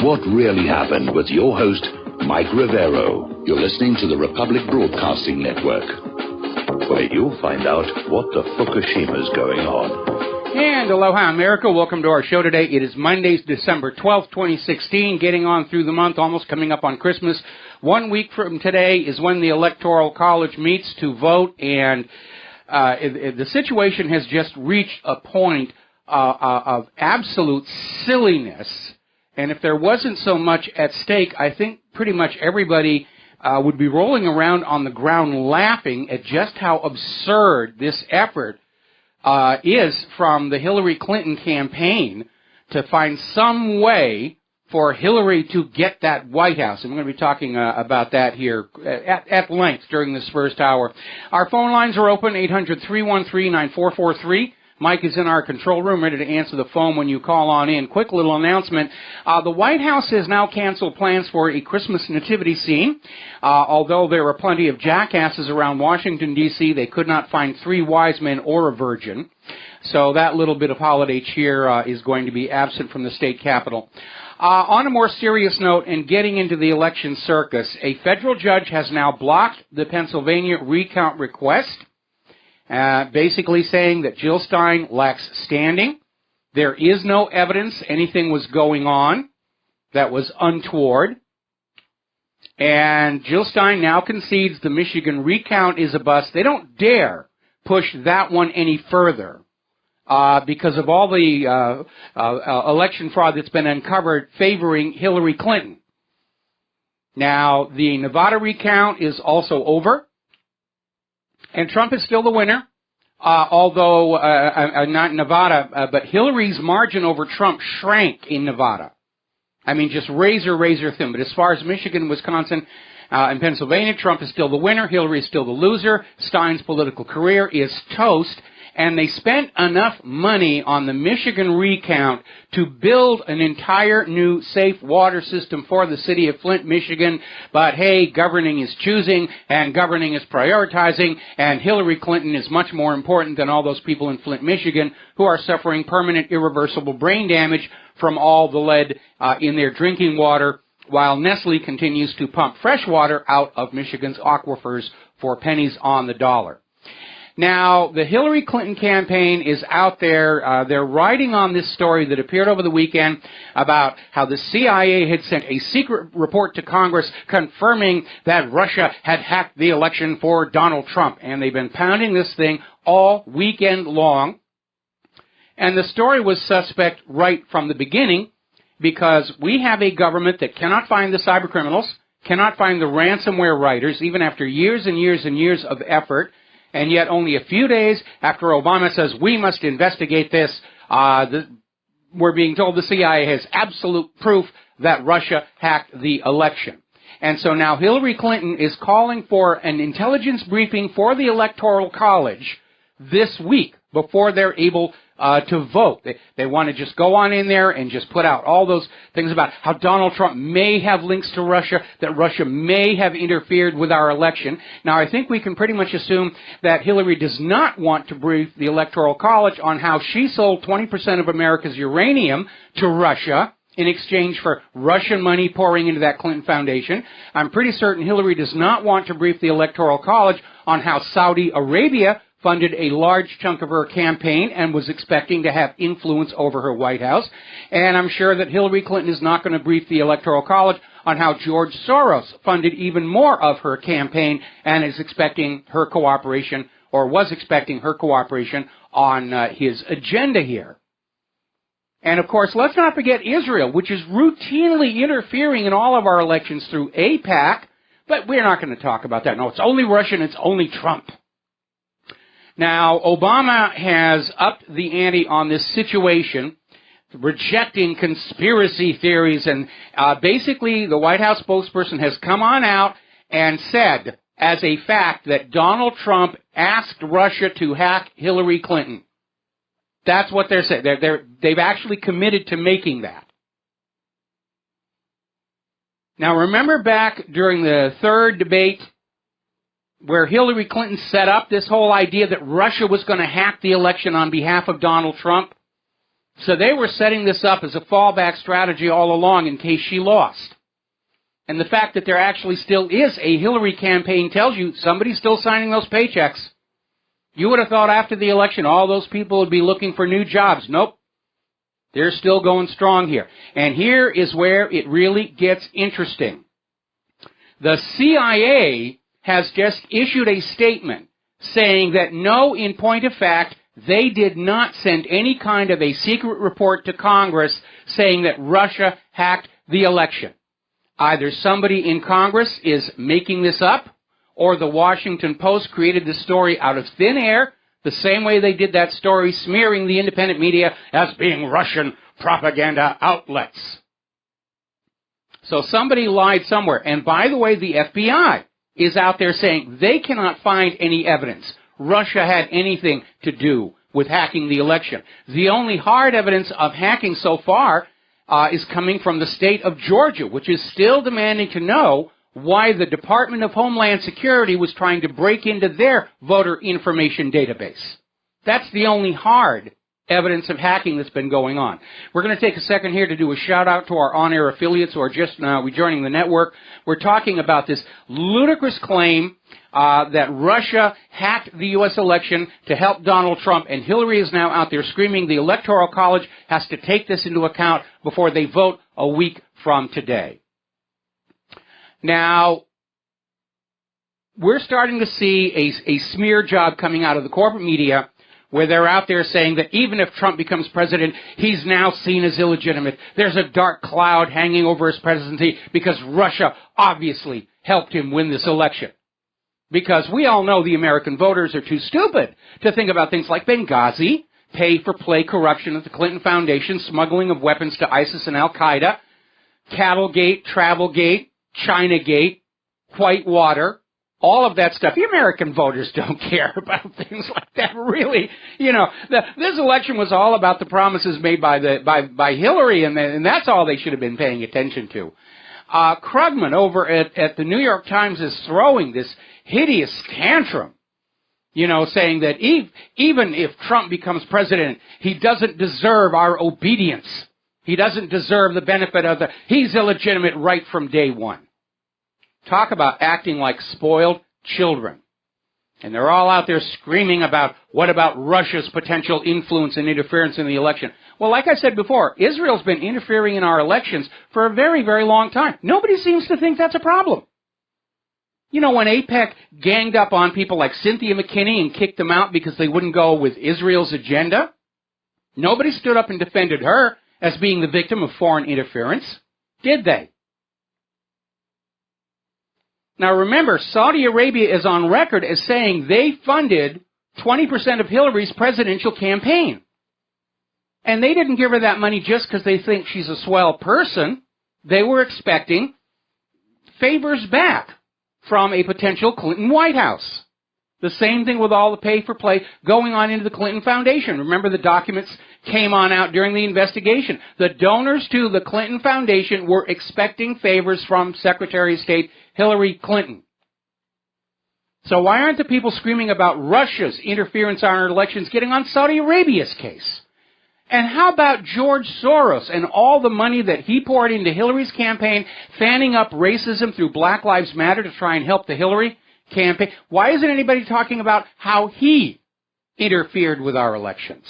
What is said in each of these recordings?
What Really Happened with your host, Mike Rivero. You're listening to the Republic Broadcasting Network, where you'll find out what the Fukushima's going on. And aloha, America. Welcome to our show today. It is Monday, December 12th, 2016, getting on through the month, almost coming up on Christmas. 1 week from today is when the Electoral College meets to vote, and the situation has just reached a point of absolute silliness. And if there wasn't so much at stake, I think pretty much everybody would be rolling around on the ground laughing at just how absurd this effort is from the Hillary Clinton campaign to find some way for Hillary to get that White House. And we're going to be talking about that here at length during this first hour. Our phone lines are open, 800-313-9443. Mike is in our control room, ready to answer the phone when you call on in. Quick little announcement. The White House has now canceled plans for a Christmas nativity scene. Although there are plenty of jackasses around Washington, D.C., they could not find 3 wise men or a virgin. So that little bit of holiday cheer is going to be absent from the state capitol. On a more serious note, and getting into the election circus, a federal judge has now blocked the Pennsylvania recount request, basically saying that Jill Stein lacks standing. There is no evidence anything was going on that was untoward. And Jill Stein now concedes the Michigan recount is a bust. They don't dare push that one any further because of all the election fraud that's been uncovered favoring Hillary Clinton. Now, the Nevada recount is also over. And Trump is still the winner, although not Nevada, but Hillary's margin over Trump shrank in Nevada. I mean, just razor thin. But as far as Michigan, Wisconsin, and Pennsylvania, Trump is still the winner. Hillary is still the loser. Stein's political career is toast. And they spent enough money on the Michigan recount to build an entire new safe water system for the city of Flint, Michigan. But hey, governing is choosing, and governing is prioritizing, and Hillary Clinton is much more important than all those people in Flint, Michigan, who are suffering permanent, irreversible brain damage from all the lead in their drinking water, while Nestle continues to pump fresh water out of Michigan's aquifers for pennies on the dollar. Now, the Hillary Clinton campaign is out there. They're writing on this story that appeared over the weekend about how the CIA had sent a secret report to Congress confirming that Russia had hacked the election for Donald Trump. And they've been pounding this thing all weekend long. And the story was suspect right from the beginning because we have a government that cannot find the cyber criminals, cannot find the ransomware writers, even after years and years and years of effort. And yet only a few days after Obama says we must investigate this, we're being told the CIA has absolute proof that Russia hacked the election. And so now Hillary Clinton is calling for an intelligence briefing for the Electoral College this week before they're able to vote. They want to just go on in there and just put out all those things about how Donald Trump may have links to Russia, that Russia may have interfered with our election. Now, I think we can pretty much assume that Hillary does not want to brief the Electoral College on how she sold 20% of America's uranium to Russia in exchange for Russian money pouring into that Clinton Foundation. I'm pretty certain Hillary does not want to brief the Electoral College on how Saudi Arabia funded a large chunk of her campaign and was expecting to have influence over her White House. And I'm sure that Hillary Clinton is not going to brief the Electoral College on how George Soros funded even more of her campaign and is expecting her cooperation, or was expecting her cooperation on his agenda here. And of course, let's not forget Israel, which is routinely interfering in all of our elections through AIPAC, but we're not going to talk about that. No, it's only Russia and it's only Trump. Now, Obama has upped the ante on this situation, rejecting conspiracy theories, and basically the White House spokesperson has come on out and said, as a fact, that Donald Trump asked Russia to hack Hillary Clinton. That's what they're saying. They've actually committed to making that. Now, remember back during the third debate where Hillary Clinton set up this whole idea that Russia was going to hack the election on behalf of Donald Trump? So they were setting this up as a fallback strategy all along in case she lost. And the fact that there actually still is a Hillary campaign tells you somebody's still signing those paychecks. You would have thought after the election all those people would be looking for new jobs. Nope. They're still going strong here. And here is where it really gets interesting. The CIA has just issued a statement saying that no, in point of fact, they did not send any kind of a secret report to Congress saying that Russia hacked the election. Either somebody in Congress is making this up, or the Washington Post created this story out of thin air, the same way they did that story smearing the independent media as being Russian propaganda outlets. So somebody lied somewhere. And by the way, the FBI is out there saying they cannot find any evidence Russia had anything to do with hacking the election. The only hard evidence of hacking so far is coming from the state of Georgia, which is still demanding to know why the Department of Homeland Security was trying to break into their voter information database. That's the only hard evidence of hacking that's been going on. We're going to take a second here to do a shout-out to our on-air affiliates who are just now rejoining the network. We're talking about this ludicrous claim that Russia hacked the U.S. election to help Donald Trump, and Hillary is now out there screaming the Electoral College has to take this into account before they vote a week from today. Now, we're starting to see a smear job coming out of the corporate media where they're out there saying that even if Trump becomes president, he's now seen as illegitimate. There's a dark cloud hanging over his presidency because Russia obviously helped him win this election. Because we all know the American voters are too stupid to think about things like Benghazi, pay-for-play corruption at the Clinton Foundation, smuggling of weapons to ISIS and Al-Qaeda, Cattlegate, Travelgate, Chinagate, Whitewater, all of that stuff. The American voters don't care about things like that, really. You know, this election was all about the promises made by Hillary, and that's all they should have been paying attention to. Krugman over at the New York Times is throwing this hideous tantrum, you know, saying that even if Trump becomes president, he doesn't deserve our obedience. He doesn't deserve the benefit of he's illegitimate right from day one. Talk about acting like spoiled children. And they're all out there screaming about, what about Russia's potential influence and interference in the election? Well, like I said before, Israel's been interfering in our elections for a very, very long time. Nobody seems to think that's a problem. You know, when AIPAC ganged up on people like Cynthia McKinney and kicked them out because they wouldn't go with Israel's agenda, nobody stood up and defended her as being the victim of foreign interference, did they? Now remember, Saudi Arabia is on record as saying they funded 20% of Hillary's presidential campaign. And they didn't give her that money just because they think she's a swell person. They were expecting favors back from a potential Clinton White House. The same thing with all the pay-for-play going on into the Clinton Foundation. Remember, the documents came on out during the investigation. The donors to the Clinton Foundation were expecting favors from Secretary of State Hillary Clinton. So why aren't the people screaming about Russia's interference on our elections getting on Saudi Arabia's case? And how about George Soros and all the money that he poured into Hillary's campaign, fanning up racism through Black Lives Matter to try and help the Hillary campaign? Why isn't anybody talking about how he interfered with our elections?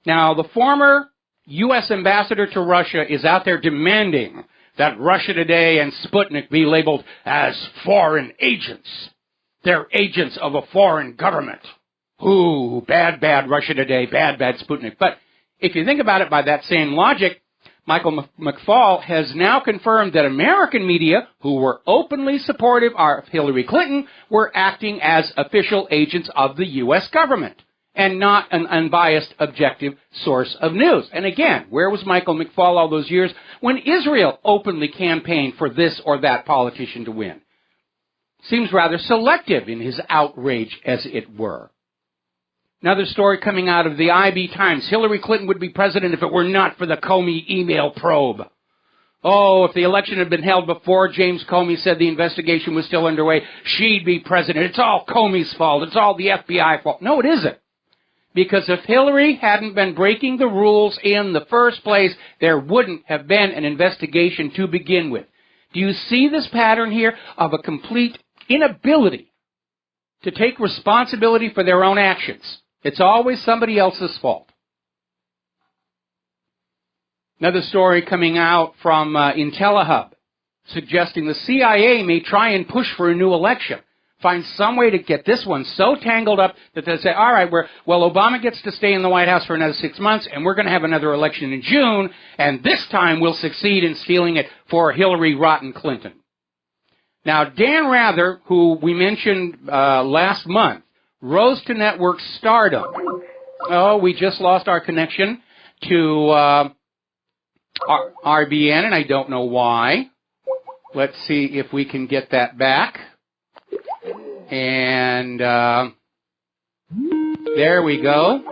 Now, the former U.S. ambassador to Russia is out there demanding that Russia Today and Sputnik be labeled as foreign agents. They're agents of a foreign government. Ooh, bad, bad Russia Today, bad, bad Sputnik. But if you think about it by that same logic, Michael McFaul has now confirmed that American media, who were openly supportive of Hillary Clinton, were acting as official agents of the U.S. government and not an unbiased, objective source of news. And again, where was Michael McFaul all those years when Israel openly campaigned for this or that politician to win? Seems rather selective in his outrage, as it were. Another story coming out of the IB Times. Hillary Clinton would be president if it were not for the Comey email probe. Oh, if the election had been held before James Comey said the investigation was still underway, she'd be president. It's all Comey's fault. It's all the FBI fault. No, it isn't. Because if Hillary hadn't been breaking the rules in the first place, there wouldn't have been an investigation to begin with. Do you see this pattern here of a complete inability to take responsibility for their own actions? It's always somebody else's fault. Another story coming out from IntelliHub suggesting the CIA may try and push for a new election, find some way to get this one so tangled up that they say, all right, Obama gets to stay in the White House for another 6 months, and we're going to have another election in June, and this time we'll succeed in stealing it for Hillary Rotten Clinton. Now, Dan Rather, who we mentioned last month, rose to network stardom. Oh, we just lost our connection to RBN, and I don't know why. Let's see if we can get that back. And there we go.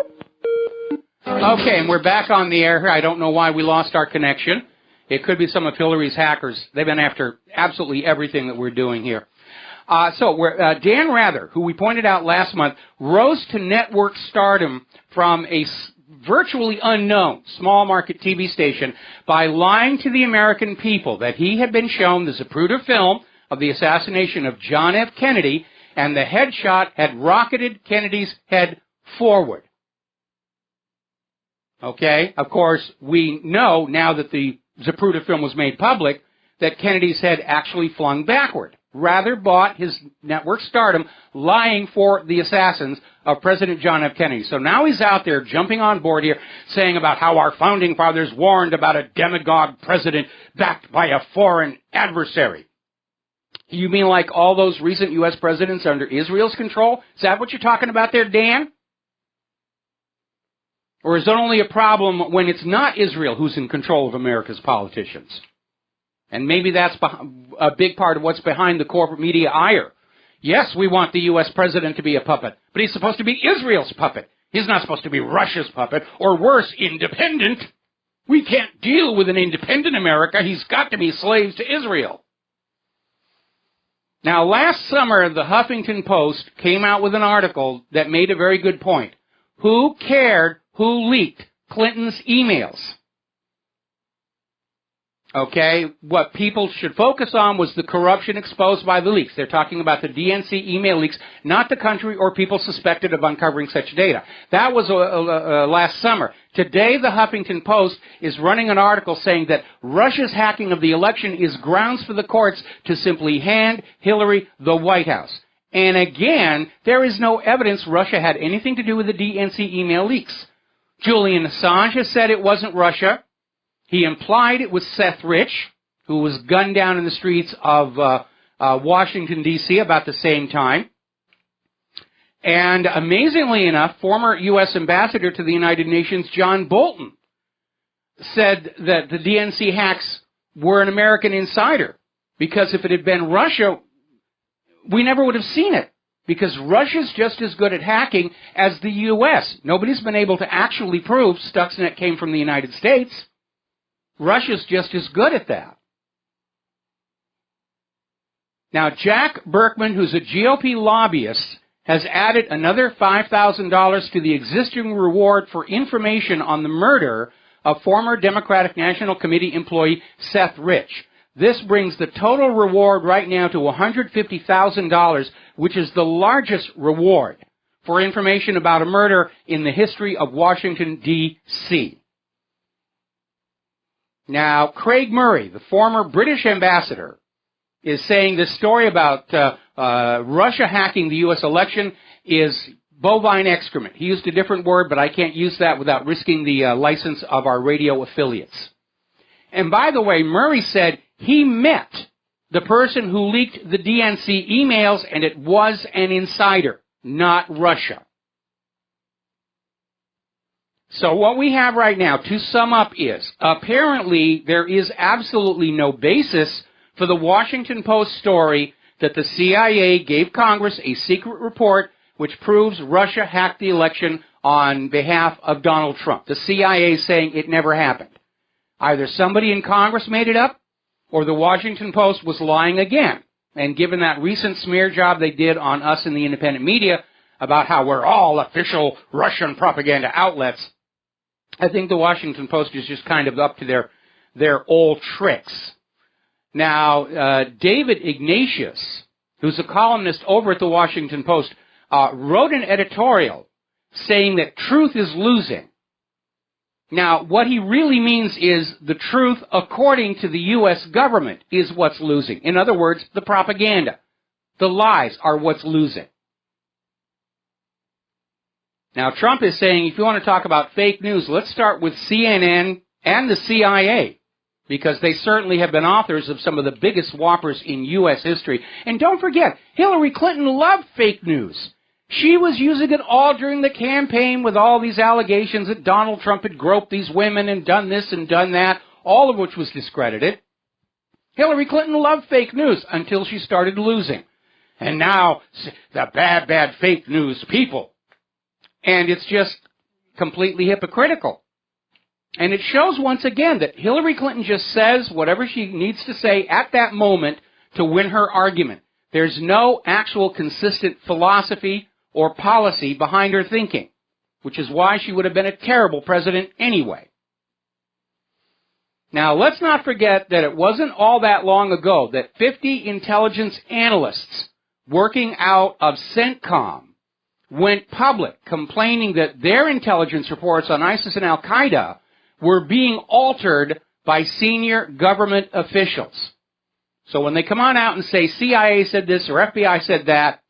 Okay, and we're back on the air here. I don't know why we lost our connection. It could be some of Hillary's hackers. They've been after absolutely everything that we're doing here. Dan Rather, who we pointed out last month, rose to network stardom from a virtually unknown small market TV station by lying to the American people that he had been shown the Zapruder film of the assassination of John F. Kennedy, and the headshot had rocketed Kennedy's head forward. Okay, of course, we know now that the Zapruder film was made public that Kennedy's head actually flung backward. Rather bought his network stardom lying for the assassins of President John F. Kennedy. So now he's out there jumping on board here saying about how our founding fathers warned about a demagogue president backed by a foreign adversary. You mean like all those recent U.S. presidents under Israel's control? Is that what you're talking about there, Dan? Or is it only a problem when it's not Israel who's in control of America's politicians? And maybe that's a big part of what's behind the corporate media ire. Yes, we want the U.S. president to be a puppet, but he's supposed to be Israel's puppet. He's not supposed to be Russia's puppet, or worse, independent. We can't deal with an independent America. He's got to be slaves to Israel. Now, last summer, the Huffington Post came out with an article that made a very good point. Who cared who leaked Clinton's emails? Okay, what people should focus on was the corruption exposed by the leaks. They're talking about the DNC email leaks, not the country or people suspected of uncovering such data. That was last summer. Today, the Huffington Post is running an article saying that Russia's hacking of the election is grounds for the courts to simply hand Hillary the White House. And again, there is no evidence Russia had anything to do with the DNC email leaks. Julian Assange has said it wasn't Russia. He implied it was Seth Rich, who was gunned down in the streets of Washington, D.C. about the same time. And amazingly enough, former U.S. Ambassador to the United Nations, John Bolton, said that the DNC hacks were an American insider, because if it had been Russia, we never would have seen it, because Russia's just as good at hacking as the U.S. Nobody's been able to actually prove Stuxnet came from the United States. Russia's just as good at that. Now, Jack Berkman, who's a GOP lobbyist, has added another $5,000 to the existing reward for information on the murder of former Democratic National Committee employee Seth Rich. This brings the total reward right now to $150,000, which is the largest reward for information about a murder in the history of Washington, D.C. Now, Craig Murray, the former British ambassador, is saying this story about Russia hacking the U.S. election is bovine excrement. He used a different word, but I can't use that without risking the license of our radio affiliates. And by the way, Murray said he met the person who leaked the DNC emails, and it was an insider, not Russia. So what we have right now, to sum up, is apparently there is absolutely no basis for the Washington Post story that the CIA gave Congress a secret report which proves Russia hacked the election on behalf of Donald Trump. The CIA is saying it never happened. Either somebody in Congress made it up, or the Washington Post was lying again. And given that recent smear job they did on us in the independent media, about how we're all official Russian propaganda outlets, I think the Washington Post is just kind of up to their old tricks. Now, David Ignatius, who's a columnist over at the Washington Post, wrote an editorial saying that truth is losing. Now, what he really means is the truth, according to the U.S. government, is what's losing. In other words, the propaganda. The lies are what's losing. Now, Trump is saying, if you want to talk about fake news, let's start with CNN and the CIA, because they certainly have been authors of some of the biggest whoppers in U.S. history. And don't forget, Hillary Clinton loved fake news. She was using it all during the campaign with all these allegations that Donald Trump had groped these women and done this and done that, all of which was discredited. Hillary Clinton loved fake news until she started losing. And now, the bad fake news people. And it's just completely hypocritical. And it shows once again that Hillary Clinton just says whatever she needs to say at that moment to win her argument. There's no actual consistent philosophy or policy behind her thinking, which is why she would have been a terrible president anyway. Now, let's not forget that it wasn't all that long ago that 50 intelligence analysts working out of CENTCOM went public complaining that their intelligence reports on ISIS and Al-Qaeda were being altered by senior government officials. So when they come on out and say CIA said this or FBI said that,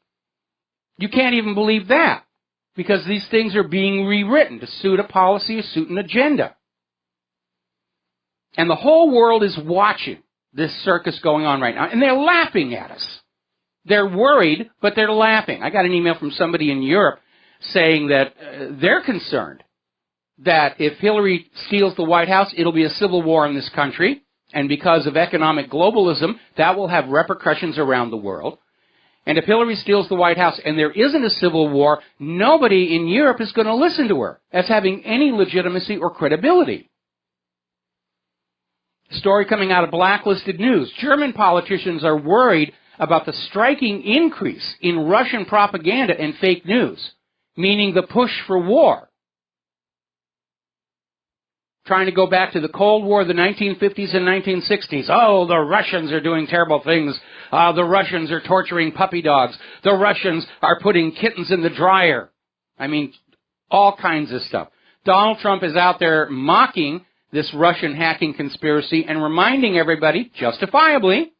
you can't even believe that, because these things are being rewritten to suit a policy, to suit an agenda. And the whole world is watching this circus going on right now, and they're laughing at us. They're worried, but they're laughing. I got an email from somebody in Europe saying that they're concerned that if Hillary steals the White House, it'll be a civil war in this country, and because of economic globalism, that will have repercussions around the world. And if Hillary steals the White House and there isn't a civil war, nobody in Europe is going to listen to her as having any legitimacy or credibility. Story coming out of Blacklisted News. German politicians are worried about the striking increase in Russian propaganda and fake news, meaning the push for war. Trying to go back to the Cold War, the 1950s and 1960s. Oh, the Russians are doing terrible things. The Russians are torturing puppy dogs. The Russians are putting kittens in the dryer. I mean, all kinds of stuff. Donald Trump is out there mocking this Russian hacking conspiracy and reminding everybody, justifiably,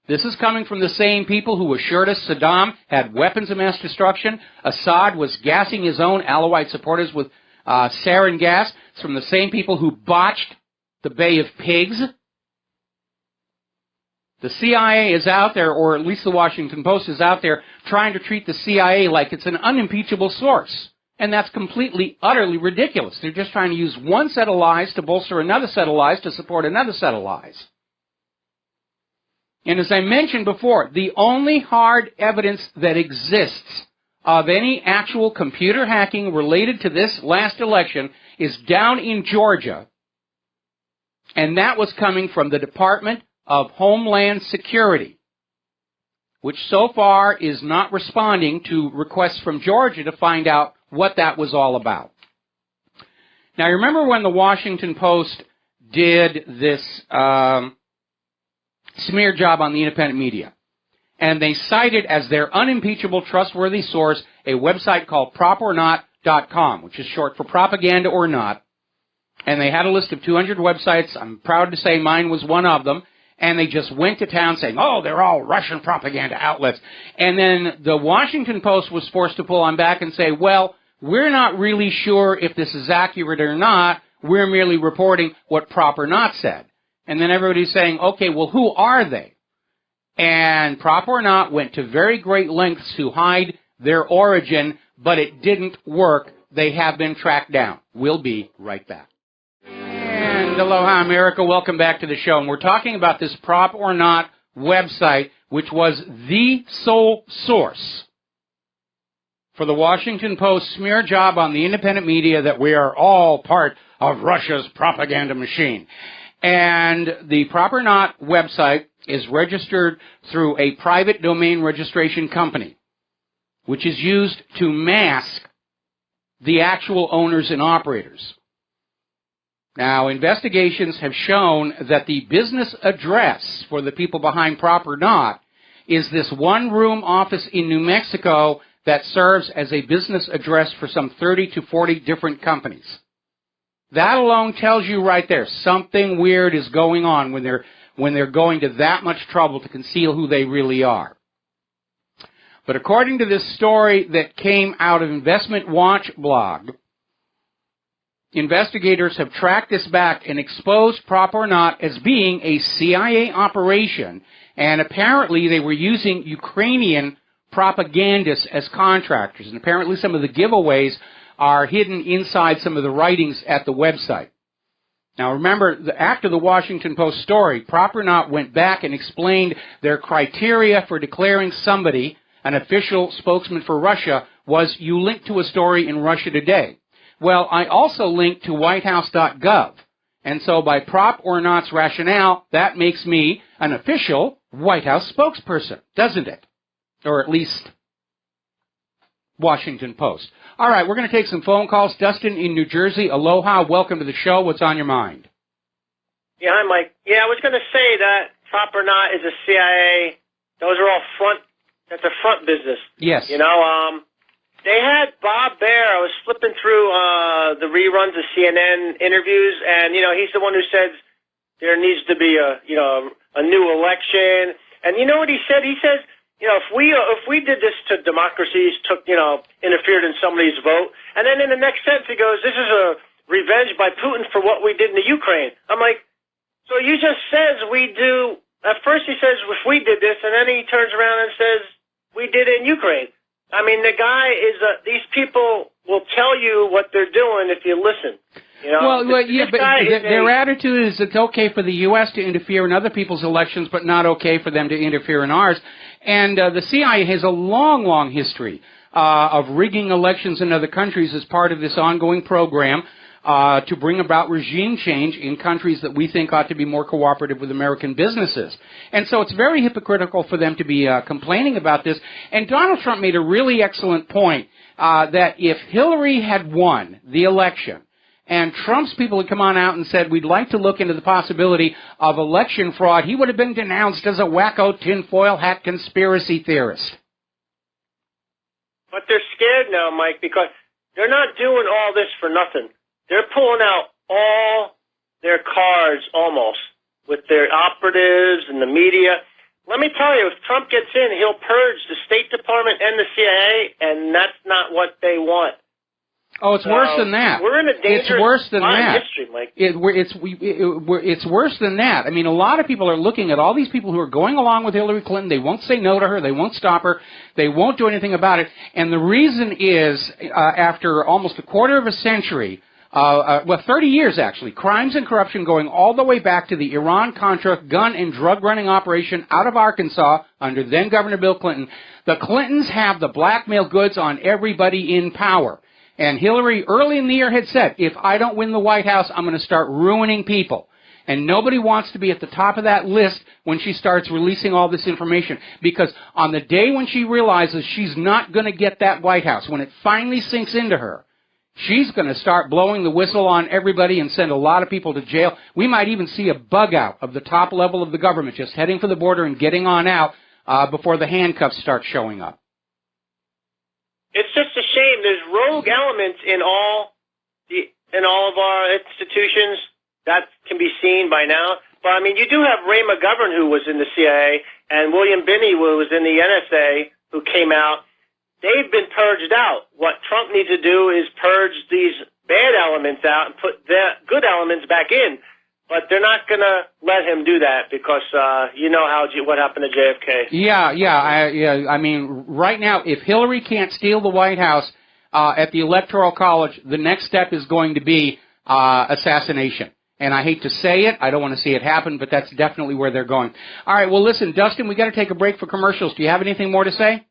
this is coming from the same people who assured us Saddam had weapons of mass destruction. Assad was gassing his own Alawite supporters with sarin gas. It's from the same people who botched the Bay of Pigs. The CIA is out there, or at least the Washington Post is out there, trying to treat the CIA like it's an unimpeachable source. And that's completely, utterly ridiculous. They're just trying to use one set of lies to bolster another set of lies to support another set of lies. And as I mentioned before, the only hard evidence that exists of any actual computer hacking related to this last election is down in Georgia, and that was coming from the Department of Homeland Security, which so far is not responding to requests from Georgia to find out what that was all about. Now, remember when the Washington Post did this smear job on the independent media? And they cited as their unimpeachable, trustworthy source a website called propornot.com, which is short for propaganda or not. And they had a list of 200 websites. I'm proud to say mine was one of them. And they just went to town saying, oh, they're all Russian propaganda outlets. And then the Washington Post was forced to pull on back and say, well, we're not really sure if this is accurate or not. We're merely reporting what Propornot said. And then everybody's saying, okay, well, who are they? And Prop or Not went to very great lengths to hide their origin, but it didn't work. They have been tracked down. We'll be right back. And aloha, America. Welcome back to the show. And we're talking about this Prop or Not website, which was the sole source for the Washington Post smear job on the independent media that we are all part of Russia's propaganda machine. And the Prop or Not website is registered through a private domain registration company. which is used to mask the actual owners and operators. Now, investigations have shown that the business address for the people behind Prop or Not is this one-room office in New Mexico that serves as a business address for some 30 to 40 different companies. That alone tells you right there something weird is going on when they're going to that much trouble to conceal who they really are. But according to this story that came out of Investment Watch blog, investigators have tracked this back and exposed Prop or Not as being a CIA operation, and apparently they were using Ukrainian propagandists as contractors, and apparently some of the giveaways are hidden inside some of the writings at the website. Now remember, after the Washington Post story, Prop or Not went back and explained their criteria for declaring somebody an official spokesman for Russia was you link to a story in Russia Today. Well, I also linked to whitehouse.gov, and so by Prop or Not's rationale, that makes me an official White House spokesperson, doesn't it? Or at least Washington Post. All right, we're going to take some phone calls. Dustin in New Jersey, aloha, welcome to the show. What's on your mind? Yeah, hi, Mike. Yeah, I was going to say that Prop or Not is a CIA. Those are all that's a front business. Yes. You know, they had Bob Baer. I was flipping through the reruns of CNN interviews, and, you know, he's the one who says there needs to be a new election. And you know what he said? He says, you know, if we did this to democracies, interfered in somebody's vote, and then in the next sentence he goes, this is a revenge by Putin for what we did in the Ukraine. I'm like, so you just says we do. At first he says if we did this, and then he turns around and says we did it in Ukraine. I mean, the guy is. These people will tell you what they're doing if you listen. You know? Well, yeah, but their attitude is it's okay for the U.S. to interfere in other people's elections, but not okay for them to interfere in ours. And the CIA has a long, long history of rigging elections in other countries as part of this ongoing program to bring about regime change in countries that we think ought to be more cooperative with American businesses. And so it's very hypocritical for them to be complaining about this. And Donald Trump made a really excellent point that if Hillary had won the election, and Trump's people had come on out and said, we'd like to look into the possibility of election fraud, he would have been denounced as a wacko tinfoil hat conspiracy theorist. But they're scared now, Mike, because they're not doing all this for nothing. They're pulling out all their cards almost with their operatives and the media. Let me tell you, if Trump gets in, he'll purge the State Department and the CIA, and that's not what they want. Oh, it's worse than that. We're in a dangerous it's worse than that. history, Mike. It's worse than that. I mean, a lot of people are looking at all these people who are going along with Hillary Clinton. They won't say no to her. They won't stop her. They won't do anything about it. And the reason is, after almost a quarter of a century, 30 years actually, crimes and corruption going all the way back to the Iran-Contra gun and drug running operation out of Arkansas under then Governor Bill Clinton. The Clintons have the blackmail goods on everybody in power. And Hillary, early in the year, had said, if I don't win the White House, I'm going to start ruining people. And nobody wants to be at the top of that list when she starts releasing all this information. Because on the day when she realizes she's not going to get that White House, when it finally sinks into her, she's going to start blowing the whistle on everybody and send a lot of people to jail. We might even see a bug out of the top level of the government, just heading for the border and getting on out before the handcuffs start showing up. It's just a shame. There's rogue elements in all of our institutions. That can be seen by now. But, I mean, you do have Ray McGovern, who was in the CIA, and William Binney, who was in the NSA, who came out. They've been purged out. What Trump needs to do is purge these bad elements out and put the good elements back in. But they're not going to let him do that because you know what happened to JFK. Yeah. I mean, right now, if Hillary can't steal the White House at the Electoral College, the next step is going to be assassination. And I hate to say it. I don't want to see it happen, but that's definitely where they're going. All right, well, listen, Dustin, we got to take a break for commercials. Do you have anything more to say?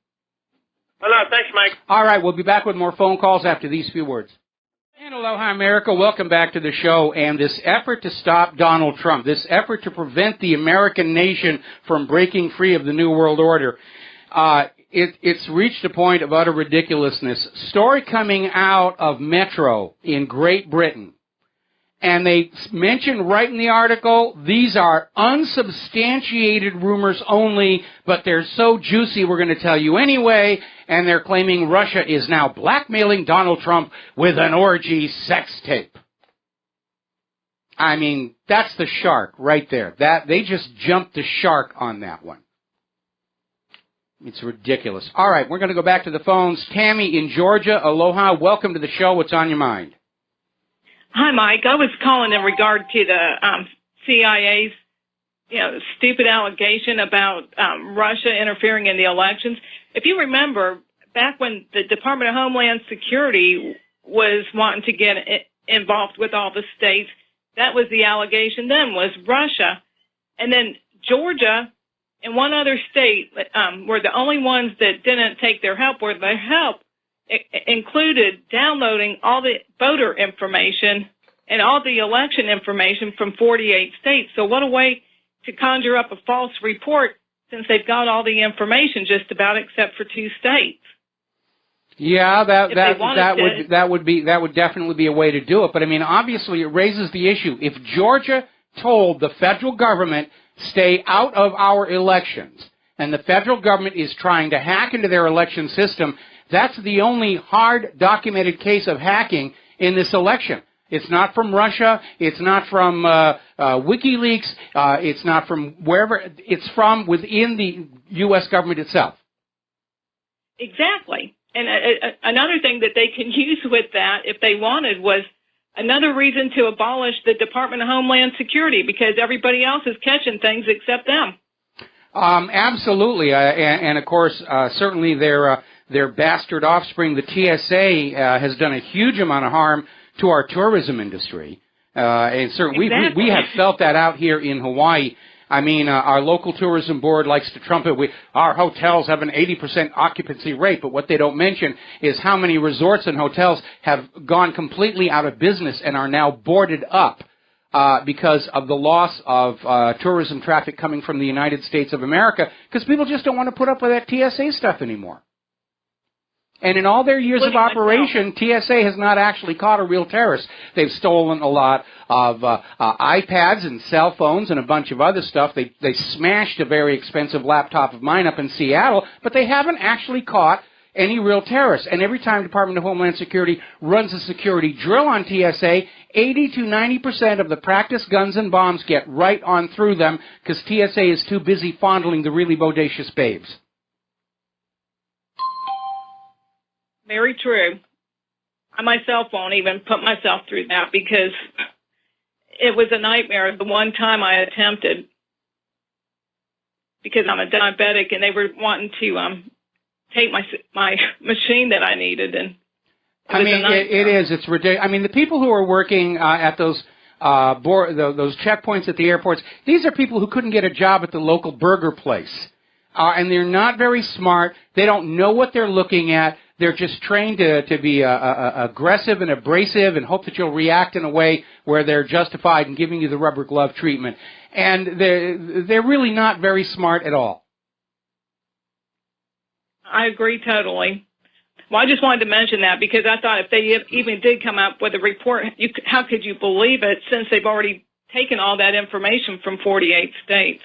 Oh, no, thanks, Mike. All right, we'll be back with more phone calls after these few words. And aloha, America. Welcome back to the show. And this effort to stop Donald Trump, this effort to prevent the American nation from breaking free of the New World Order, It's reached a point of utter ridiculousness. Story coming out of Metro in Great Britain, and they mentioned right in the article, these are unsubstantiated rumors only, but they're so juicy we're going to tell you anyway, and they're claiming Russia is now blackmailing Donald Trump with an orgy sex tape. I mean, that's the shark right there. They just jumped the shark on that one. It's ridiculous. All right, we're going to go back to the phones. Tammy in Georgia, aloha. Welcome to the show. What's on your mind? Hi, Mike. I was calling in regard to the CIA's, stupid allegation about Russia interfering in the elections. If you remember, back when the Department of Homeland Security was wanting to get involved with all the states, that was the allegation then, was Russia. And then Georgia and one other state were the only ones that didn't take their help, where their help included downloading all the voter information and all the election information from 48 states. So what a way to conjure up a false report, since they've got all the information just about except for 2 states. Yeah, that would definitely be a way to do it. But I mean, obviously, it raises the issue. If Georgia told the federal government, stay out of our elections, and the federal government is trying to hack into their election system, that's the only hard documented case of hacking in this election. It's not from Russia. It's not from WikiLeaks. It's not from wherever. It's from within the U.S. government itself. Exactly. And another thing that they can use with that, if they wanted, was another reason to abolish the Department of Homeland Security, because everybody else is catching things except them. Absolutely. And of course, certainly their bastard offspring, the TSA, has done a huge amount of harm to our tourism industry. And certainly we have felt that out here in Hawaii. I mean, our local tourism board likes to trumpet, our hotels have an 80% occupancy rate, but what they don't mention is how many resorts and hotels have gone completely out of business and are now boarded up because of the loss of tourism traffic coming from the United States of America, because people just don't want to put up with that TSA stuff anymore. And in all their years of operation, TSA has not actually caught a real terrorist. They've stolen a lot of iPads and cell phones and a bunch of other stuff. They smashed a very expensive laptop of mine up in Seattle, but they haven't actually caught any real terrorists. And every time Department of Homeland Security runs a security drill on TSA, 80 to 90% of the practice guns and bombs get right on through them because TSA is too busy fondling the really bodacious babes. Very true. I myself won't even put myself through that, because it was a nightmare the one time I attempted, because I'm a diabetic and they were wanting to take my machine that I needed. And it is. It's ridiculous. I mean, the people who are working at those checkpoints at the airports, these are people who couldn't get a job at the local burger place. And they're not very smart. They don't know what they're looking at. They're just trained to be aggressive and abrasive and hope that you'll react in a way where they're justified in giving you the rubber glove treatment. And they're really not very smart at all. I agree totally. Well, I just wanted to mention that because I thought if they even did come up with a report, how could you believe it, since they've already taken all that information from 48 states?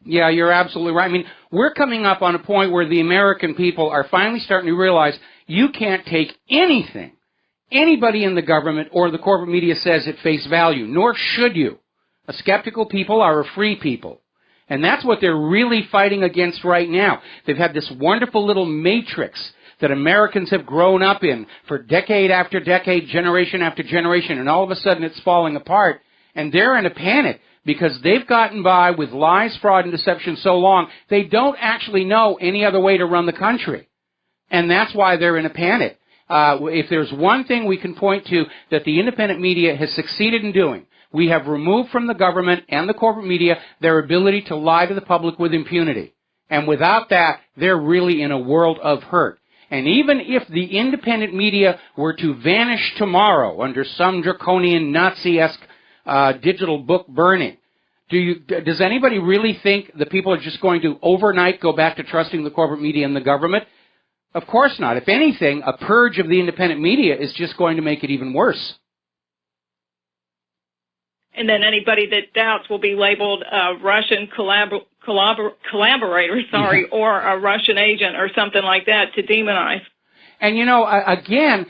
Yeah, you're absolutely right. I mean, we're coming up on a point where the American people are finally starting to realize you can't take anything anybody in the government or the corporate media says at face value, nor should you. A skeptical people are a free people. And that's what they're really fighting against right now. They've had this wonderful little matrix that Americans have grown up in for decade after decade, generation after generation, and all of a sudden it's falling apart, and they're in a panic. Because they've gotten by with lies, fraud, and deception so long, they don't actually know any other way to run the country. And that's why they're in a panic. If there's one thing we can point to that the independent media has succeeded in doing, we have removed from the government and the corporate media their ability to lie to the public with impunity. And without that, they're really in a world of hurt. And even if the independent media were to vanish tomorrow under some draconian Nazi-esque digital book burning, Does anybody really think that people are just going to overnight go back to trusting the corporate media and the government? Of course not. If anything, a purge of the independent media is just going to make it even worse. And then anybody that doubts will be labeled a Russian collaborator, or a Russian agent or something like that to demonize. And, again,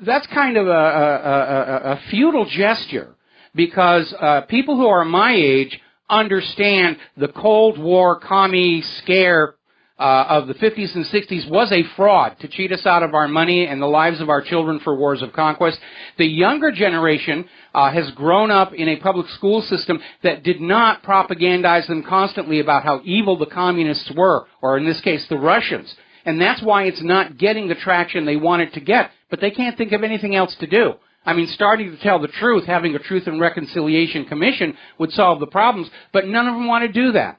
that's kind of a futile gesture, because people who are my age understand the Cold War commie scare of the 50s and 60s was a fraud to cheat us out of our money and the lives of our children for wars of conquest. The younger generation has grown up in a public school system that did not propagandize them constantly about how evil the communists were, or in this case, the Russians. And that's why it's not getting the traction they want it to get. But they can't think of anything else to do. I mean, starting to tell the truth, having a Truth and Reconciliation Commission would solve the problems, but none of them want to do that.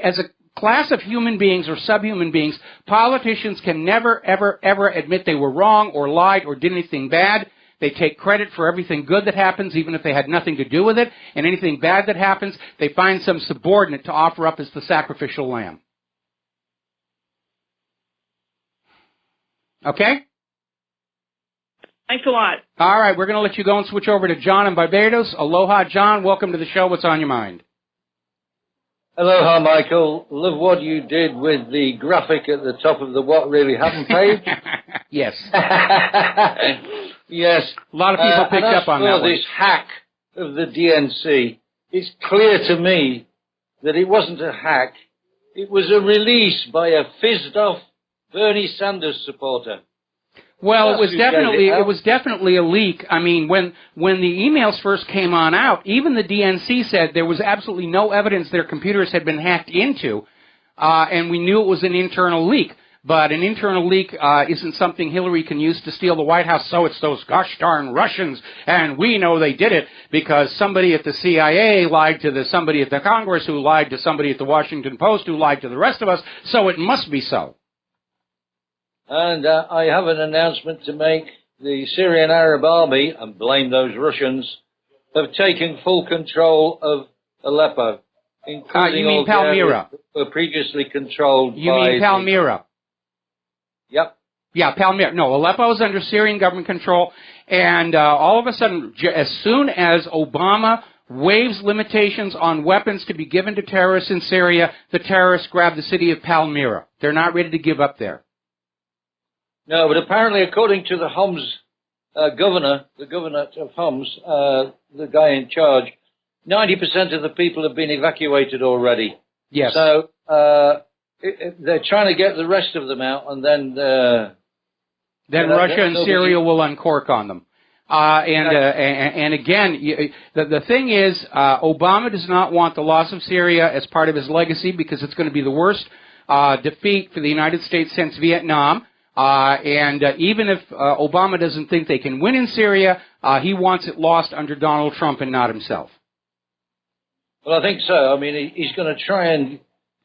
As a class of human beings or subhuman beings, politicians can never, ever, ever admit they were wrong or lied or did anything bad. They take credit for everything good that happens, even if they had nothing to do with it, and anything bad that happens, they find some subordinate to offer up as the sacrificial lamb. Okay? Thanks a lot. All right, we're going to let you go and switch over to John in Barbados. Aloha, John. Welcome to the show. What's on your mind? Aloha, Michael. Love what you did with the graphic at the top of the What Really Happened page. Yes. Yes. A lot of people picked up on that one. This hack of the DNC, it's clear to me that it wasn't a hack. It was a release by a fizzed-off Bernie Sanders supporter. Well, it was definitely a leak. I mean, when the emails first came on out, even the DNC said there was absolutely no evidence their computers had been hacked into, and we knew it was an internal leak. But an internal leak isn't something Hillary can use to steal the White House, so it's those gosh darn Russians, and we know they did it because somebody at the CIA lied to somebody at the Congress who lied to somebody at the Washington Post who lied to the rest of us, so it must be so. And I have an announcement to make. The Syrian Arab Army, and blame those Russians, have taken full control of Aleppo, including you mean Palmyra? Were previously controlled You mean Palmyra? Yep. Yeah, Palmyra. No, Aleppo is under Syrian government control, and all of a sudden, as soon as Obama waives limitations on weapons to be given to terrorists in Syria, the terrorists grab the city of Palmyra. They're not ready to give up there. No, but apparently, according to the Homs governor, the governor of Homs, the guy in charge, 90% of the people have been evacuated already. Yes. So they're trying to get the rest of them out, and then Russia and Syria will uncork on them. And again, the thing is, Obama does not want the loss of Syria as part of his legacy because it's going to be the worst defeat for the United States since Vietnam. Even if Obama doesn't think they can win in Syria, he wants it lost under Donald Trump and not himself. Well, I think so. I mean, he's going to try and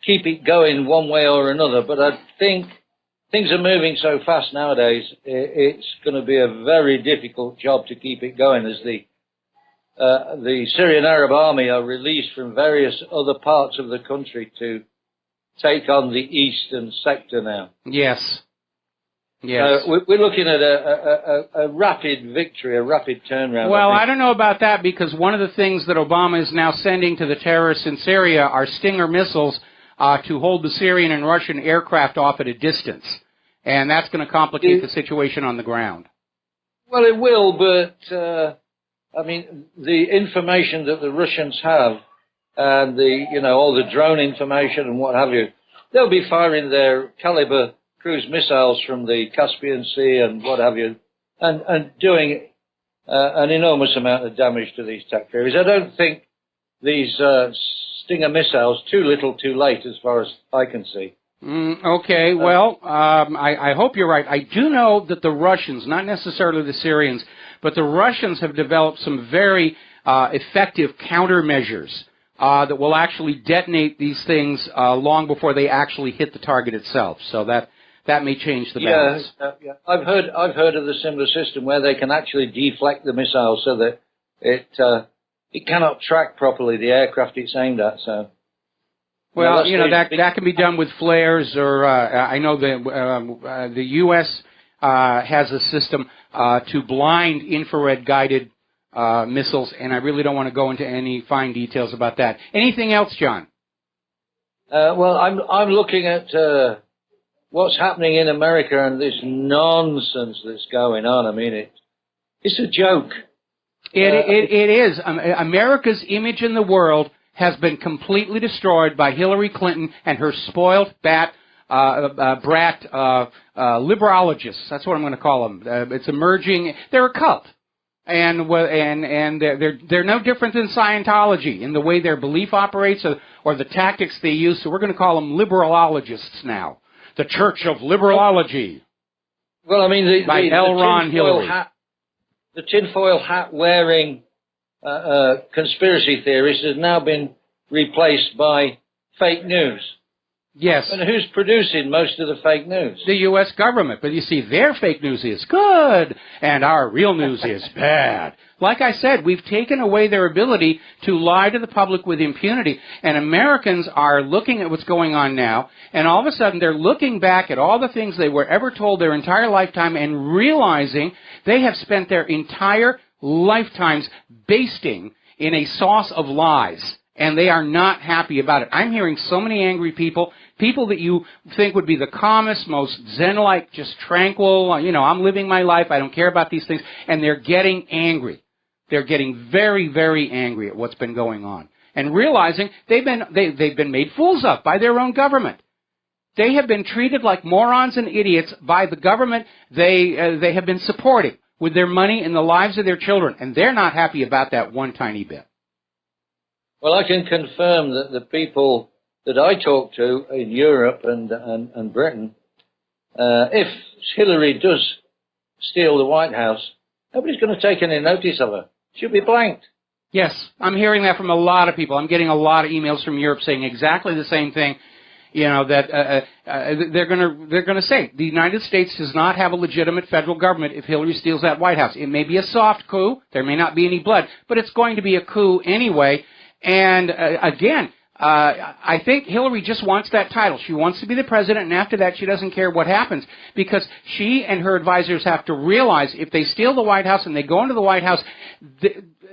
keep it going one way or another, but I think things are moving so fast nowadays, it's going to be a very difficult job to keep it going as the Syrian Arab Army are released from various other parts of the country to take on the eastern sector now. Yes. Yes. We're looking at a rapid victory, a rapid turnaround. Well, I don't know about that because one of the things that Obama is now sending to the terrorists in Syria are Stinger missiles to hold the Syrian and Russian aircraft off at a distance. And that's going to complicate the situation on the ground. Well, it will, but, I mean, the information that the Russians have and all the drone information and what have you, they'll be firing their caliber cruise missiles from the Caspian Sea and what have you, and doing an enormous amount of damage to these attack carriers. I don't think these Stinger missiles, too little, too late, as far as I can see. Okay, well, I hope you're right. I do know that the Russians, not necessarily the Syrians, but the Russians have developed some very effective countermeasures that will actually detonate these things long before they actually hit the target itself. So that may change the balance. Yeah. I've heard of the similar system where they can actually deflect the missile so that it it cannot track properly the aircraft it's aimed at. So, well, that can be done with flares, or I know that the U.S. Has a system to blind infrared guided missiles, and I really don't want to go into any fine details about that. Anything else, John? Well, I'm looking at what's happening in America and this nonsense that's going on. I mean, it's a joke. It is. America's image in the world has been completely destroyed by Hillary Clinton and her spoiled brat liberologists. That's what I'm going to call them. It's emerging. They're a cult, and they're no different than Scientology in the way their belief operates or the tactics they use. So we're going to call them liberologists now. The Church of Liberology. Well, I mean, by L. Ron Hillary. The tinfoil hat wearing conspiracy theorist has now been replaced by fake news. Yes. And who's producing most of the fake news? The U.S. government. But you see, their fake news is good, and our real news is bad. Like I said, we've taken away their ability to lie to the public with impunity, and Americans are looking at what's going on now, and all of a sudden they're looking back at all the things they were ever told their entire lifetime and realizing they have spent their entire lifetimes basting in a sauce of lies. And they are not happy about it. I'm hearing so many angry people that you think would be the calmest, most zen-like, just tranquil, I'm living my life, I don't care about these things, and they're getting angry. They're getting very, very angry at what's been going on. And realizing they've been made fools of by their own government. They have been treated like morons and idiots by the government they have been supporting with their money and the lives of their children, and they're not happy about that one tiny bit. Well, I can confirm that the people that I talk to in Europe and Britain, if Hillary does steal the White House, nobody's going to take any notice of her. She'll be blanked. Yes, I'm hearing that from a lot of people. I'm getting a lot of emails from Europe saying exactly the same thing. That they're going to say the United States does not have a legitimate federal government if Hillary steals that White House. It may be a soft coup. There may not be any blood, but it's going to be a coup anyway. And again, I think Hillary just wants that title. She wants to be the president, and after that, she doesn't care what happens, because she and her advisors have to realize if they steal the White House and they go into the White House,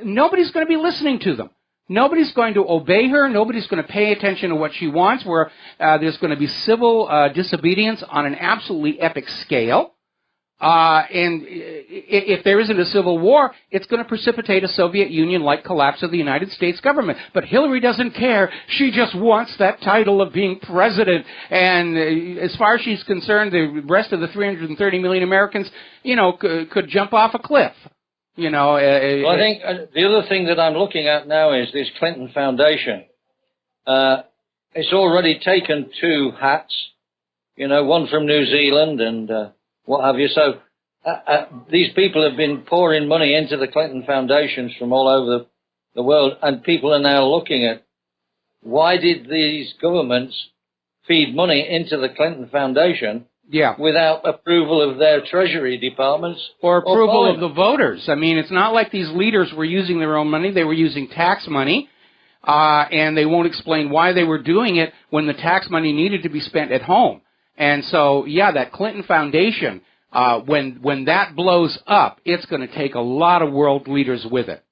nobody's going to be listening to them. Nobody's going to obey her. Nobody's going to pay attention to what she wants, where there's going to be civil disobedience on an absolutely epic scale. And if there isn't a civil war, it's going to precipitate a Soviet Union-like collapse of the United States government. But Hillary doesn't care. She just wants that title of being president. And as far as she's concerned, the rest of the 330 million Americans, could jump off a cliff. Well, I think the other thing that I'm looking at now is this Clinton Foundation. It's already taken 2 hats, one from New Zealand and what have you. So these people have been pouring money into the Clinton Foundations from all over the world, and people are now looking at why did these governments feed money into the Clinton Foundation without approval of their Treasury departments or approval of the voters. I mean, it's not like these leaders were using their own money. They were using tax money, and they won't explain why they were doing it when the tax money needed to be spent at home. And so, that Clinton Foundation, when that blows up, it's going to take a lot of world leaders with it.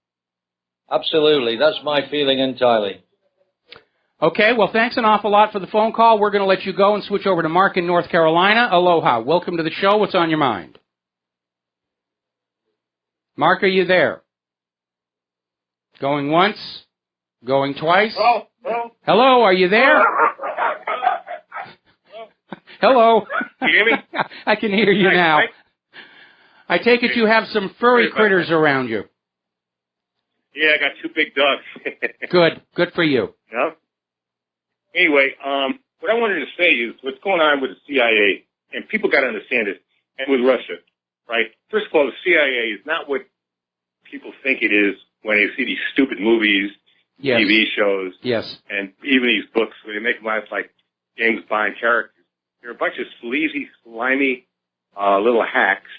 Absolutely. That's my feeling entirely. Okay, well, thanks an awful lot for the phone call. We're going to let you go and switch over to Mark in North Carolina. Aloha. Welcome to the show. What's on your mind? Mark, are you there? Going once? Going twice? Hello, are you there? Hello. Can you hear me? I can hear you now. I take it you have some furry critters around you. Yeah, I got 2 big dogs. Good for you. Yeah. Anyway, what I wanted to say is what's going on with the CIA, and people got to understand this, and with Russia, right? First of all, the CIA is not what people think it is when they see these stupid movies, TV shows, and even these books where they make them out like James Bond characters. They're a bunch of sleazy, slimy little hacks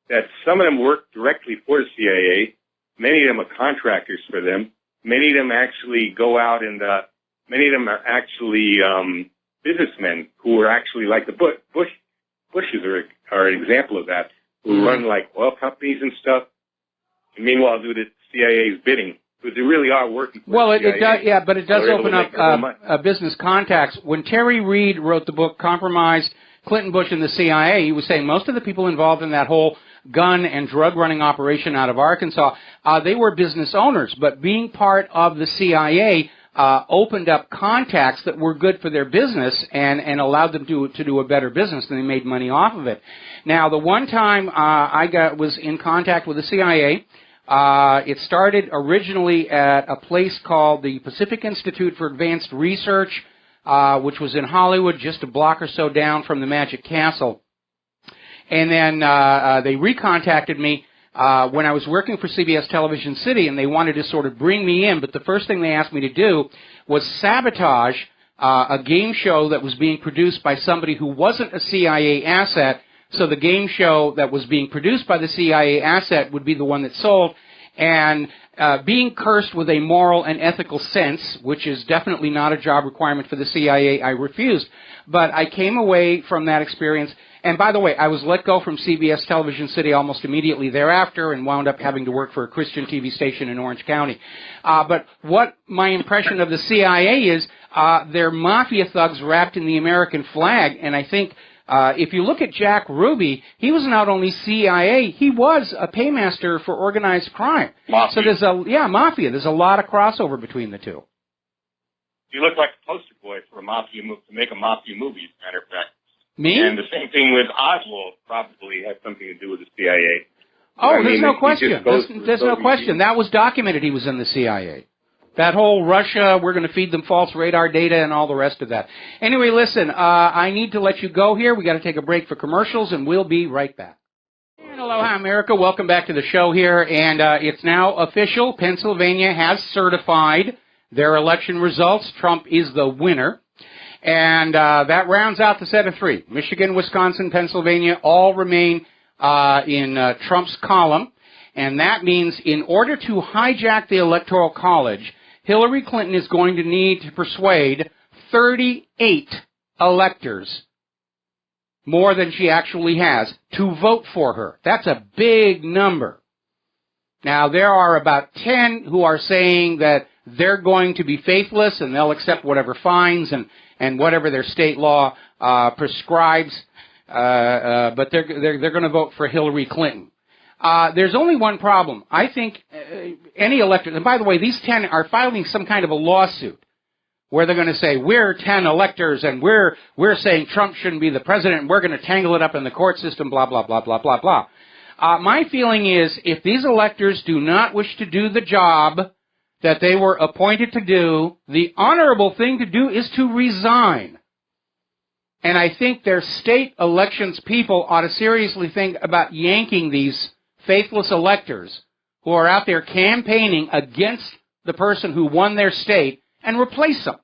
that some of them work directly for the CIA, Many of them are contractors for them. Many of them actually go out and many of them are actually businessmen who are actually like the Bushes are an example of that, who run like oil companies and stuff, and meanwhile do the CIA's bidding, because they really are working for Well, the it CIA. does, yeah, but it does They're able open to make up business contacts. When Terry Reid wrote the book Compromise, Clinton, Bush, and the CIA, he was saying most of the people involved in that whole gun and drug running operation out of Arkansas, they were business owners, but being part of the CIA opened up contacts that were good for their business and allowed them to do a better business, and they made money off of it. Now, the one time I was in contact with the CIA, it started originally at a place called the Pacific Institute for Advanced Research, which was in Hollywood, just a block or so down from the Magic Castle. And then they recontacted me when I was working for CBS Television City, and they wanted to sort of bring me in, but the first thing they asked me to do was sabotage a game show that was being produced by somebody who wasn't a CIA asset, so the game show that was being produced by the CIA asset would be the one that sold, and being cursed with a moral and ethical sense, which is definitely not a job requirement for the CIA, I refused. But I came away from that experience. And by the way, I was let go from CBS Television City almost immediately thereafter and wound up having to work for a Christian TV station in Orange County. But what my impression of the CIA is, they're mafia thugs wrapped in the American flag. And I think if you look at Jack Ruby, he was not only CIA, he was a paymaster for organized crime. Mafia. So mafia. There's a lot of crossover between the two. You look like a poster boy for a mafia movie, to make a mafia movie, as a matter of fact. Me? And the same thing with Oswald probably has something to do with the CIA. Oh, there's no question. There's no question. That was documented he was in the CIA. That whole Russia, we're going to feed them false radar data and all the rest of that. Anyway, listen, I need to let you go here. We got to take a break for commercials, and we'll be right back. And aloha, America. Welcome back to the show here. And it's now official. Pennsylvania has certified their election results. Trump is the winner. And that rounds out the set of three. Michigan, Wisconsin, Pennsylvania all remain in Trump's column. And that means in order to hijack the Electoral College, Hillary Clinton is going to need to persuade 38 electors, more than she actually has, to vote for her. That's a big number. Now, there are about 10 who are saying that they're going to be faithless and they'll accept whatever fines and whatever their state law prescribes, but they're going to vote for Hillary Clinton. There's only one problem. I think any elector, and by the way, these 10 are filing some kind of a lawsuit where they're going to say, we're 10 electors and we're saying Trump shouldn't be the president and we're going to tangle it up in the court system, blah, blah, blah, blah, blah, blah. My feeling is if these electors do not wish to do the job that they were appointed to do, the honorable thing to do is to resign. And I think their state elections people ought to seriously think about yanking these faithless electors who are out there campaigning against the person who won their state and replace them.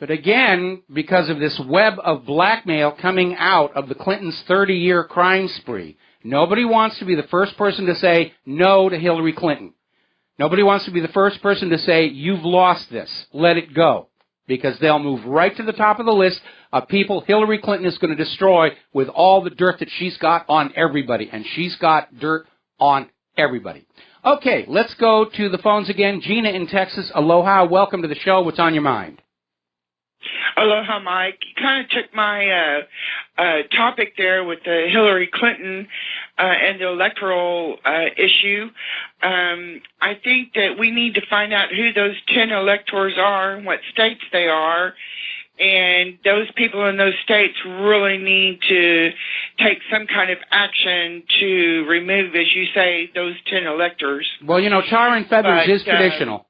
But again, because of this web of blackmail coming out of the Clintons' 30-year crime spree, nobody wants to be the first person to say no to Hillary Clinton. Nobody wants to be the first person to say, you've lost this, let it go. Because they'll move right to the top of the list of people Hillary Clinton is going to destroy with all the dirt that she's got on everybody. And she's got dirt on everybody. Okay, let's go to the phones again. Gina in Texas, aloha, welcome to the show. What's on your mind? Aloha, Mike. You kind of took my topic there with the Hillary Clinton and the electoral issue. I think that we need to find out who those 10 electors are and what states they are. And those people in those states really need to take some kind of action to remove, as you say, those 10 electors. Well, you know, tar and feathers is traditional.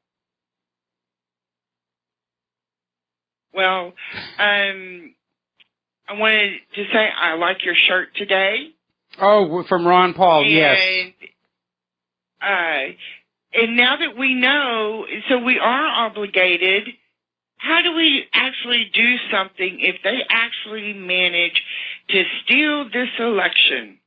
Well, I wanted to say I like your shirt today. Oh, from Ron Paul, yes. And now that we know, so we are obligated, how do we actually do something if they actually manage to steal this election?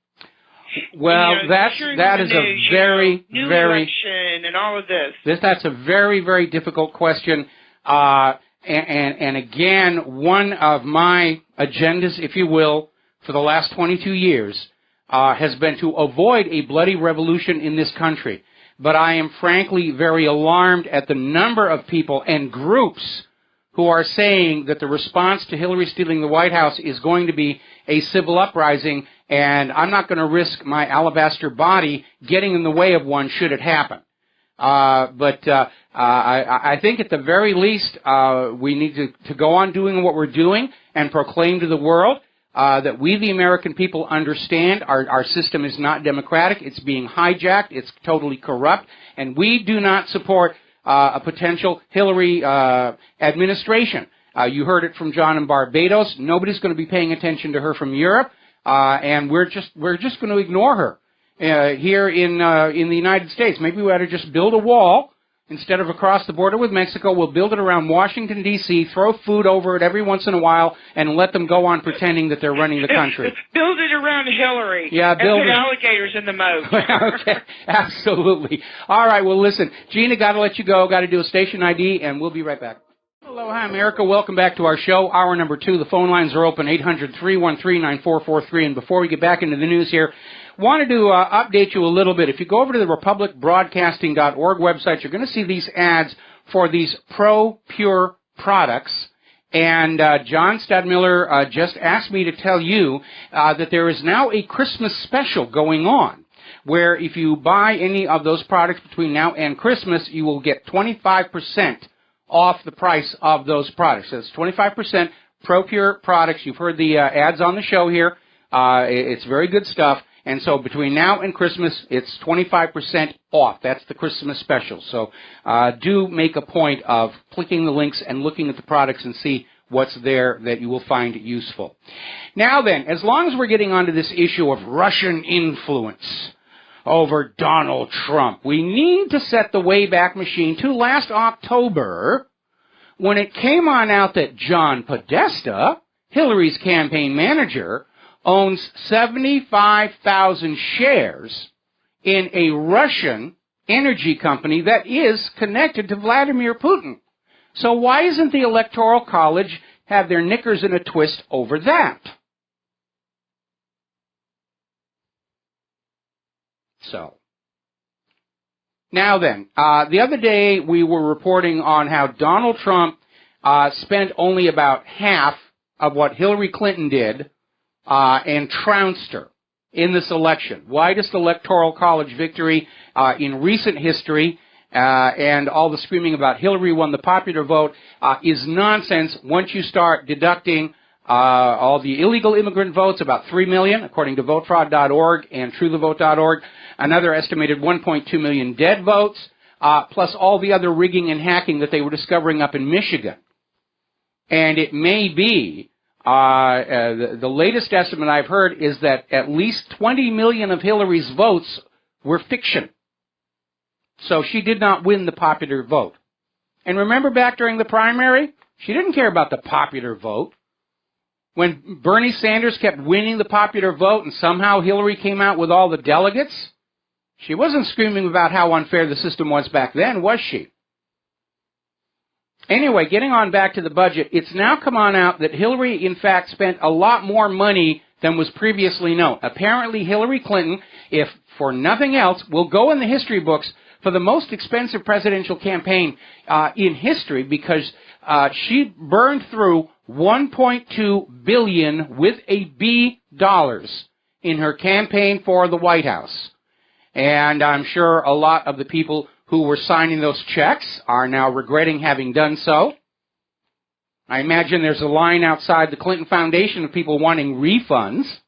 Well, that is a very, new very election and all of this. That's a very, very difficult question. And again, one of my agendas, if you will, for the last 22 years has been to avoid a bloody revolution in this country. But I am frankly very alarmed at the number of people and groups who are saying that the response to Hillary stealing the White House is going to be a civil uprising, and I'm not going to risk my alabaster body getting in the way of one should it happen. I think at the very least we need to go on doing what we're doing and proclaim to the world that we, the American people, understand our system is not democratic. It's being hijacked. It's totally corrupt. And we do not support a potential Hillary administration. You heard it from John in Barbados. Nobody's going to be paying attention to her from Europe. And we're just going to ignore her here in the United States. Maybe we ought to just build a wall. Instead of across the border with Mexico, we'll build it around Washington, D.C., throw food over it every once in a while, and let them go on pretending that they're running the country. Build it around Hillary. Yeah, build and it. put alligators in the moat. Okay, absolutely. All right, well, listen, Gina, got to let you go. Got to do a station ID, and we'll be right back. Aloha, America. Welcome back to our show. Hour number 2. The phone lines are open, 800-313-9443. And before we get back into the news here, wanted to update you a little bit. If you go over to the republicbroadcasting.org website, you're going to see these ads for these Pro-Pure products. And John Stadmiller just asked me to tell you that there is now a Christmas special going on, where if you buy any of those products between now and Christmas, you will get 25% off the price of those products. So it's 25% Pro-Pure products. You've heard the ads on the show here. It's very good stuff. And so between now and Christmas, it's 25% off. That's the Christmas special. So do make a point of clicking the links and looking at the products and see what's there that you will find useful. Now then, as long as we're getting onto this issue of Russian influence over Donald Trump, we need to set the Wayback Machine to last October, when it came on out that John Podesta, Hillary's campaign manager, owns 75,000 shares in a Russian energy company that is connected to Vladimir Putin. So why isn't the Electoral College have their knickers in a twist over that? So, now then, the other day we were reporting on how Donald Trump spent only about half of what Hillary Clinton did and trounced her in this election. Widest Electoral College victory in recent history, and all the screaming about Hillary won the popular vote is nonsense once you start deducting all the illegal immigrant votes, about 3 million, according to votefraud.org and truethevote.org, another estimated 1.2 million dead votes, plus all the other rigging and hacking that they were discovering up in Michigan. And it may be, the latest estimate I've heard is that at least 20 million of Hillary's votes were fiction. So she did not win the popular vote. And remember back during the primary, she didn't care about the popular vote. When Bernie Sanders kept winning the popular vote and somehow Hillary came out with all the delegates, she wasn't screaming about how unfair the system was back then, was she? Anyway, getting on back to the budget, it's now come on out that Hillary, in fact, spent a lot more money than was previously known. Apparently, Hillary Clinton, if for nothing else, will go in the history books for the most expensive presidential campaign in history, because she burned through $1.2 billion with a B dollars in her campaign for the White House. And I'm sure a lot of the people who were signing those checks are now regretting having done so. I imagine there's a line outside the Clinton Foundation of people wanting refunds.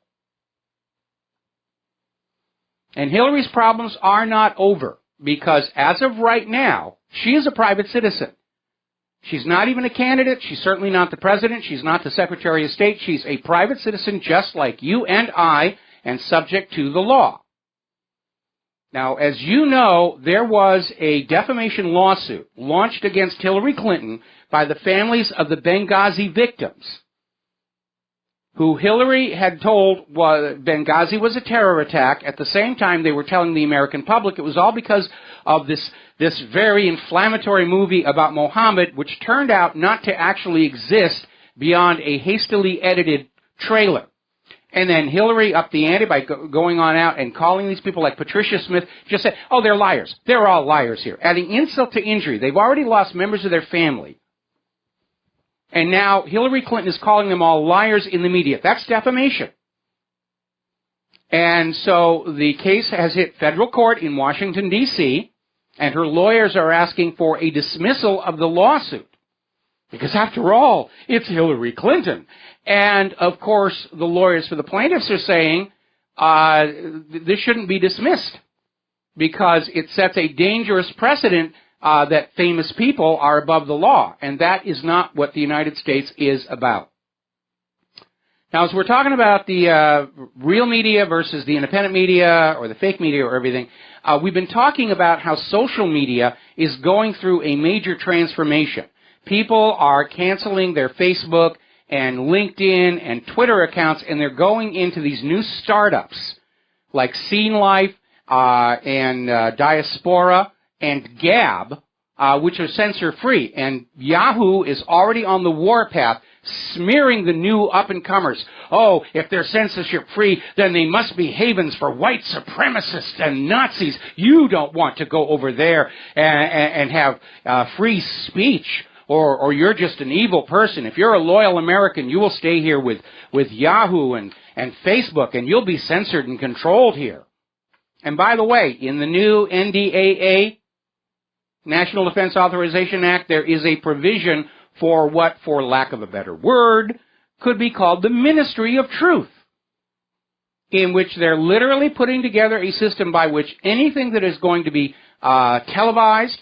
And Hillary's problems are not over, because as of right now, she is a private citizen. She's not even a candidate. She's certainly not the president. She's not the Secretary of State. She's a private citizen just like you and I, and subject to the law. Now, as you know, there was a defamation lawsuit launched against Hillary Clinton by the families of the Benghazi victims. who Hillary had told Benghazi was a terror attack. At the same time, they were telling the American public it was all because of this very inflammatory movie about Mohammed, which turned out not to actually exist beyond a hastily edited trailer. And then Hillary upped the ante by going on out and calling these people like Patricia Smith, just said, oh, they're liars. They're all liars here. Adding insult to injury. They've already lost members of their family. And now Hillary Clinton is calling them all liars in the media. That's defamation. And so the case has hit federal court in Washington, D.C., and her lawyers are asking for a dismissal of the lawsuit. Because after all, it's Hillary Clinton. And, of course, the lawyers for the plaintiffs are saying this shouldn't be dismissed because it sets a dangerous precedent that famous people are above the law. And that is not what the United States is about. Now, as we're talking about the real media versus the independent media or the fake media or everything, we've been talking about how social media is going through a major transformation. People are canceling their Facebook and LinkedIn and Twitter accounts, and they're going into these new startups like Scene Life and Diaspora and Gab, which are censor-free. And Yahoo is already on the warpath, smearing the new up-and-comers. Oh, if they're censorship-free, then they must be havens for white supremacists and Nazis. You don't want to go over there and have free speech. Or you're just an evil person. If you're a loyal American, you will stay here with Yahoo and Facebook, and you'll be censored and controlled here. And by the way, in the new NDAA, National Defense Authorization Act, there is a provision for what, for lack of a better word, could be called the Ministry of Truth, in which they're literally putting together a system by which anything that is going to be televised,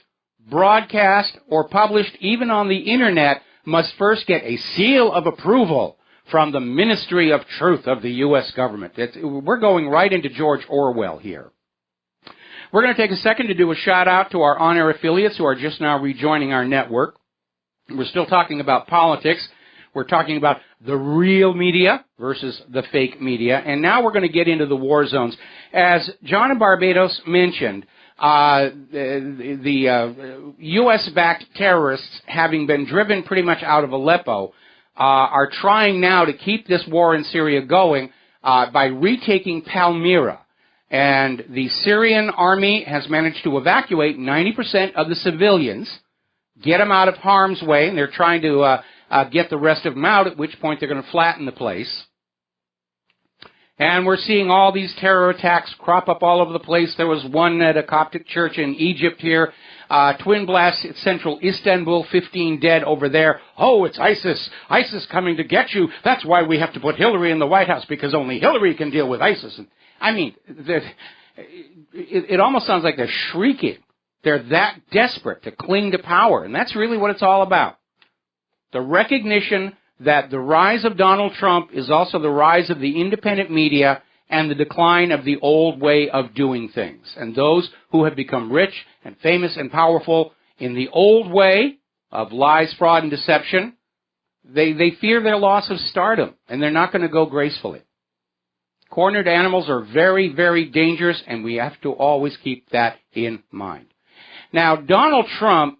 broadcast, or published even on the internet must first get a seal of approval from the Ministry of Truth of the U.S. government. We're going right into George Orwell here. We're going to take a second to do a shout-out to our on-air affiliates who are just now rejoining our network. We're still talking about politics. We're talking about the real media versus the fake media. And now we're going to get into the war zones. As John in Barbados mentioned, the U.S.-backed terrorists, having been driven pretty much out of Aleppo, are trying now to keep this war in Syria going by retaking Palmyra. And the Syrian army has managed to evacuate 90% of the civilians, get them out of harm's way, and they're trying to get the rest of them out, at which point they're going to flatten the place. And we're seeing all these terror attacks crop up all over the place. There was one at a Coptic church in Egypt here. Twin blasts at central Istanbul, 15 dead over there. Oh, it's ISIS. ISIS coming to get you. That's why we have to put Hillary in the White House, because only Hillary can deal with ISIS. And, I mean, it almost sounds like they're shrieking. They're that desperate to cling to power. And that's really what it's all about. The recognition that the rise of Donald Trump is also the rise of the independent media and the decline of the old way of doing things. And those who have become rich and famous and powerful in the old way of lies, fraud, and deception, they fear their loss of stardom, and they're not going to go gracefully. Cornered animals are very, very dangerous, and we have to always keep that in mind. Now, Donald Trump,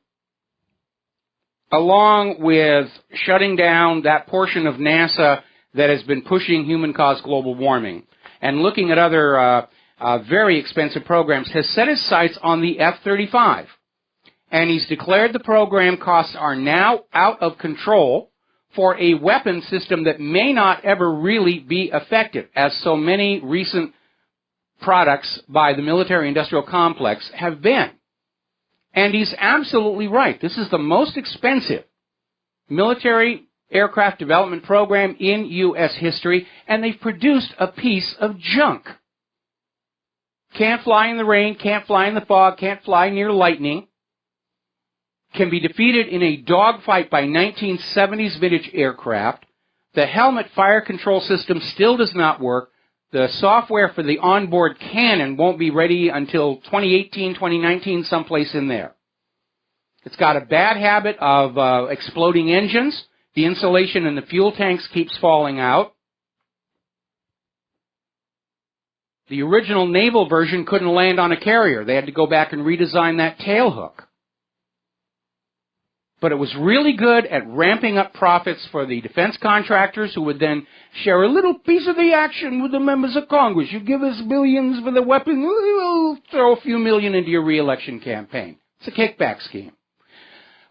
along with shutting down that portion of NASA that has been pushing human-caused global warming and looking at other very expensive programs, has set his sights on the F-35. And he's declared the program costs are now out of control for a weapon system that may not ever really be effective, as so many recent products by the military-industrial complex have been. And he's absolutely right. This is the most expensive military aircraft development program in U.S. history, and they've produced a piece of junk. Can't fly in the rain, can't fly in the fog, can't fly near lightning. Can be defeated in a dogfight by 1970s vintage aircraft. The helmet fire control system still does not work. The software for the onboard cannon won't be ready until 2018, 2019, someplace in there. It's got a bad habit of exploding engines. The insulation in the fuel tanks keeps falling out. The original naval version couldn't land on a carrier. They had to go back and redesign that tailhook. But it was really good at ramping up profits for the defense contractors who would then share a little piece of the action with the members of Congress. You give us billions for the weapon, we'll throw a few million into your re-election campaign. It's a kickback scheme.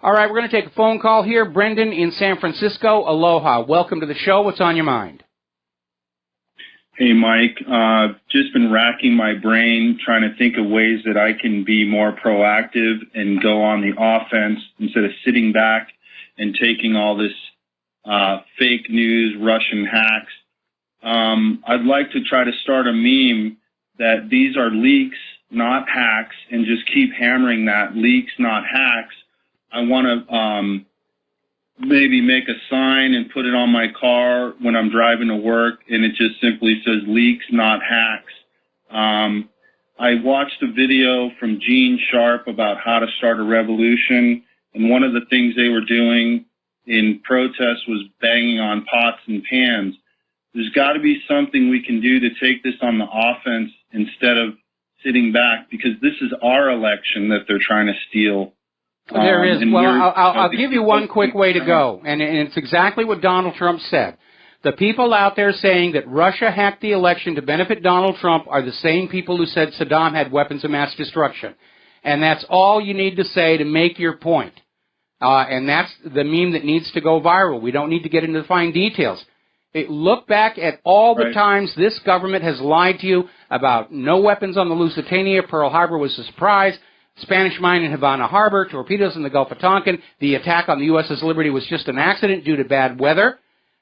All right, we're going to take a phone call here. Brendan in San Francisco. Aloha. Welcome to the show. What's on your mind? Hey, Mike. Just been racking my brain trying to think of ways that I can be more proactive and go on the offense instead of sitting back and taking all this fake news, Russian hacks. I'd like to try to start a meme that these are leaks, not hacks, and just keep hammering that, leaks, not hacks. I want to maybe make a sign and put it on my car when I'm driving to work, and it just simply says leaks, not hacks. I watched a video from Gene Sharp about how to start a revolution, and one of the things they were doing in protest was banging on pots and pans. There's got to be something we can do to take this on the offense instead of sitting back, because this is our election that they're trying to steal. There is. Well, I'll give you one quick way to go, and it's exactly what Donald Trump said. The people out there saying that Russia hacked the election to benefit Donald Trump are the same people who said Saddam had weapons of mass destruction. And that's all you need to say to make your point. And that's the meme that needs to go viral. We don't need to get into the fine details. Look back at all the times this government has lied to you about no weapons on the Lusitania, Pearl Harbor was a surprise, Spanish mine in Havana Harbor, torpedoes in the Gulf of Tonkin, the attack on the USS Liberty was just an accident due to bad weather.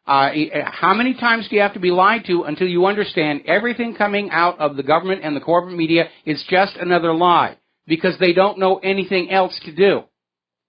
How many times do you have to be lied to until you understand everything coming out of the government and the corporate media is just another lie? Because they don't know anything else to do.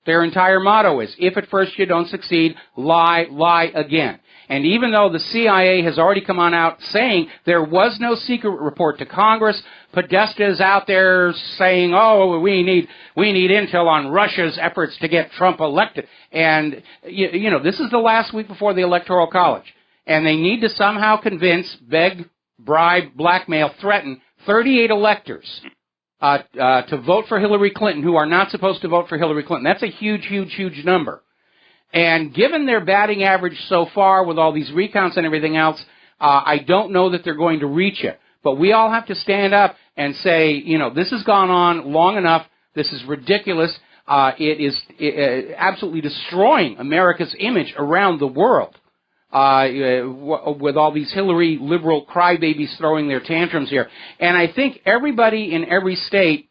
Their entire motto is, if at first you don't succeed, lie, lie again. And even though the CIA has already come on out saying there was no secret report to Congress, Podesta is out there saying, oh, we need intel on Russia's efforts to get Trump elected. And, you know, this is the last week before the Electoral College. And they need to somehow convince, beg, bribe, blackmail, threaten 38 electors to vote for Hillary Clinton who are not supposed to vote for Hillary Clinton. That's a huge, huge, huge number. And given their batting average so far with all these recounts and everything else, I don't know that they're going to reach it. But we all have to stand up and say, you know, this has gone on long enough. This is ridiculous. It is absolutely destroying America's image around the world with all these Hillary liberal crybabies throwing their tantrums here. And I think everybody in every state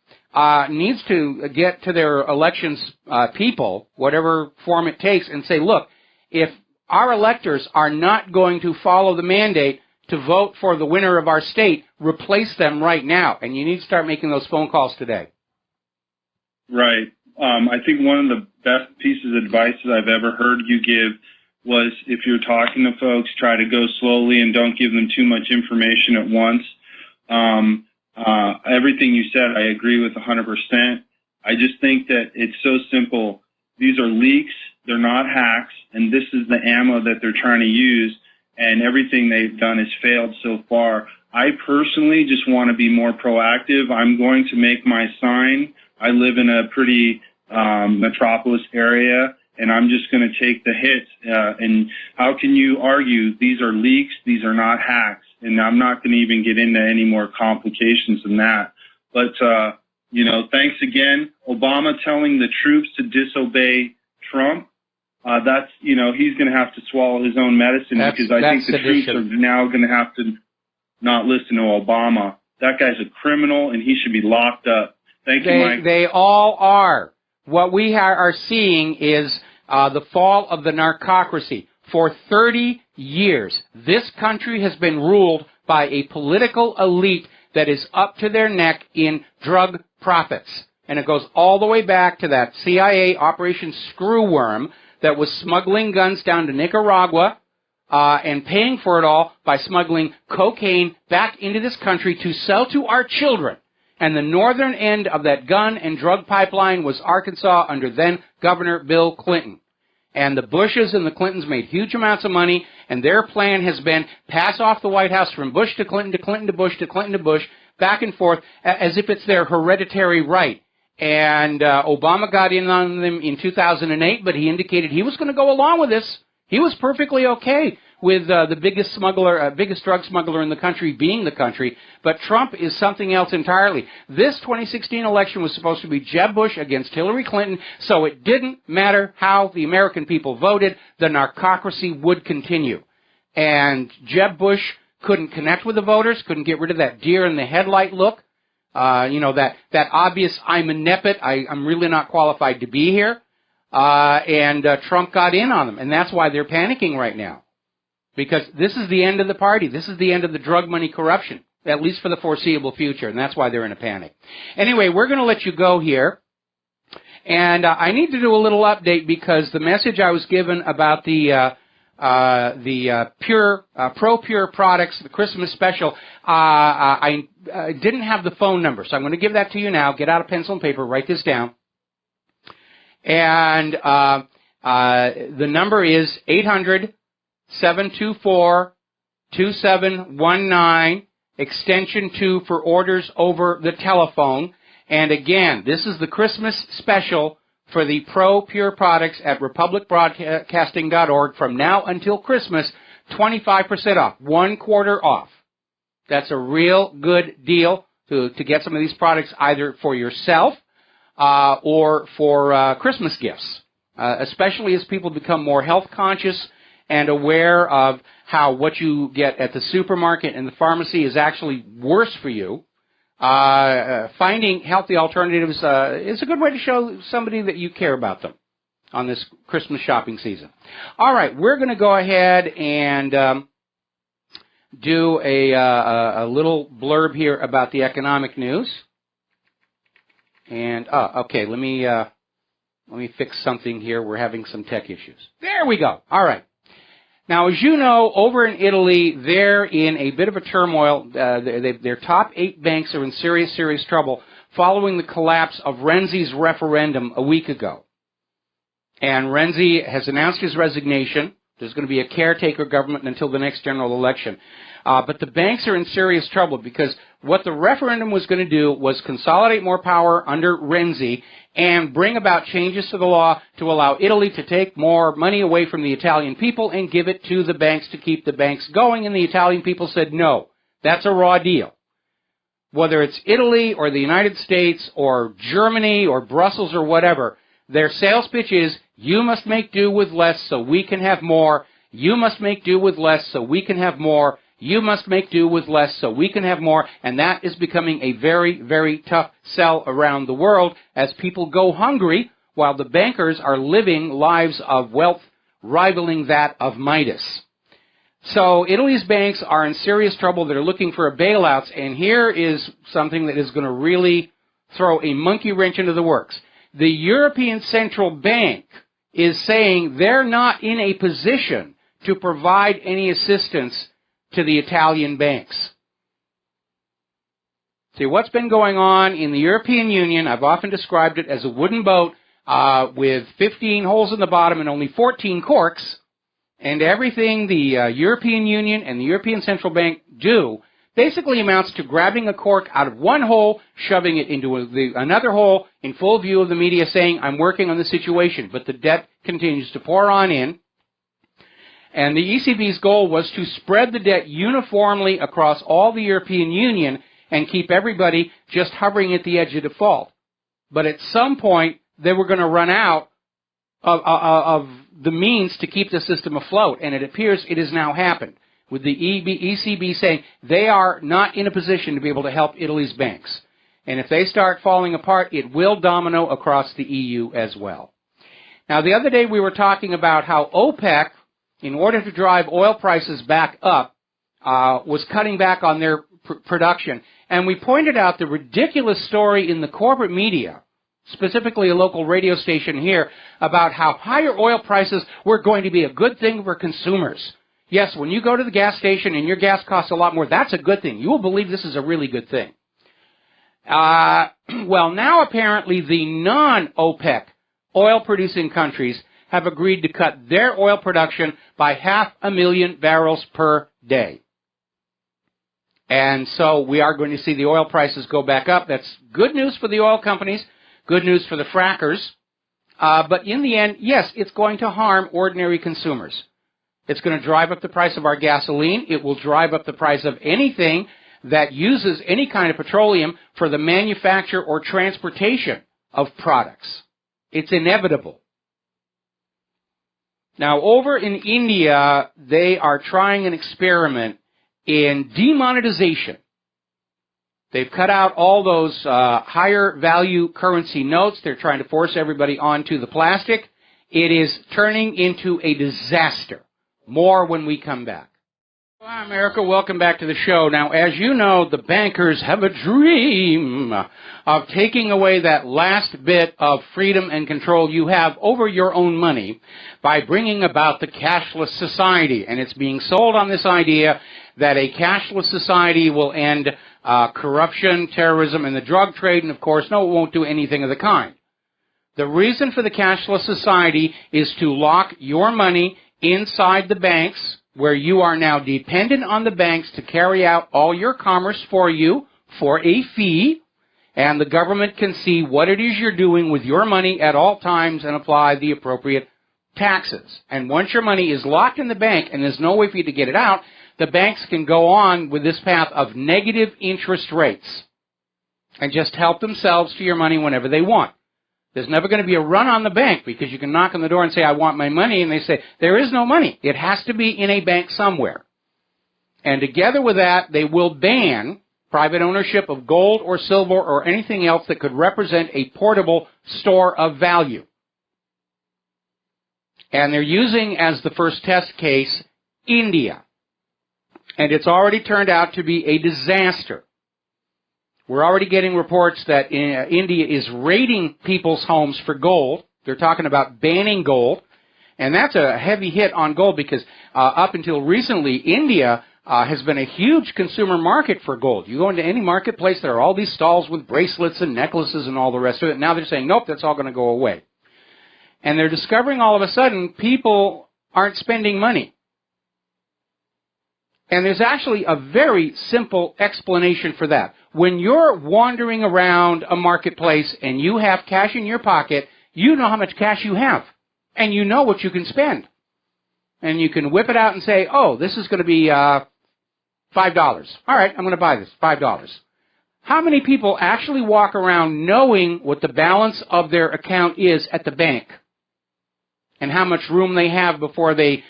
needs to get to their elections people, whatever form it takes, and say, look, if our electors are not going to follow the mandate to vote for the winner of our state, replace them right now. And you need to start making those phone calls today. Right. I think one of the best pieces of advice that I've ever heard you give was, if you're talking to folks, try to go slowly and don't give them too much information at once. Everything you said, I agree with 100%. I just think that it's so simple. These are leaks. They're not hacks. And this is the ammo that they're trying to use. And everything they've done has failed so far. I personally just want to be more proactive. I'm going to make my sign. I live in a pretty metropolis area, and I'm just going to take the hits. And how can you argue these are leaks, these are not hacks? And I'm not going to even get into any more complications than that. But, you know, thanks again. Obama telling the troops to disobey Trump, that's, you know, he's going to have to swallow his own medicine, because I think the troops are now going to have to not listen to Obama. That guy's a criminal, and he should be locked up. Thank you, Mike. They all are. What we are seeing is the fall of the narcocracy. For 30 years, this country has been ruled by a political elite that is up to their neck in drug profits. And it goes all the way back to that CIA Operation Screwworm that was smuggling guns down to Nicaragua and paying for it all by smuggling cocaine back into this country to sell to our children. And the northern end of that gun and drug pipeline was Arkansas under then Governor Bill Clinton. And the Bushes and the Clintons made huge amounts of money, And their plan has been pass off the White House from Bush to Clinton to Clinton to Bush to Clinton to Bush, back and forth, as if it's their hereditary right. And Obama got in on them in 2008, but he indicated he was going to go along with this. He was perfectly okay with the biggest drug smuggler in the country being the country. But Trump is something else entirely. This 2016 election was supposed to be Jeb Bush against Hillary Clinton, so it didn't matter how the American people voted. The narcocracy would continue. And Jeb Bush couldn't connect with the voters, couldn't get rid of that deer in the headlight look. That obvious, I'm a nepet, I'm really not qualified to be here. And Trump got in on them, and that's why they're panicking right now. Because this is the end of the party. This is the end of the drug money corruption, at least for the foreseeable future, and that's why they're in a panic. Anyway, we're going to let you go here. And I need to do a little update because the message I was given about the Pro-Pure products, the Christmas special, I didn't have the phone number, so I'm going to give that to you now. Get out a pencil and paper, write this down. And the number is 800-724-2719, extension 2 for orders over the telephone. And again, this is the Christmas special for the Pro-Pure products at republicbroadcasting.org from now until Christmas, 25% off, 1 quarter off. That's a real good deal to get some of these products either for yourself or for Christmas gifts, especially as people become more health conscious and aware of how what you get at the supermarket and the pharmacy is actually worse for you. Finding healthy alternatives is a good way to show somebody that you care about them on this Christmas shopping season. All right, we're going to go ahead and do a little blurb here about the economic news. And okay, let me fix something here. We're having some tech issues. There we go. All right. Now, as you know, over in Italy, they're in a bit of a turmoil. Their top 8 banks are in serious, serious trouble following the collapse of Renzi's referendum a week ago. And Renzi has announced his resignation. There's going to be a caretaker government until the next general election. But the banks are in serious trouble because what the referendum was going to do was consolidate more power under Renzi and bring about changes to the law to allow Italy to take more money away from the Italian people and give it to the banks to keep the banks going. And the Italian people said, no, that's a raw deal. Whether it's Italy or the United States or Germany or Brussels or whatever, their sales pitch is, you must make do with less so we can have more. You must make do with less so we can have more. You must make do with less so we can have more, and that is becoming a very, very tough sell around the world as people go hungry while the bankers are living lives of wealth rivaling that of Midas. So Italy's banks are in serious trouble. They're looking for bailouts, and here is something that is going to really throw a monkey wrench into the works. The European Central Bank is saying they're not in a position to provide any assistance to the Italian banks. See, what's been going on in the European Union, I've often described it as a wooden boat with 15 holes in the bottom and only 14 corks, and everything the European Union and the European Central Bank do basically amounts to grabbing a cork out of one hole, shoving it into another hole in full view of the media saying, I'm working on the situation, but the debt continues to pour on in. And the ECB's goal was to spread the debt uniformly across all the European Union and keep everybody just hovering at the edge of default. But at some point, they were going to run out of the means to keep the system afloat, and it appears it has now happened, with the ECB saying they are not in a position to be able to help Italy's banks. And if they start falling apart, it will domino across the EU as well. Now, the other day we were talking about how OPEC, in order to drive oil prices back up, was cutting back on their production. And we pointed out the ridiculous story in the corporate media, specifically a local radio station here, about how higher oil prices were going to be a good thing for consumers. Yes, when you go to the gas station and your gas costs a lot more, that's a good thing. You will believe this is a really good thing. Well, now apparently the non-OPEC oil-producing countries have agreed to cut their oil production by 500,000 barrels per day. And so we are going to see the oil prices go back up. That's good news for the oil companies, good news for the frackers. But in the end, yes, it's going to harm ordinary consumers. It's going to drive up the price of our gasoline. It will drive up the price of anything that uses any kind of petroleum for the manufacture or transportation of products. It's inevitable. Now, over in India, they are trying an experiment in demonetization. They've cut out all those higher value currency notes. They're trying to force everybody onto the plastic. It is turning into a disaster. More when we come back. Hi, America. Welcome back to the show. Now, as you know, the bankers have a dream of taking away that last bit of freedom and control you have over your own money by bringing about the cashless society. And it's being sold on this idea that a cashless society will end corruption, terrorism, and the drug trade. And, of course, no, it won't do anything of the kind. The reason for the cashless society is to lock your money inside the banks, where you are now dependent on the banks to carry out all your commerce for you for a fee, and the government can see what it is you're doing with your money at all times and apply the appropriate taxes. And once your money is locked in the bank and there's no way for you to get it out, the banks can go on with this path of negative interest rates and just help themselves to your money whenever they want. There's never going to be a run on the bank because you can knock on the door and say, I want my money, and they say, there is no money. It has to be in a bank somewhere. And together with that, they will ban private ownership of gold or silver or anything else that could represent a portable store of value. And they're using as the first test case India. And it's already turned out to be a disaster. We're already getting reports that India is raiding people's homes for gold. They're talking about banning gold. And that's a heavy hit on gold because up until recently, India has been a huge consumer market for gold. You go into any marketplace, there are all these stalls with bracelets and necklaces and all the rest of it. Now they're saying, nope, that's all going to go away. And they're discovering all of a sudden people aren't spending money. And there's actually a very simple explanation for that. When you're wandering around a marketplace and you have cash in your pocket, you know how much cash you have. And you know what you can spend. And you can whip it out and say, oh, this is going to be $5. All right, I'm going to buy this, $5. How many people actually walk around knowing what the balance of their account is at the bank? And how much room they have before they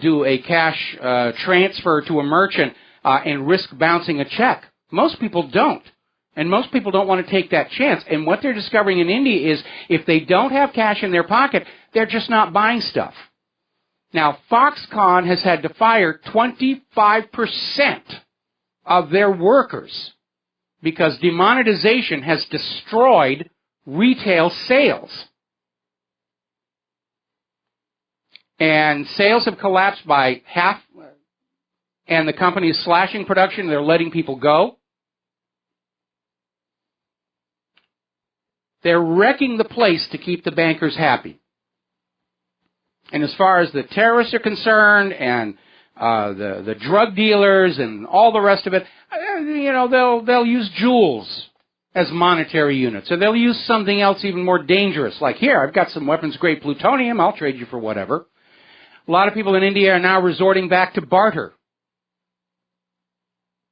do a cash transfer to a merchant and risk bouncing a check? Most people don't. And most people don't want to take that chance. And what they're discovering in India is if they don't have cash in their pocket, they're just not buying stuff. Now, Foxconn has had to fire 25% of their workers because demonetization has destroyed retail sales. And sales have collapsed by half, and the company is slashing production. They're letting people go. They're wrecking the place to keep the bankers happy. And as far as the terrorists are concerned, and the drug dealers and all the rest of it, they'll use jewels as monetary units, or they'll use something else even more dangerous. Like, here, I've got some weapons-grade plutonium. I'll trade you for whatever. A lot of people in India are now resorting back to barter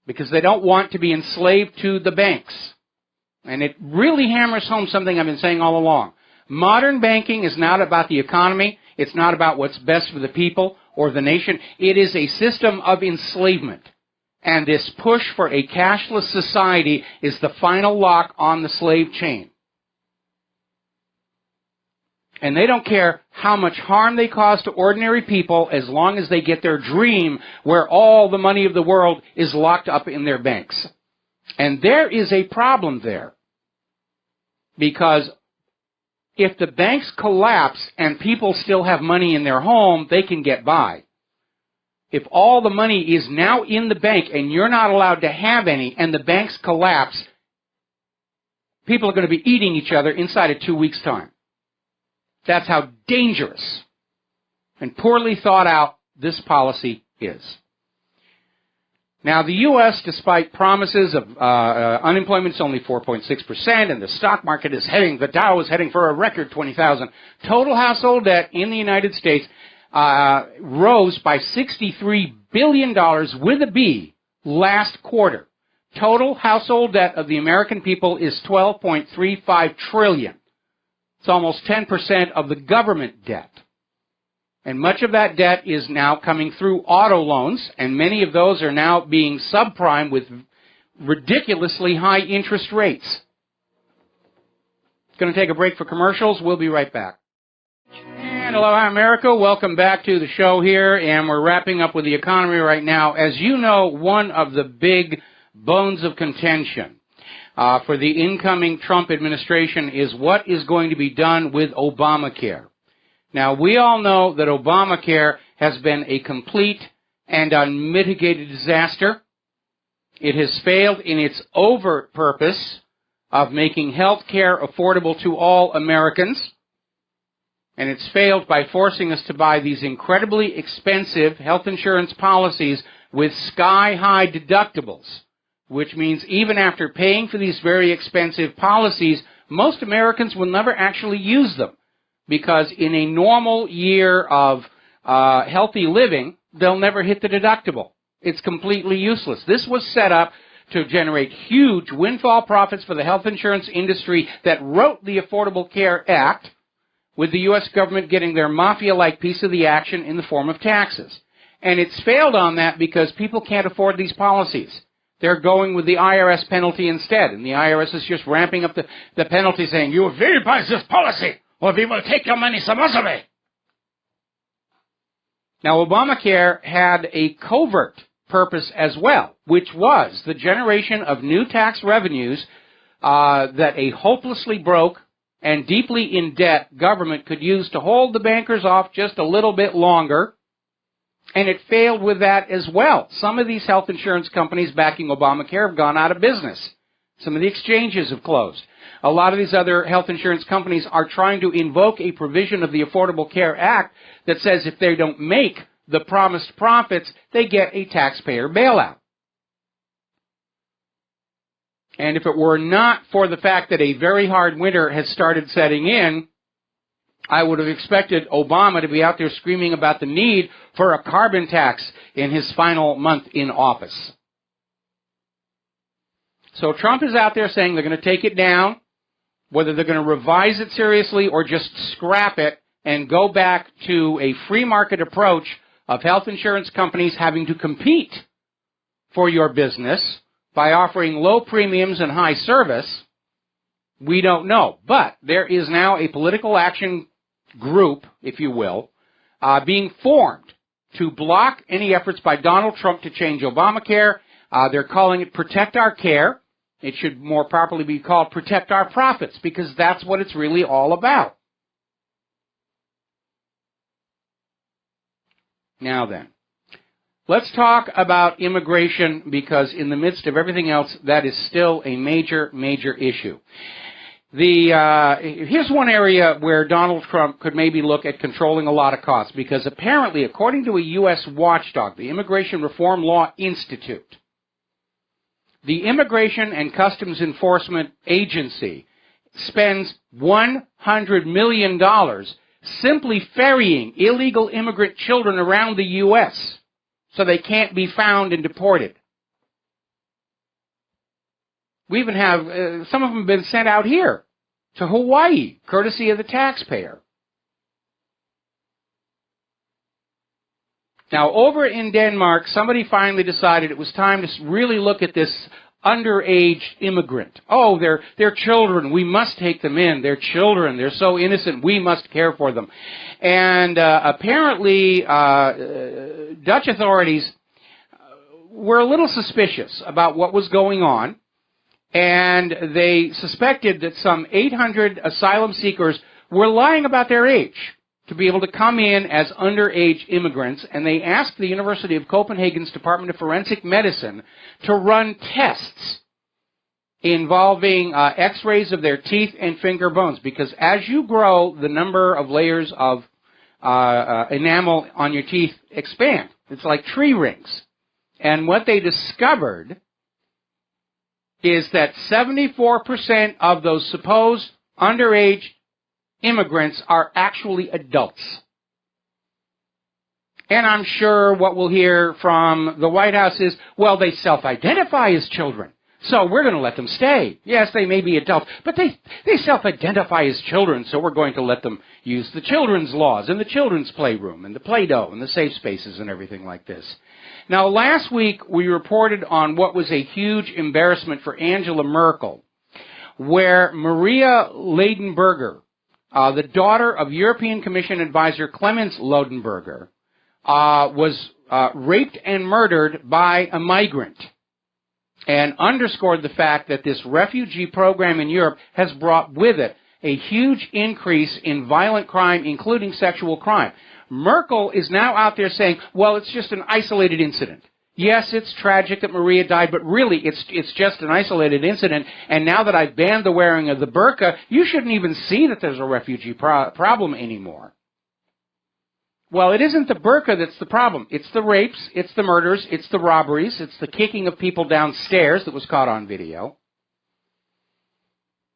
because they don't want to be enslaved to the banks. And it really hammers home something I've been saying all along. Modern banking is not about the economy. It's not about what's best for the people or the nation. It is a system of enslavement. And this push for a cashless society is the final lock on the slave chain. And they don't care how much harm they cause to ordinary people as long as they get their dream where all the money of the world is locked up in their banks. And there is a problem there. Because if the banks collapse and people still have money in their home, they can get by. If all the money is now in the bank and you're not allowed to have any and the banks collapse, people are going to be eating each other inside of 2 weeks' time. That's how dangerous and poorly thought out this policy is. Now, the U.S., despite promises of unemployment is only 4.6%, and the stock market is the Dow is heading for a record 20,000. Total household debt in the United States rose by $63 billion with a B last quarter. Total household debt of the American people is $12.35 trillion. It's almost 10% of the government debt. And much of that debt is now coming through auto loans, and many of those are now being subprime with ridiculously high interest rates. Going to take a break for commercials. We'll be right back. And aloha, America. Welcome back to the show here, and we're wrapping up with the economy right now. As you know, one of the big bones of contention for the incoming Trump administration is what is going to be done with Obamacare. Now, we all know that Obamacare has been a complete and unmitigated disaster. It has failed in its overt purpose of making health care affordable to all Americans. And it's failed by forcing us to buy these incredibly expensive health insurance policies with sky-high deductibles, which means even after paying for these very expensive policies, most Americans will never actually use them. Because in a normal year of healthy living, they'll never hit the deductible. It's completely useless. This was set up to generate huge windfall profits for the health insurance industry that wrote the Affordable Care Act, with the U.S. government getting their mafia-like piece of the action in the form of taxes. And it's failed on that because people can't afford these policies. They're going with the IRS penalty instead, and the IRS is just ramping up the penalty, saying, "You will buy this policy, or we will take your money some other way." Now, Obamacare had a covert purpose as well, which was the generation of new tax revenues that a hopelessly broke and deeply in debt government could use to hold the bankers off just a little bit longer. And it failed with that as well. Some of these health insurance companies backing Obamacare have gone out of business. Some of the exchanges have closed. A lot of these other health insurance companies are trying to invoke a provision of the Affordable Care Act that says if they don't make the promised profits, they get a taxpayer bailout. And if it were not for the fact that a very hard winter has started setting in, I would have expected Obama to be out there screaming about the need for a carbon tax in his final month in office. So Trump is out there saying they're going to take it down, whether they're going to revise it seriously or just scrap it and go back to a free market approach of health insurance companies having to compete for your business by offering low premiums and high service. We don't know. But there is now a political action group, if you will, being formed to block any efforts by Donald Trump to change Obamacare. They're calling it Protect Our Care. It should more properly be called Protect Our Profits, because that's what it's really all about. Now then, let's talk about immigration, because in the midst of everything else, that is still a major, major issue. Here's one area where Donald Trump could maybe look at controlling a lot of costs, because apparently, according to a U.S. watchdog, the Immigration Reform Law Institute, the Immigration and Customs Enforcement Agency spends $100 million simply ferrying illegal immigrant children around the U.S. so they can't be found and deported. We even have, some of them have been sent out here to Hawaii, courtesy of the taxpayer. Now, over in Denmark, somebody finally decided it was time to really look at this underage immigrant. Oh, they're children. We must take them in. They're children. They're so innocent. We must care for them. And apparently, Dutch authorities were a little suspicious about what was going on. And they suspected that some 800 asylum seekers were lying about their age to be able to come in as underage immigrants, and they asked the University of Copenhagen's Department of Forensic Medicine to run tests involving x-rays of their teeth and finger bones, because as you grow, the number of layers of enamel on your teeth expand. It's like tree rings. And what they discovered is that 74% of those supposed underage immigrants are actually adults. And I'm sure what we'll hear from the White House is, well, they self-identify as children, so we're going to let them stay. Yes, they may be adults, but they self-identify as children, so we're going to let them use the children's laws and the children's playroom and the Play-Doh and the safe spaces and everything like this. Now, last week we reported on what was a huge embarrassment for Angela Merkel, where Maria Ladenberger, the daughter of European Commission advisor Clemens Ladenberger, was raped and murdered by a migrant, and underscored the fact that this refugee program in Europe has brought with it a huge increase in violent crime, including sexual crime. Merkel is now out there saying, well, it's just an isolated incident. Yes, it's tragic that Maria died, but really it's just an isolated incident, and now that I've banned the wearing of the burqa, you shouldn't even see that there's a refugee problem anymore. Well, it isn't the burqa that's the problem. It's the rapes, it's the murders, it's the robberies, it's the kicking of people downstairs that was caught on video.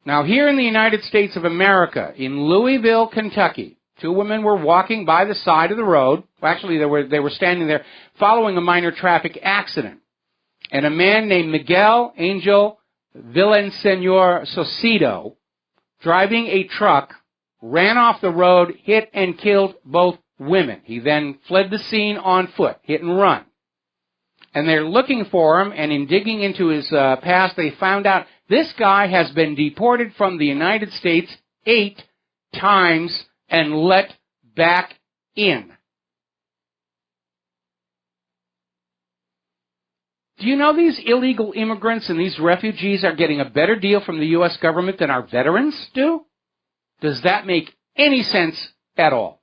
Now, here in the United States of America, in Louisville, Kentucky, two women were walking by the side of the road. Well, actually, they were standing there following a minor traffic accident. And a man named Miguel Angel Villaseñor Socido, driving a truck, ran off the road, hit and killed both women. He then fled the scene on foot, hit and run. And they're looking for him, and in digging into his past, they found out this guy has been deported from the United States 8 times and let back in. Do you know these illegal immigrants and these refugees are getting a better deal from the U.S. government than our veterans do? Does that make any sense at all?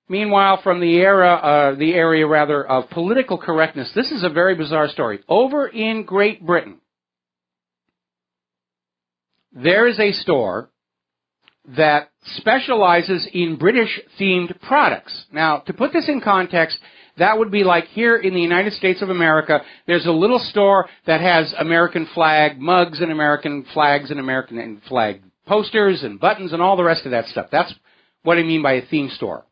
Meanwhile, from the area of political correctness, this is a very bizarre story. Over in Great Britain, there is a store that specializes in British-themed products. Now, to put this in context, that would be like here in the United States of America, there's a little store that has American flag mugs and American flags and American flag posters and buttons and all the rest of that stuff. That's what I mean by a theme store.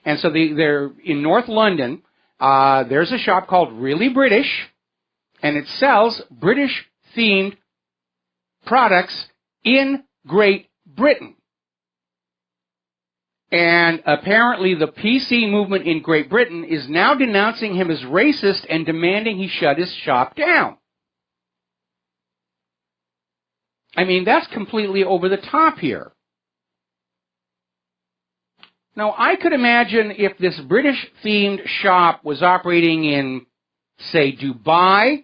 And so they're in North London, there's a shop called Really British, and it sells British-themed products in Great Britain. And apparently the PC movement in Great Britain is now denouncing him as racist and demanding he shut his shop down. I mean, that's completely over the top here. Now, I could imagine if this British-themed shop was operating in, say, Dubai,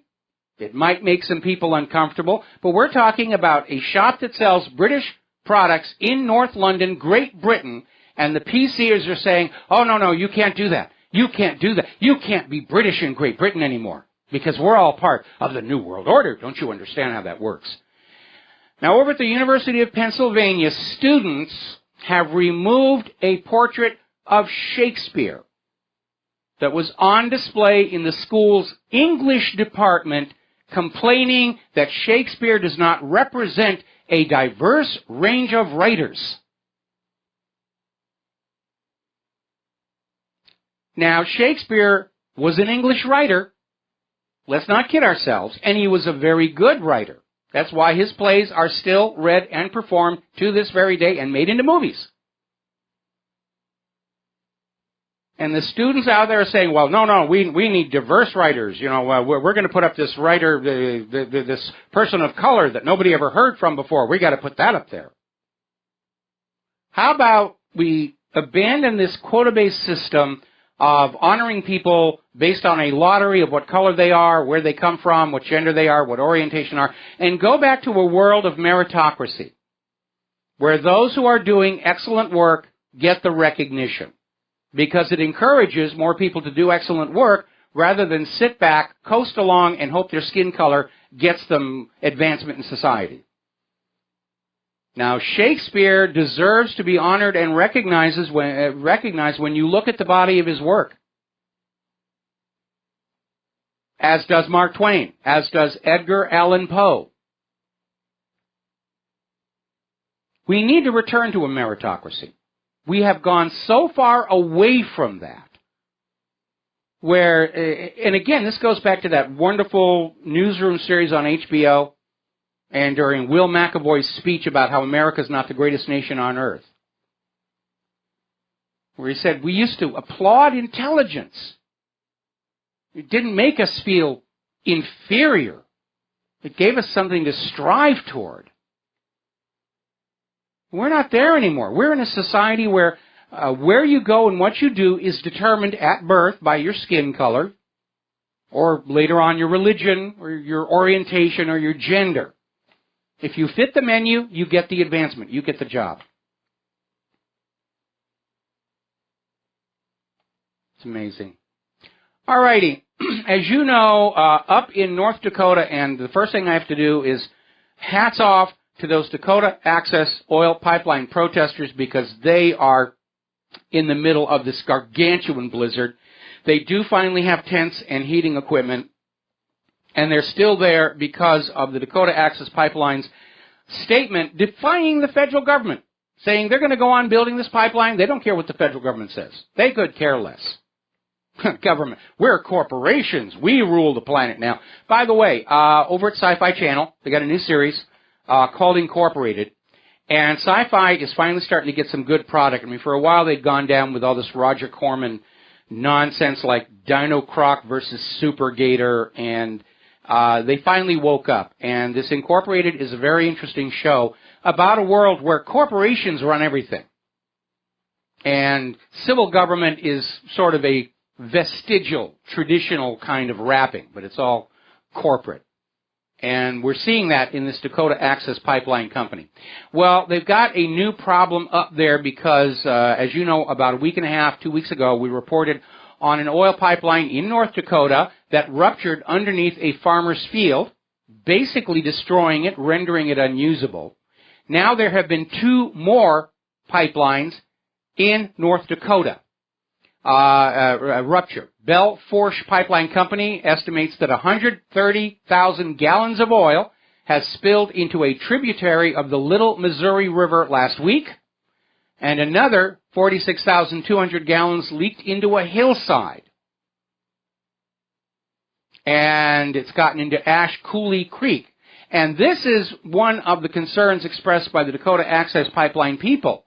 it might make some people uncomfortable, but we're talking about a shop that sells British products in North London, Great Britain, and the PCers are saying, oh, no, you can't do that. You can't do that. You can't be British in Great Britain anymore because we're all part of the New World Order. Don't you understand how that works? Now, over at the University of Pennsylvania, students have removed a portrait of Shakespeare that was on display in the school's English department, complaining that Shakespeare does not represent a diverse range of writers. Now, Shakespeare was an English writer. Let's not kid ourselves. And he was a very good writer. That's why his plays are still read and performed to this very day and made into movies. And the students out there are saying, well, no, we need diverse writers. You know, we're going to put up this writer, this person of color that nobody ever heard from before. We got to put that up there. How about we abandon this quota-based system of honoring people based on a lottery of what color they are, where they come from, what gender they are, what orientation are, and go back to a world of meritocracy, where those who are doing excellent work get the recognition, because it encourages more people to do excellent work rather than sit back, coast along, and hope their skin color gets them advancement in society. Now, Shakespeare deserves to be honored and recognized when you look at the body of his work. As does Mark Twain, as does Edgar Allan Poe. We need to return to a meritocracy. We have gone so far away from that, where, and again, this goes back to that wonderful newsroom series on HBO, and during Will McAvoy's speech about how America is not the greatest nation on earth, where he said, we used to applaud intelligence. It didn't make us feel inferior. It gave us something to strive toward. We're not there anymore. We're in a society where you go and what you do is determined at birth by your skin color, or later on your religion, or your orientation, or your gender. If you fit the menu, you get the advancement. You get the job. It's amazing. All righty. As you know, up in North Dakota, and the first thing I have to do is hats off to those Dakota Access Oil Pipeline protesters, because they are in the middle of this gargantuan blizzard. They do finally have tents and heating equipment, and they're still there because of the Dakota Access Pipeline's statement defying the federal government, saying they're going to go on building this pipeline. They don't care what the federal government says. They could care less. Government. We're corporations. We rule the planet now. By the way, over at Sci-Fi Channel, they got a new series called Incorporated, and Sci-Fi is finally starting to get some good product. I mean, for a while they'd gone down with all this Roger Corman nonsense like Dino Croc versus Super Gator, and they finally woke up. And this Incorporated is a very interesting show about a world where corporations run everything. And civil government is sort of a vestigial, traditional kind of wrapping, but it's all corporate. And we're seeing that in this Dakota Access Pipeline Company. Well, they've got a new problem up there because, as you know, about a week and a half, 2 weeks ago, we reported on an oil pipeline in North Dakota that ruptured underneath a farmer's field, basically destroying it, rendering it unusable. Now there have been 2 more pipelines in North Dakota rupture. Bell Forsh Pipeline Company estimates that 130,000 gallons of oil has spilled into a tributary of the Little Missouri River last week, and another 46,200 gallons leaked into a hillside. And it's gotten into Ash Coulee Creek. And this is one of the concerns expressed by the Dakota Access Pipeline people,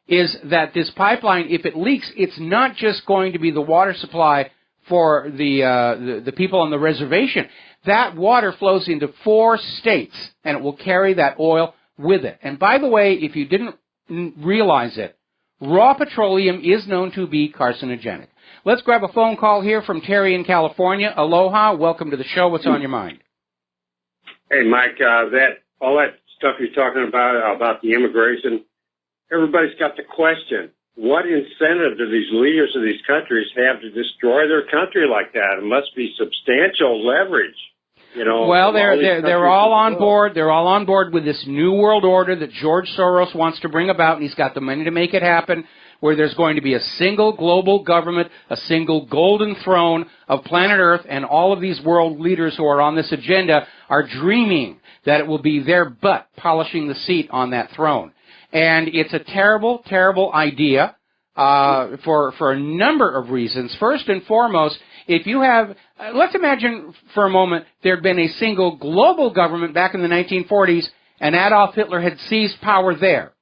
is that this pipeline, if it leaks, it's not just going to be the water supply for the people on the reservation. That water flows into 4 states, and it will carry that oil with it. And by the way, if you didn't realize it, raw petroleum is known to be carcinogenic. Let's grab a phone call here from Terry in California. Aloha. Welcome to the show. What's on your mind? Hey, Mike, all that stuff you're talking about the immigration, everybody's got the question, what incentive do these leaders of these countries have to destroy their country like that? It must be substantial leverage. You know, well, they're all on board. They're all on board with this new world order that George Soros wants to bring about, and he's got the money to make it happen, where there's going to be a single global government, a single golden throne of planet Earth, and all of these world leaders who are on this agenda are dreaming that it will be their butt polishing the seat on that throne. And it's a terrible, terrible idea for a number of reasons. First and foremost, if you have, let's imagine for a moment there had been a single global government back in the 1940s and Adolf Hitler had seized power there.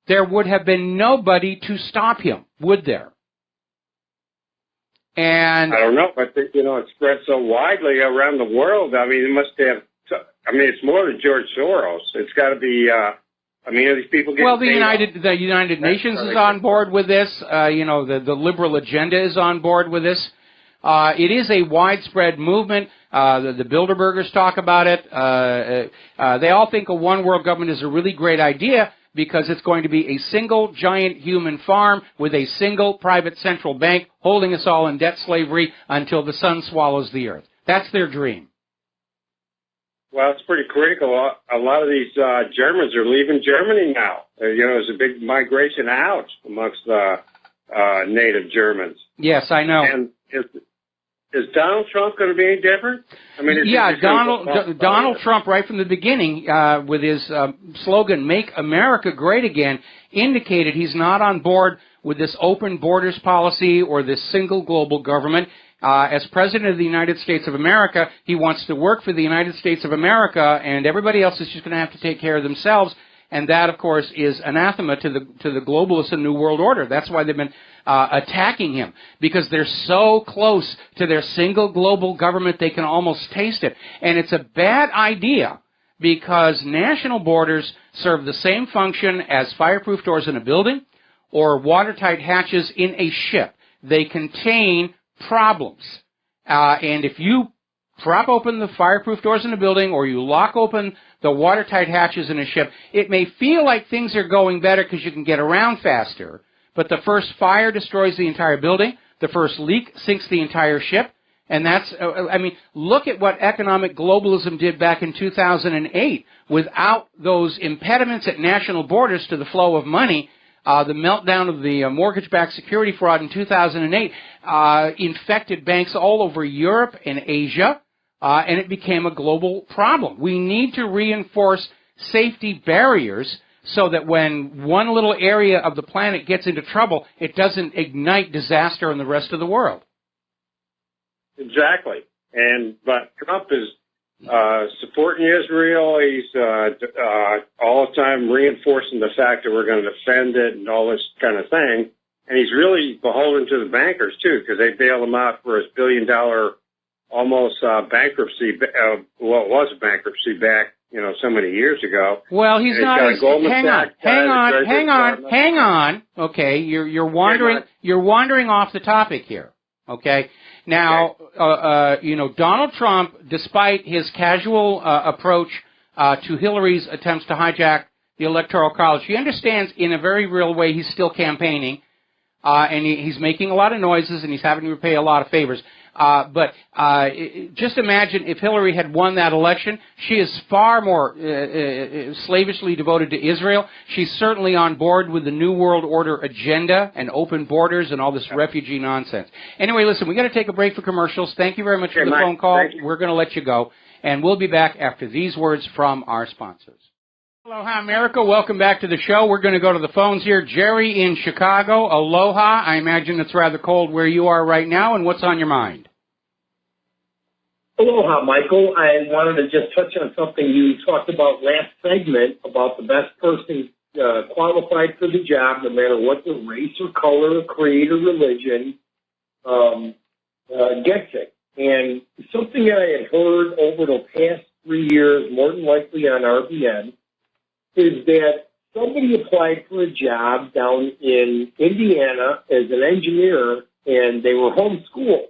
There would have been nobody to stop him, would there? And I don't know, but it spread so widely around the world. I mean, it must have. I mean, it's more than George Soros. It's got to be. I mean, are these people getting well, the United Nations is on board with this. The liberal agenda is on board with this. It is a widespread movement. The Bilderbergers talk about it. They all think a one world government is a really great idea because it's going to be a single giant human farm with a single private central bank holding us all in debt slavery until the sun swallows the earth. That's their dream. Well, it's pretty critical. A lot of these Germans are leaving Germany now. There's a big migration out amongst the native Germans. Yes, I know. And is Donald Trump going to be any different? I mean, Donald Trump, right from the beginning, with his slogan "Make America Great Again," indicated he's not on board with this open borders policy or this single global government. As President of the United States of America, he wants to work for the United States of America, and everybody else is just going to have to take care of themselves. And that, of course, is anathema to the globalists and New World Order. That's why they've been attacking him, because they're so close to their single global government they can almost taste it. And it's a bad idea, because national borders serve the same function as fireproof doors in a building or watertight hatches in a ship. They contain problems. And if you prop open the fireproof doors in a building or you lock open the watertight hatches in a ship, it may feel like things are going better because you can get around faster, but the first fire destroys the entire building, the first leak sinks the entire ship, and that's, look at what economic globalism did back in 2008. Without those impediments at national borders to the flow of money, the meltdown of the mortgage-backed security fraud in 2008 infected banks all over Europe and Asia, and it became a global problem. We need to reinforce safety barriers so that when one little area of the planet gets into trouble, it doesn't ignite disaster in the rest of the world. Exactly. But Trump is supporting Israel. He's all the time reinforcing the fact that we're going to defend it and all this kind of thing. And he's really beholden to the bankers, too, because they bailed him out for his billion-dollar almost bankruptcy. It was a bankruptcy back, so many years ago. Well, he's not. Hang on. Okay, you're wandering. You're wandering off the topic here. Okay. Now, Donald Trump, despite his casual approach to Hillary's attempts to hijack the Electoral College, he understands in a very real way he's still campaigning, and he's making a lot of noises, and he's having to repay a lot of favors. But just imagine if Hillary had won that election. She is far more slavishly devoted to Israel. She's certainly on board with the New World Order agenda and open borders and all this refugee nonsense. Anyway, listen, we got to take a break for commercials. Thank you very much for the phone call. We're going to let you go, and we'll be back after these words from our sponsors. Aloha, America. Welcome back to the show. We're going to go to the phones here. Jerry in Chicago. Aloha. I imagine it's rather cold where you are right now, and what's on your mind? Aloha, Michael. I wanted to just touch on something you talked about last segment about the best person qualified for the job, no matter what the race or color, creed, or religion, gets it. And something that I had heard over the past 3 years, more than likely on RBN, is that somebody applied for a job down in Indiana as an engineer, and they were homeschooled.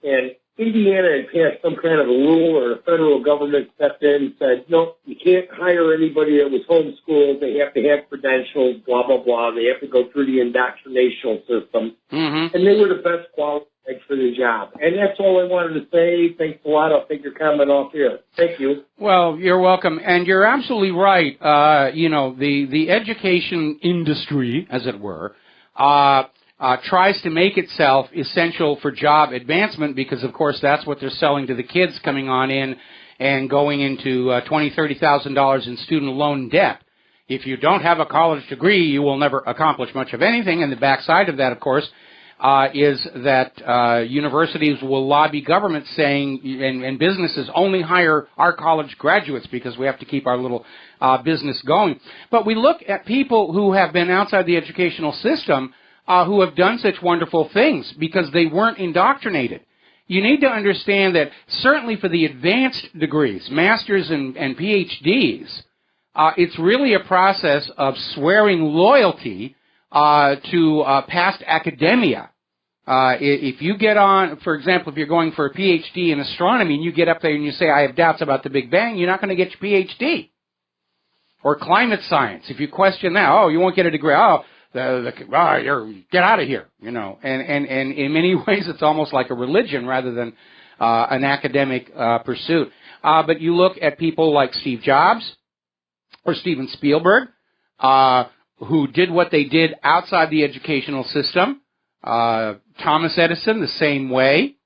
And Indiana had passed some kind of a rule, or the federal government stepped in and said, no, you can't hire anybody that was homeschooled. They have to have credentials, blah, blah, blah. They have to go through the indoctrination system. Mm-hmm. And they were the best qualified for the job. And that's all I wanted to say. Thanks a lot. I'll take your comment off here. Thank you. Well, you're welcome. And you're absolutely right. The education industry, as it were, tries to make itself essential for job advancement because, of course, that's what they're selling to the kids coming on in and going into $20,000, $30,000 in student loan debt. If you don't have a college degree, you will never accomplish much of anything. And the backside of that, of course, is that universities will lobby governments saying, and businesses only hire our college graduates because we have to keep our little business going. But we look at people who have been outside the educational system who have done such wonderful things because they weren't indoctrinated. You need to understand that certainly for the advanced degrees, masters and PhDs, it's really a process of swearing loyalty to past academia. If you get on, for example, if you're going for a PhD in astronomy and you get up there and you say, I have doubts about the Big Bang, you're not going to get your PhD. Or climate science. If you question that, you won't get a degree. Get out of here, And in many ways, it's almost like a religion rather than an academic pursuit. but you look at people like Steve Jobs or Steven Spielberg, who did what they did outside the educational system. Thomas Edison, the same way.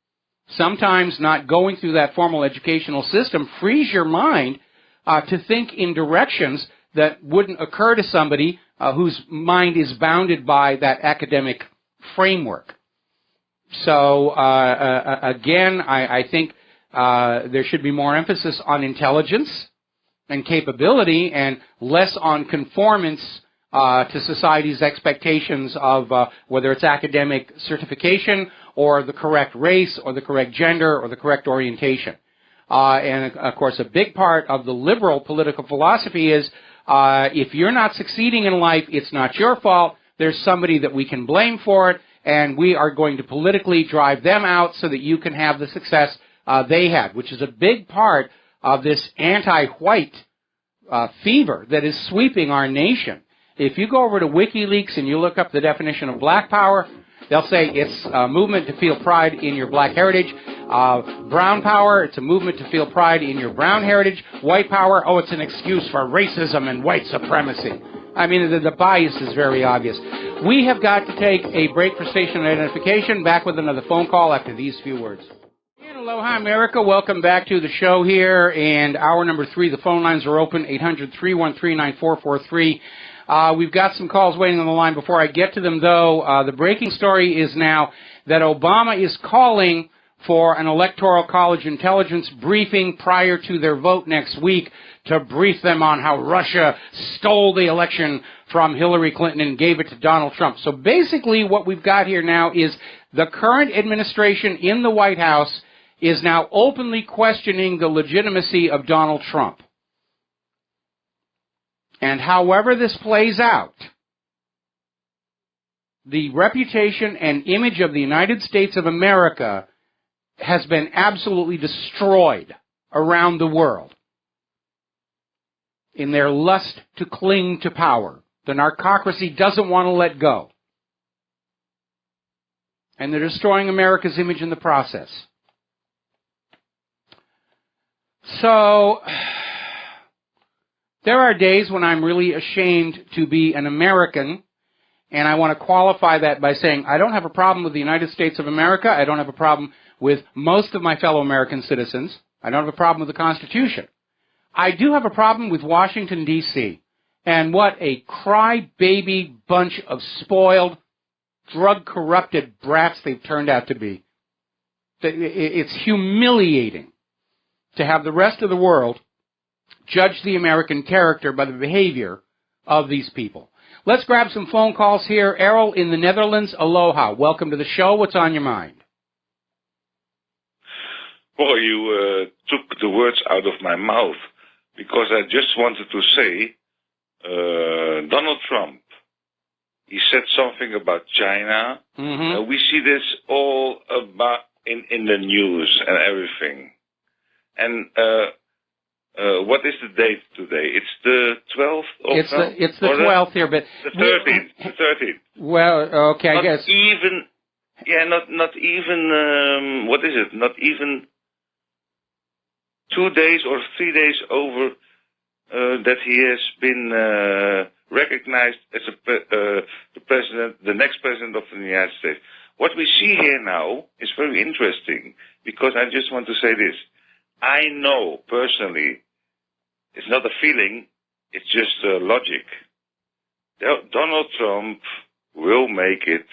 Sometimes not going through that formal educational system frees your mind to think in directions that wouldn't occur to somebody whose mind is bounded by that academic framework. So, again, I think there should be more emphasis on intelligence and capability and less on conformance to society's expectations of whether it's academic certification or the correct race or the correct gender or the correct orientation. And, of course, a big part of the liberal political philosophy is if you're not succeeding in life, it's not your fault. There's somebody that we can blame for it, and we are going to politically drive them out so that you can have the success they had, which is a big part of this anti-white fever that is sweeping our nation. If you go over to WikiLeaks and you look up the definition of black power, they'll say it's a movement to feel pride in your black heritage. Brown power, it's a movement to feel pride in your brown heritage. White power, oh, it's an excuse for racism and white supremacy. I mean, the bias is very obvious. We have got to take a break for station identification. Back with another phone call after these few words. And aloha, America. Welcome back to the show here. And hour number 3, the phone lines are open, 800-313-9443. We've got some calls waiting on the line. Before I get to them, though, the breaking story is now that Obama is calling for an Electoral College intelligence briefing prior to their vote next week to brief them on how Russia stole the election from Hillary Clinton and gave it to Donald Trump. So basically what we've got here now is the current administration in the White House is now openly questioning the legitimacy of Donald Trump. And however this plays out, the reputation and image of the United States of America has been absolutely destroyed around the world in their lust to cling to power. The narcocracy doesn't want to let go. And they're destroying America's image in the process. So there are days when I'm really ashamed to be an American, and I want to qualify that by saying I don't have a problem with the United States of America. I don't have a problem with most of my fellow American citizens. I don't have a problem with the Constitution. I do have a problem with Washington, D.C., and what a crybaby bunch of spoiled, drug-corrupted brats they've turned out to be. It's humiliating to have the rest of the world judge the American character by the behavior of these people. Let's grab some phone calls here. Errol in the Netherlands, aloha. Welcome to the show. What's on your mind? Well, you took the words out of my mouth, because I just wanted to say Donald Trump, he said something about China. Mm-hmm. We see this all about in the news and everything. And what is the date today? It's the 12th of It's the 12th here, but the 13th. The 13th. Well, okay, not I guess. Even, yeah, not even. What is it? Not even 2 days or 3 days over that he has been recognized as the president, the next president of the United States. What we see here now is very interesting, because I just want to say this. I know personally, it's not a feeling, it's just logic. Donald Trump will make it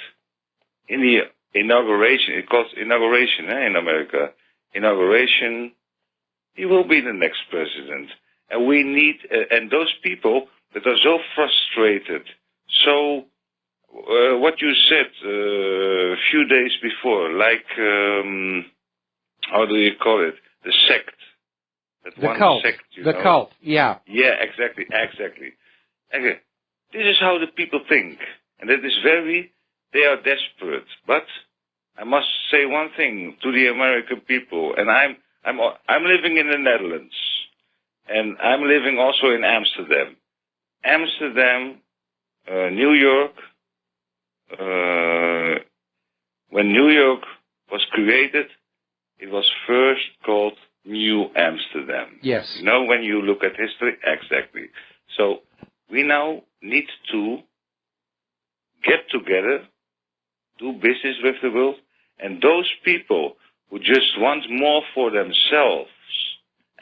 in the inauguration. It calls inauguration in America. Inauguration, he will be the next president. And we need, and those people that are so frustrated, so what you said a few days before, like, how do you call it? The sect. That The one cult. sect, The know? cult, yeah. Yeah, exactly. Okay. This is how the people think. And that is they are desperate. But I must say one thing to the American people, and I'm living in the Netherlands, and I'm living also in Amsterdam. New York, when New York was created, it was first called New Amsterdam. Yes. You know, when you look at history, exactly. So we now need to get together, do business with the world, and those people who just want more for themselves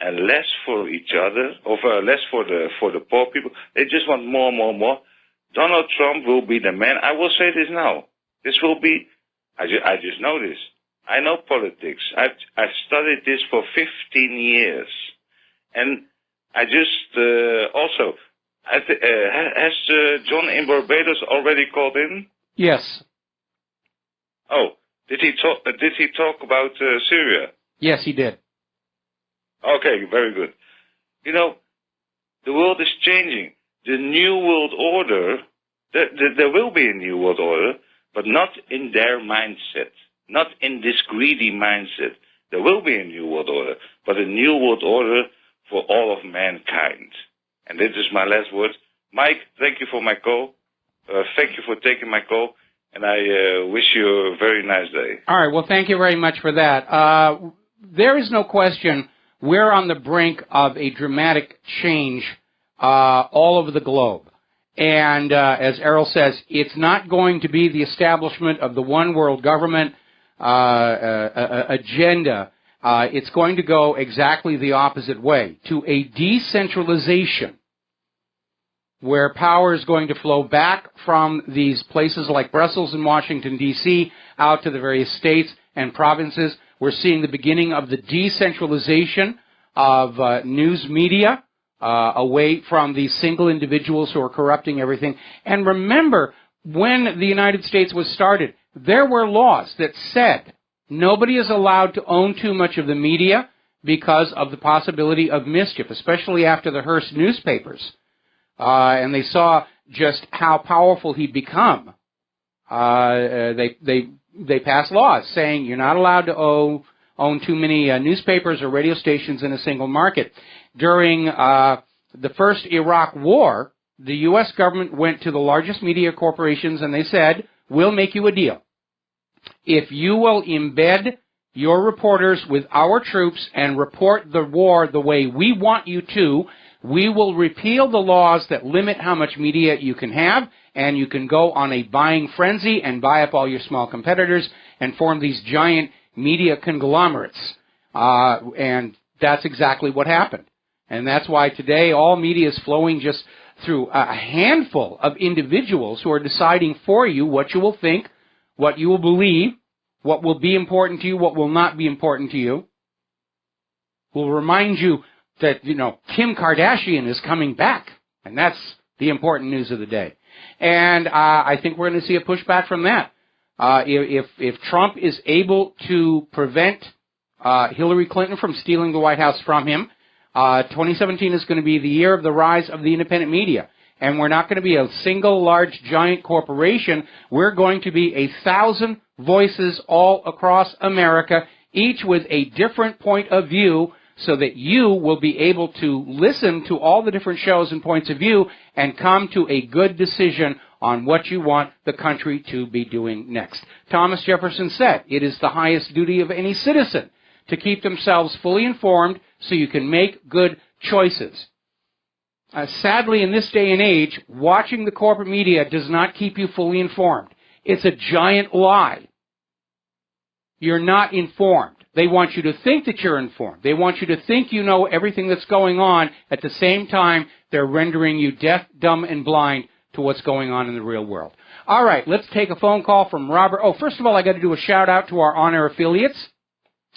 and less for each other, or less for the poor people, they just want more, more, more. Donald Trump will be the man. I will say this now. This will be, I just know this. I know politics. I've studied this for 15 years. And I just, also, has John in Barbados already called in? Yes. Oh, did he talk about Syria? Yes, he did. Okay, very good. You know, the world is changing. The new world order, there will be a new world order, but not in their mindset, not in this greedy mindset. There will be a new world order, but a new world order for all of mankind. And this is my last word. Mike, thank you for my call. Thank you for taking my call, and I wish you a very nice day. All right, well, thank you very much for that. There is no question we're on the brink of a dramatic change all over the globe. And as Errol says, it's not going to be the establishment of the one world government agenda. It's going to go exactly the opposite way, to a decentralization where power is going to flow back from these places like Brussels and Washington, D.C., out to the various states and provinces. We're seeing the beginning of the decentralization of news media away from these single individuals who are corrupting everything. And remember, when the United States was started, there were laws that said nobody is allowed to own too much of the media because of the possibility of mischief, especially after the Hearst newspapers. And they saw just how powerful he'd become. They passed laws saying you're not allowed to own too many newspapers or radio stations in a single market. During the first Iraq War, the U.S. government went to the largest media corporations and they said, we'll make you a deal. If you will embed your reporters with our troops and report the war the way we want you to, we will repeal the laws that limit how much media you can have, and you can go on a buying frenzy and buy up all your small competitors and form these giant media conglomerates. And that's exactly what happened. And that's why today all media is flowing just through a handful of individuals who are deciding for you what you will think, what you will believe, what will be important to you, what will not be important to you. Will remind you that, you know, Kim Kardashian is coming back. And that's the important news of the day. And I think we're going to see a pushback from that. If Trump is able to prevent Hillary Clinton from stealing the White House from him, 2017 is going to be the year of the rise of the independent media. And we're not going to be a single large giant corporation. We're going to be 1,000 voices all across America, each with a different point of view, so that you will be able to listen to all the different shows and points of view and come to a good decision on what you want the country to be doing next. Thomas Jefferson said, it is the highest duty of any citizen to keep themselves fully informed so you can make good choices. Sadly, in this day and age, watching the corporate media does not keep you fully informed. It's a giant lie. You're not informed. They want you to think that you're informed. They want you to think you know everything that's going on. At the same time, they're rendering you deaf, dumb, and blind to what's going on in the real world. All right, let's take a phone call from Robert. Oh, first of all, I got to do a shout-out to our on-air affiliates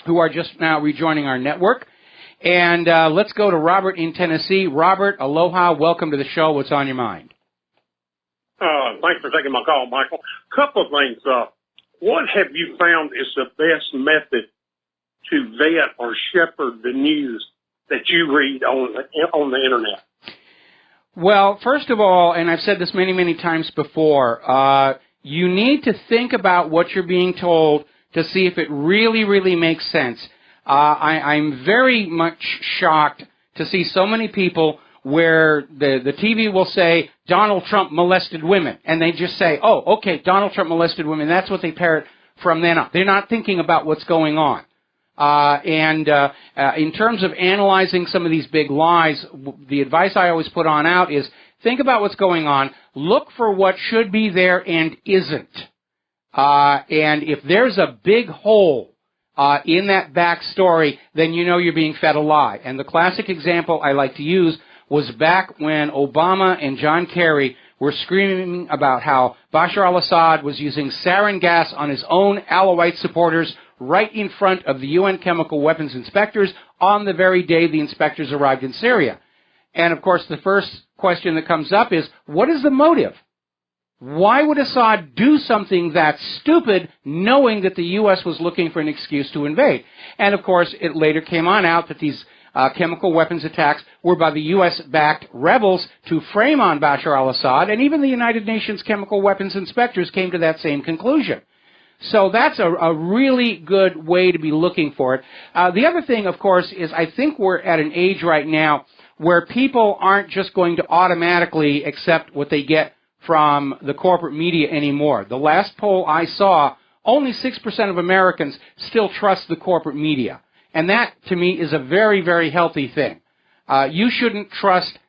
who are just now rejoining our network. And let's go to Robert in Tennessee. Robert, aloha. Welcome to the show. What's on your mind? Thanks for taking my call, Michael. Couple of things. What have you found is the best method to vet or shepherd the news that you read on the internet? Well, first of all, and I've said this many, many times before, you need to think about what you're being told to see if it really, really makes sense. I'm very much shocked to see so many people where the TV will say Donald Trump molested women, and they just say, oh, okay, Donald Trump molested women. That's what they parrot from then on. They're not thinking about what's going on. In terms of analyzing some of these big lies, the advice I always put on out is think about what's going on, look for what should be there and isn't. And if there's a big hole in that backstory, then you know you're being fed a lie. And the classic example I like to use was back when Obama and John Kerry were screaming about how Bashar al-Assad was using sarin gas on his own Alawite supporters right in front of the UN chemical weapons inspectors on the very day the inspectors arrived in Syria. And, of course, the first question that comes up is, what is the motive? Why would Assad do something that stupid knowing that the U.S. was looking for an excuse to invade? And, of course, it later came on out that these chemical weapons attacks were by the U.S.-backed rebels to frame on Bashar al-Assad, and even the United Nations chemical weapons inspectors came to that same conclusion. So that's a really good way to be looking for it. The other thing, of course, is I think we're at an age right now where people aren't just going to automatically accept what they get from the corporate media anymore. The last poll I saw, only 6% of Americans still trust the corporate media. And that, to me, is a very, very healthy thing. You shouldn't trust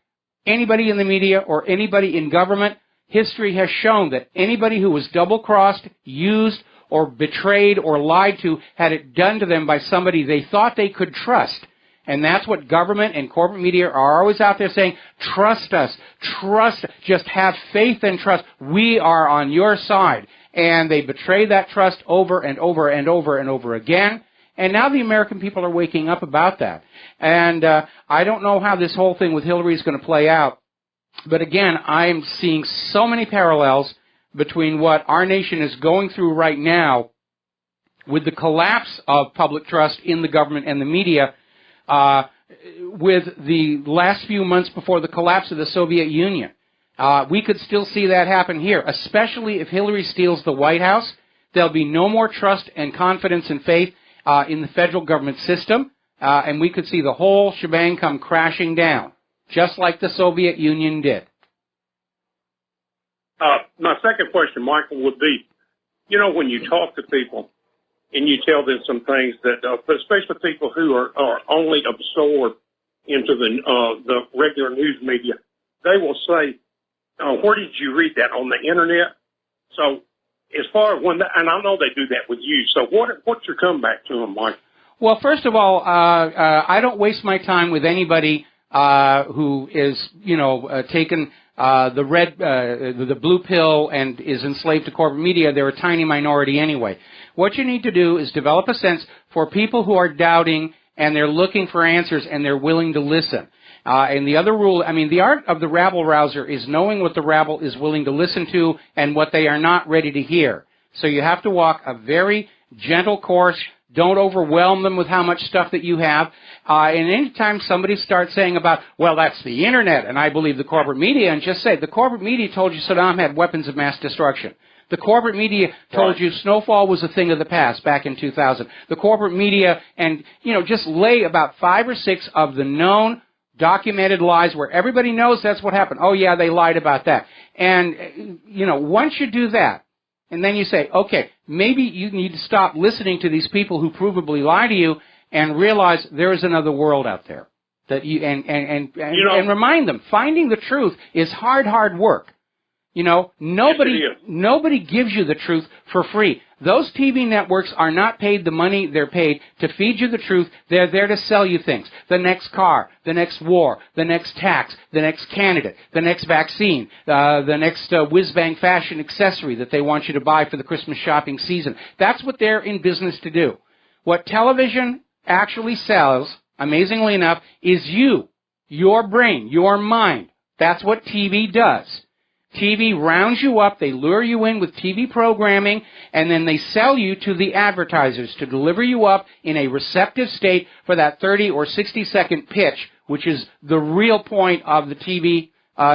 anybody in the media or anybody in government. History has shown that anybody who was double-crossed, used, or betrayed or lied to had it done to them by somebody they thought they could trust. And that's what government and corporate media are always out there saying, trust us, just have faith and trust. We are on your side. And they betray that trust over and over and over and over again. And now the American people are waking up about that. And I don't know how this whole thing with Hillary is going to play out. But again, I'm seeing so many parallels between what our nation is going through right now with the collapse of public trust in the government and the media, with the last few months before the collapse of the Soviet Union. We could still see that happen here, especially if Hillary steals the White House. There'll be no more trust and confidence and faith in the federal government system, and we could see the whole shebang come crashing down, just like the Soviet Union did. My second question, Michael, would be, you know, when you talk to people and you tell them some things that, especially people who are only absorbed into the regular news media, they will say, where did you read that, on the internet? So as far as when, and I know they do that with you, so what's your comeback to them, Mike? Well, first of all, I don't waste my time with anybody who is, taken the blue pill and is enslaved to corporate media. They're a tiny minority anyway. What you need to do is develop a sense for people who are doubting and they're looking for answers and they're willing to listen. And the other rule, the art of the rabble-rouser is knowing what the rabble is willing to listen to and what they are not ready to hear. So you have to walk a very gentle course. Don't overwhelm them with how much stuff that you have. And anytime somebody starts saying about, well, that's the Internet, and I believe the corporate media, and just say, the corporate media told you Saddam had weapons of mass destruction. The corporate media told you snowfall was a thing of the past back in 2000. The corporate media, and, just lay about 5 or 6 of the known documented lies where everybody knows that's what happened. Oh, yeah, they lied about that. And, once you do that, and then you say, okay, maybe you need to stop listening to these people who provably lie to you and realize there is another world out there. That you and remind them, finding the truth is hard work. Nobody gives you the truth for free. Those TV networks are not paid the money. They're paid to feed you the truth. They're there to sell you things. The next car, the next war, the next tax, the next candidate, the next vaccine, the next whiz-bang fashion accessory that they want you to buy for the Christmas shopping season. That's what they're in business to do. What television actually sells, amazingly enough, is you, your brain, your mind. That's what TV does. TV rounds you up, they lure you in with TV programming, and then they sell you to the advertisers to deliver you up in a receptive state for that 30 or 60-second pitch, which is the real point of the TV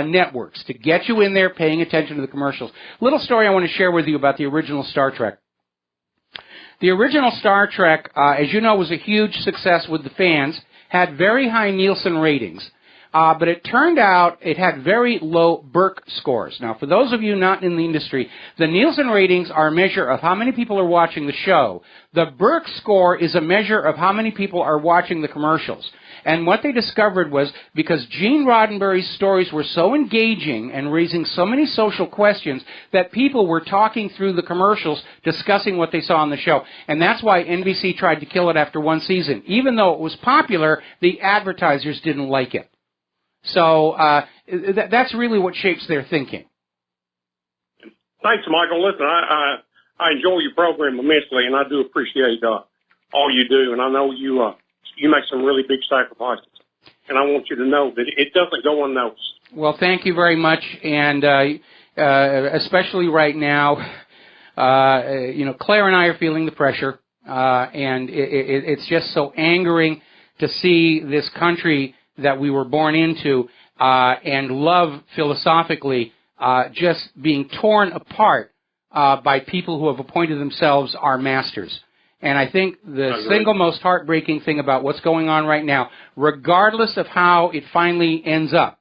networks, to get you in there paying attention to the commercials. Little story I want to share with you about the original Star Trek. The original Star Trek, as you know, was a huge success with the fans, had very high Nielsen ratings. But it turned out it had very low Burke scores. Now, for those of you not in the industry, the Nielsen ratings are a measure of how many people are watching the show. The Burke score is a measure of how many people are watching the commercials. And what they discovered was because Gene Roddenberry's stories were so engaging and raising so many social questions that people were talking through the commercials, discussing what they saw on the show. And that's why NBC tried to kill it after one season. Even though it was popular, the advertisers didn't like it. So that's really what shapes their thinking. Thanks, Michael. Listen, I enjoy your program immensely, and I do appreciate all you do. And I know you make some really big sacrifices. And I want you to know that it doesn't go unnoticed. Well, thank you very much. And especially right now, Claire and I are feeling the pressure. And it's just so angering to see this country that we were born into and love philosophically just being torn apart by people who have appointed themselves our masters. And I think the single most heartbreaking thing about what's going on right now, regardless of how it finally ends up,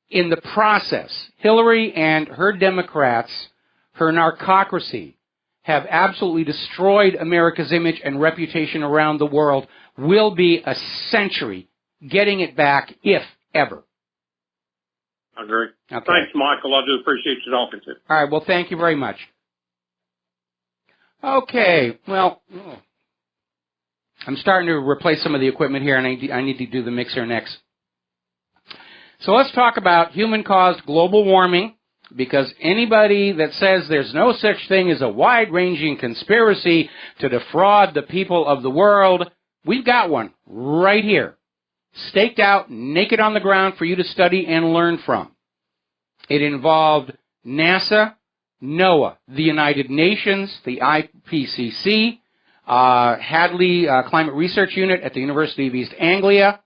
in the process, Hillary and her Democrats, her narcocracy, have absolutely destroyed America's image and reputation around the world. Will be a century getting it back, if ever. I agree. Okay. Thanks, Michael. I do appreciate you talking to me. All right. Well, thank you very much. Okay. Well, I'm starting to replace some of the equipment here, and I need to do the mixer next. So let's talk about human-caused global warming, because anybody that says there's no such thing as a wide-ranging conspiracy to defraud the people of the world, we've got one right here, staked out, naked on the ground for you to study and learn from. It involved NASA, NOAA, the United Nations, the IPCC, Hadley Climate Research Unit at the University of East Anglia,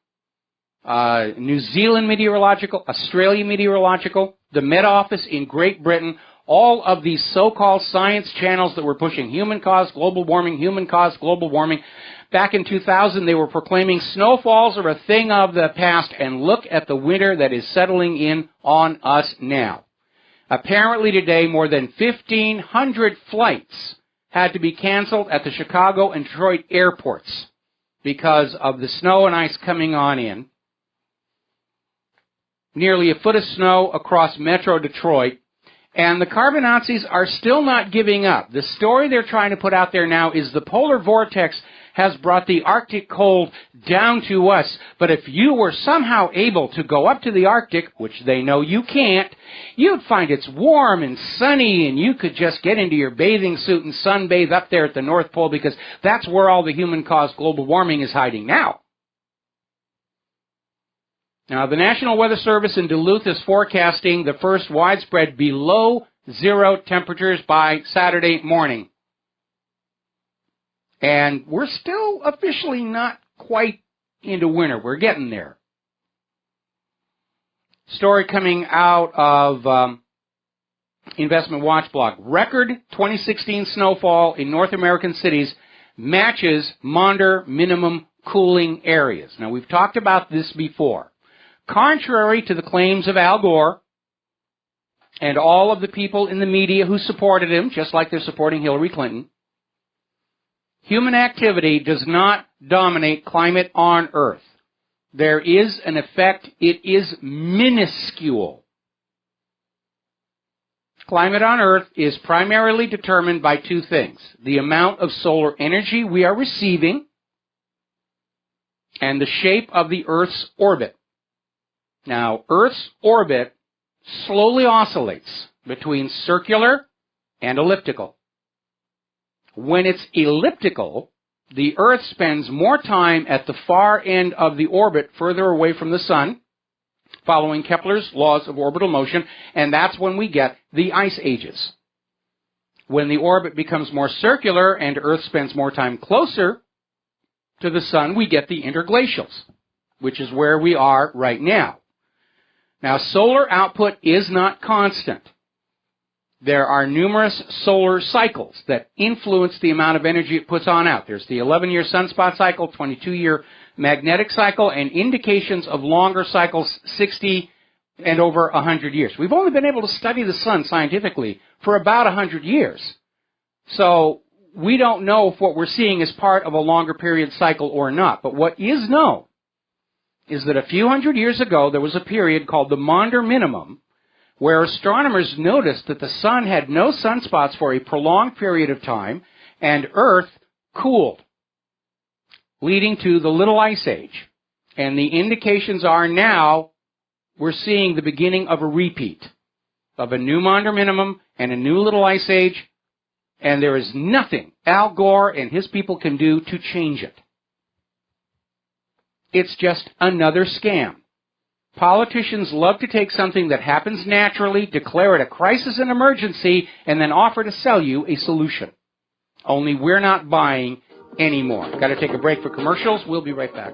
New Zealand Meteorological, Australia Meteorological, the Met Office in Great Britain, all of these so-called science channels that were pushing human-caused global warming, human-caused global warming. Back in 2000, they were proclaiming snowfalls are a thing of the past, and look at the winter that is settling in on us now. Apparently today, more than 1,500 flights had to be canceled at the Chicago and Detroit airports because of the snow and ice coming on in. Nearly a foot of snow across Metro Detroit. And the carbon Nazis are still not giving up. The story they're trying to put out there now is the polar vortex has brought the Arctic cold down to us. But if you were somehow able to go up to the Arctic, which they know you can't, you'd find it's warm and sunny, and you could just get into your bathing suit and sunbathe up there at the North Pole, because that's where all the human-caused global warming is hiding now. Now, the National Weather Service in Duluth is forecasting the first widespread below-zero temperatures by Saturday morning. And we're still officially not quite into winter. We're getting there. Story coming out of Investment Watch blog. Record 2016 snowfall in North American cities matches Maunder minimum cooling areas. Now, we've talked about this before. Contrary to the claims of Al Gore and all of the people in the media who supported him, just like they're supporting Hillary Clinton, human activity does not dominate climate on Earth. There is an effect. It is minuscule. Climate on Earth is primarily determined by two things: the amount of solar energy we are receiving and the shape of the Earth's orbit. Now, Earth's orbit slowly oscillates between circular and elliptical. When it's elliptical, the Earth spends more time at the far end of the orbit further away from the Sun, following Kepler's laws of orbital motion, and that's when we get the ice ages. When the orbit becomes more circular and Earth spends more time closer to the Sun, we get the interglacials, which is where we are right now. Now, solar output is not constant. There are numerous solar cycles that influence the amount of energy it puts on out. There's the 11-year sunspot cycle, 22-year magnetic cycle and indications of longer cycles, 60 and over 100 years. We've only been able to study the sun scientifically for about 100 years. So we don't know if what we're seeing is part of a longer period cycle or not. But what is known is that a few hundred years ago, there was a period called the Maunder Minimum, where astronomers noticed that the sun had no sunspots for a prolonged period of time, and Earth cooled, leading to the Little Ice Age. And the indications are now we're seeing the beginning of a repeat of a new Maunder Minimum and a new Little Ice Age, and there is nothing Al Gore and his people can do to change it. It's just another scam. Politicians love to take something that happens naturally, declare it a crisis and emergency, and then offer to sell you a solution. Only we're not buying anymore. Got to take a break for commercials. We'll be right back.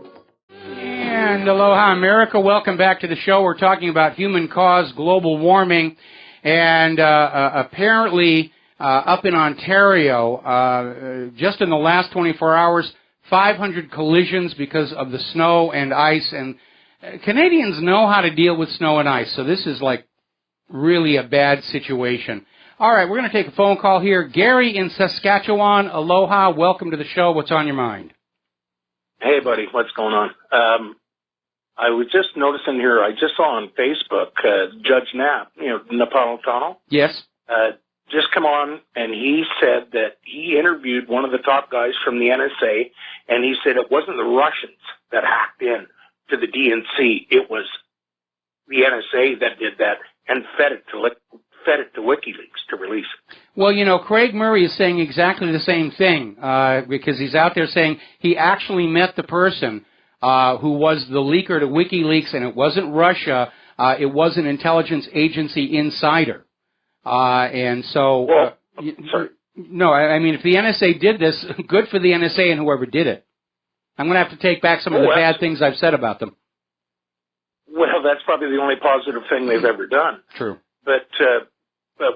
And aloha, America. Welcome back to the show. We're talking about human-caused global warming. And apparently, up in Ontario, just in the last 24 hours, 500 collisions because of the snow and ice. And Canadians know how to deal with snow and ice, so this is like really a bad situation. All right, we're going to take a phone call here. Gary in Saskatchewan, aloha. Welcome to the show. What's on your mind? Hey, buddy. What's going on? I was just noticing here, I just saw on Facebook, Judge Knapp, Napolitano. Yes. Just come on, and he said that he interviewed one of the top guys from the NSA, and he said it wasn't the Russians that hacked in to the DNC. It was the NSA that did that and fed it to WikiLeaks to release it. Well, Craig Murray is saying exactly the same thing because he's out there saying he actually met the person who was the leaker to WikiLeaks, and it wasn't Russia. It was an intelligence agency insider. And so, no, I mean, if the NSA did this, good for the NSA and whoever did it. I'm going to have to take back some of the bad things I've said about them. Well, that's probably the only positive thing they've ever done. True. But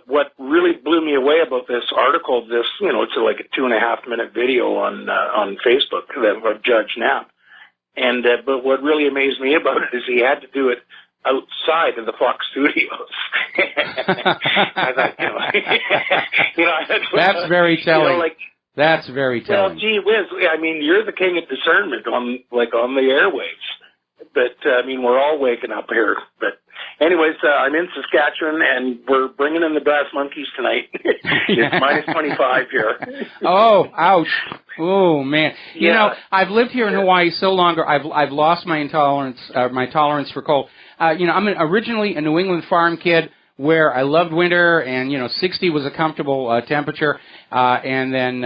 what really blew me away about this article, it's like a 2.5-minute video on Facebook of Judge Knapp. And but what really amazed me about it is he had to do it outside of the Fox studios. I thought, that's very telling. That's very telling. Well, gee whiz, I mean, you're the king of discernment on the airwaves. But, we're all waking up here. But anyways, I'm in Saskatchewan, and we're bringing in the Brass Monkeys tonight. It's minus 25 here. Oh, ouch. Oh, man. You know, I've lived here in Hawaii so long, I've lost my tolerance for cold. I'm originally a New England farm kid where I loved winter, and, 60 was a comfortable temperature, and then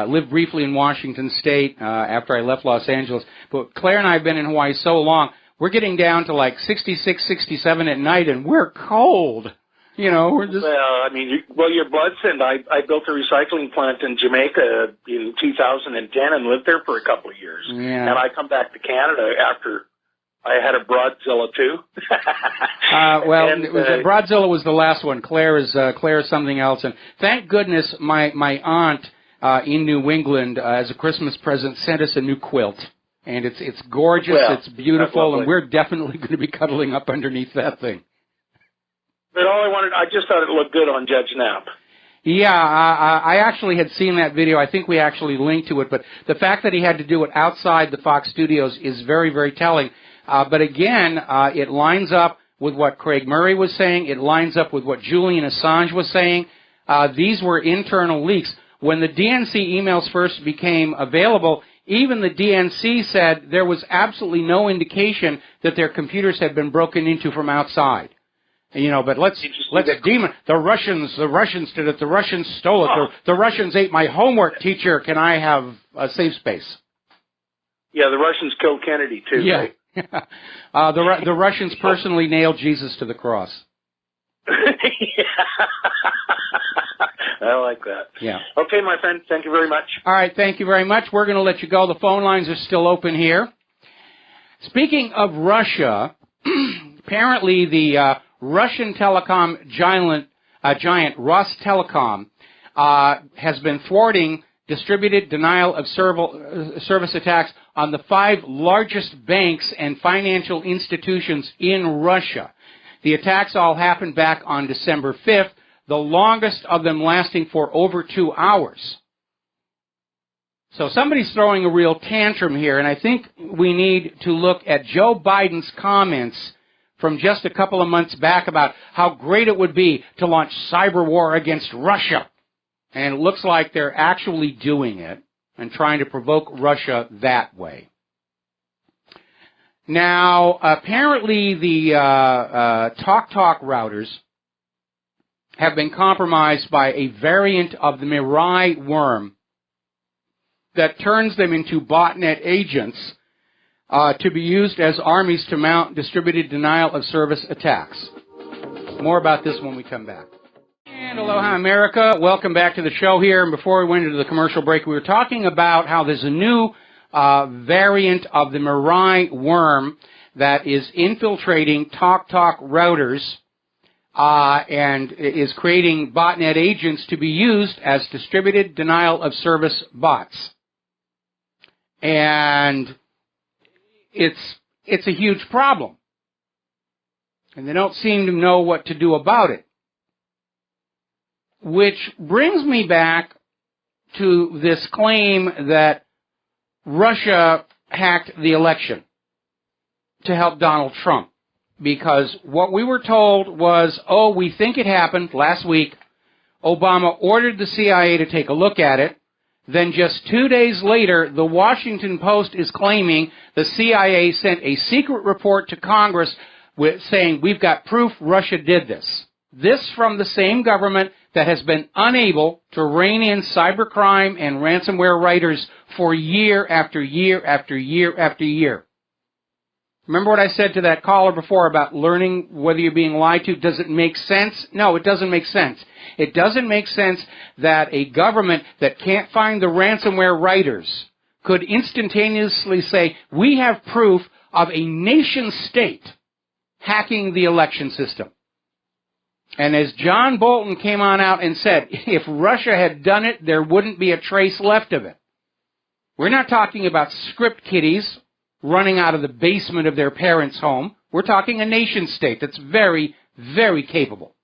lived briefly in Washington State after I left Los Angeles. But Claire and I have been in Hawaii so long, we're getting down to like 66, 67 at night, and we're cold. We're just... Well, your blood thinned. I built a recycling plant in Jamaica in 2010 and lived there for a couple of years. Yeah. And I come back to Canada after I had a Broadzilla too. Broadzilla was the last one. Claire is something else. And thank goodness my aunt in New England as a Christmas present sent us a new quilt. And it's gorgeous, it's beautiful, and we're definitely going to be cuddling up underneath that thing. But I just thought it looked good on Judge Knapp. Yeah, I actually had seen that video. I think we actually linked to it. But the fact that he had to do it outside the Fox studios is very, very telling. But again, it lines up with what Craig Murray was saying. It lines up with what Julian Assange was saying. These were internal leaks. When the DNC emails first became available, even the DNC said there was absolutely no indication that their computers had been broken into from outside. But let's demon the Russians did it. The Russians stole it. The Russians ate my homework, teacher. Can I have a safe space? Yeah, the Russians killed Kennedy too. Yeah. Right? The Russians personally nailed Jesus to the cross. I like that. Yeah. Okay, my friend. Thank you very much. All right. Thank you very much. We're going to let you go. The phone lines are still open here. Speaking of Russia, apparently the Russian telecom giant Rostelecom has been thwarting distributed denial of service attacks on the 5 largest banks and financial institutions in Russia. The attacks all happened back on December 5th, the longest of them lasting for over 2 hours. So somebody's throwing a real tantrum here, and I think we need to look at Joe Biden's comments from just a couple of months back about how great it would be to launch cyber war against Russia. And it looks like they're actually doing it and trying to provoke Russia that way. Now, apparently the TalkTalk routers have been compromised by a variant of the Mirai worm that turns them into botnet agents to be used as armies to mount distributed denial of service attacks. More about this when we come back. And aloha, America. Welcome back to the show here. And before we went into the commercial break, we were talking about how there's a new variant of the Mirai worm that is infiltrating TalkTalk routers and is creating botnet agents to be used as distributed denial of service bots. And it's a huge problem. And they don't seem to know what to do about it. Which brings me back to this claim that Russia hacked the election to help Donald Trump. Because what we were told was, oh, we think it happened last week. Obama ordered the CIA to take a look at it. Then just 2 days later, the Washington Post is claiming the CIA sent a secret report to Congress saying, we've got proof Russia did this. This from the same government that has been unable to rein in cybercrime and ransomware writers for year after year after year after year. Remember what I said to that caller before about learning whether you're being lied to? Does it make sense? No, it doesn't make sense. It doesn't make sense that a government that can't find the ransomware writers could instantaneously say, we have proof of a nation state hacking the election system. And as John Bolton came on out and said, if Russia had done it, there wouldn't be a trace left of it. We're not talking about script kiddies running out of the basement of their parents' home. We're talking a nation state that's very, very capable.